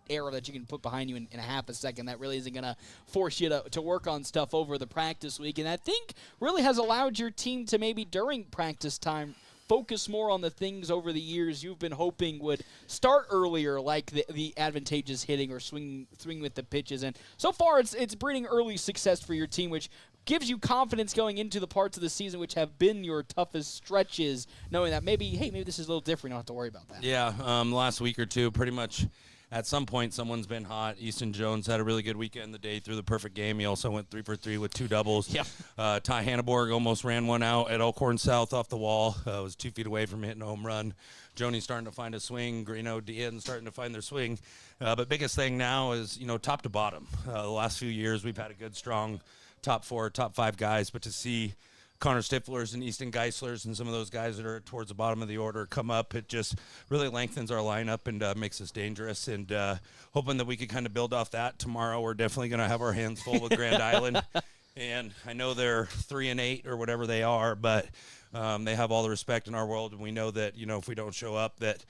error that you can put behind you in a half a second. That really isn't going to force you to work on stuff over the practice week. And I think really has allowed your team to maybe during practice time focus more on the things over the years you've been hoping would start earlier, like the advantageous hitting or swing with the pitches. And so far it's breeding early success for your team, which gives you confidence going into the parts of the season which have been your toughest stretches, knowing that maybe this is a little different. You don't have to worry about that. Yeah, last week or two, pretty much at some point someone's been hot. Easton Jones had a really good weekend the day, threw the perfect game. He also went 3 for 3 with 2 doubles. Yeah. Ty Hanneborg almost ran one out at Elkhorn South off the wall. Was 2 feet away from hitting a home run. Joni's starting to find a swing. Greeno, Dean starting to find their swing. But biggest thing now is, top to bottom. The last few years we've had a good, strong top 4, top 5 guys, but to see Connor Stiflers and Easton Geislers and some of those guys that are towards the bottom of the order come up, it just really lengthens our lineup and makes us dangerous. And hoping that we could kind of build off that tomorrow. We're definitely going to have our hands full with Grand Island. And I know they're 3-8 or whatever they are, but they have all the respect in our world, and we know that, if we don't show up, that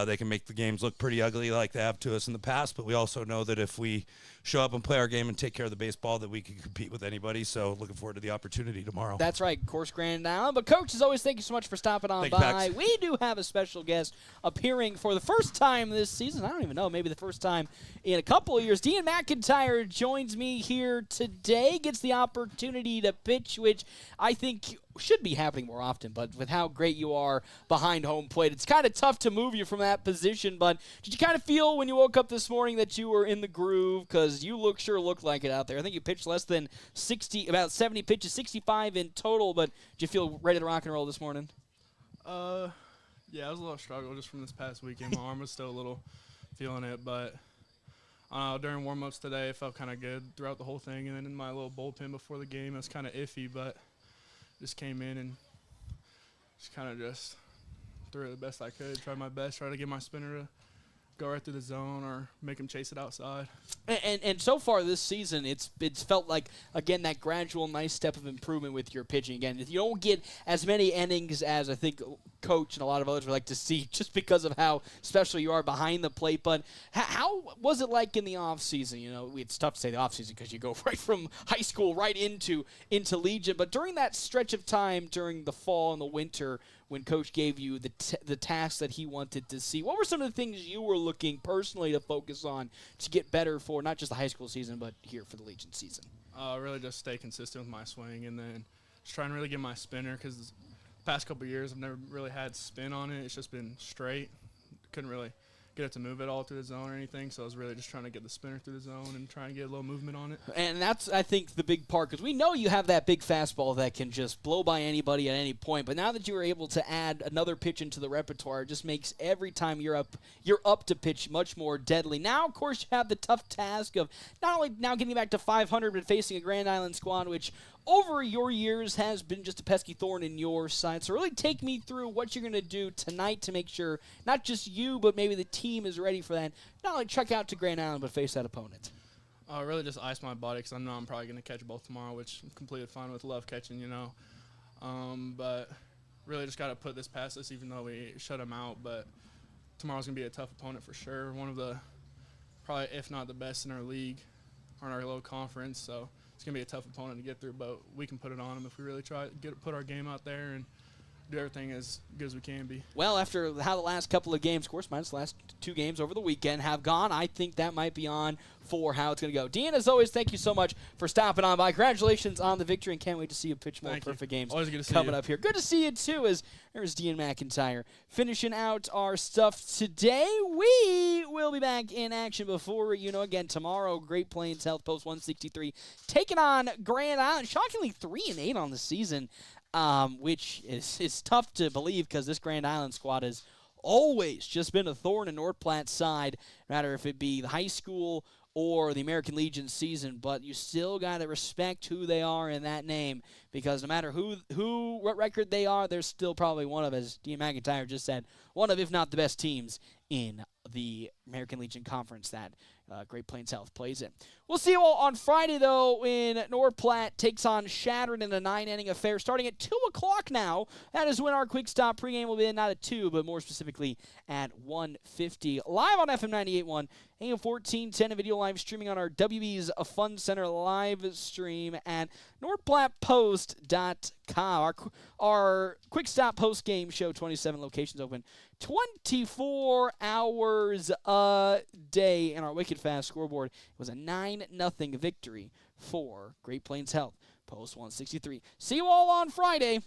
they can make the games look pretty ugly like they have to us in the past. But we also know that if we show up and play our game and take care of the baseball, that we can compete with anybody. So looking forward to the opportunity tomorrow. That's right, of course, Grand Island. But, Coach, as always, thank you so much for stopping on by. We do have a special guest appearing for the first time this season. I don't even know, maybe the first time in a couple of years. Dean McIntyre joins me here today, gets the opportunity to pitch, which I think should be happening more often often. But with how great you are behind home plate, it's kind of tough to move you from that position. But did you kind of feel when you woke up this morning that you were in the groove? Because you sure looked like it out there. I think you pitched less than 60, about 70 pitches, 65 in total. But did you feel ready to rock and roll this morning? Yeah, it was a little struggle just from this past weekend. My arm was still a little feeling it, but during warm-ups today, it felt kind of good throughout the whole thing. And then in my little bullpen before the game, it was kind of iffy, but just came in and just kind of just threw it the best I could, tried my best, tried to get my spinner to go right through the zone or make him chase it outside. And so far this season, it's felt like, again, that gradual nice step of improvement with your pitching. Again, you don't get as many innings as I think Coach and a lot of others would like to see just because of how special you are behind the plate. But how was it like in the offseason? You know, it's tough to say the offseason because you go right from high school right into Legion. But during that stretch of time during the fall and the winter when Coach gave you the tasks that he wanted to see, what were some of the things you were looking personally to focus on to get better for not just the high school season, but here for the Legion season? Really just stay consistent with my swing and then just try and really get my spinner because the past couple of years I've never really had spin on it. It's just been straight. Couldn't really get it to move at all through the zone or anything, so I was really just trying to get the spinner through the zone and try and get a little movement on it. And that's, I think, the big part, because we know you have that big fastball that can just blow by anybody at any point, but now that you were able to add another pitch into the repertoire, it just makes every time you're up to pitch much more deadly. Now, of course, you have the tough task of not only now getting back to 500, but facing a Grand Island squad, which over your years has been just a pesky thorn in your side. So really take me through what you're going to do tonight to make sure not just you, but maybe the team is ready for that. Not only check out to Grand Island, but face that opponent. Really just ice my body because I know I'm probably going to catch both tomorrow, which I'm completely fine with. Love catching, you know. But really just got to put this past us, even though we shut them out. But tomorrow's going to be a tough opponent for sure. One of the, probably if not the best in our league or in our little conference. So it's going to be a tough opponent to get through, but we can put it on them if we really try to put our game out there and do everything as good as we can be. Well, after how the last couple of games, of course, minus the last 2 games over the weekend, have gone, I think that might be on for how it's going to go. Dean, as always, thank you so much for stopping on by. Congratulations on the victory, and can't wait to see you pitch more perfect games Always good to see coming you. up here. Good to see you, too, as there's Dean McIntyre finishing out our stuff today. We will be back in action before, again, tomorrow, Great Plains Health Post 163 taking on Grand Island. Shockingly, 3-8 on the season. Which is tough to believe because this Grand Island squad has always just been a thorn in North Platte's side, no matter if it be the high school or the American Legion season. But you still got to respect who they are in that name, because no matter what record they are, they're still probably one of, as Dean McIntyre just said, one of, if not the best teams in the American Legion Conference that Great Plains Health plays in. We'll see you all on Friday, though, when North Platte takes on Shattered in a 9-inning affair starting at 2 o'clock now. That is when our quick stop pregame will be, not at 2, but more specifically at 1:50. Live on FM 98.1, AM 1410, and video live streaming on our WB's Fun Center live stream at NorthPlattePost.com. Our quick stop post game show, 27 locations open 24 hours a day, and our wicked fast scoreboard was a 9-0 victory for Great Plains Health Post 163. See you all on Friday.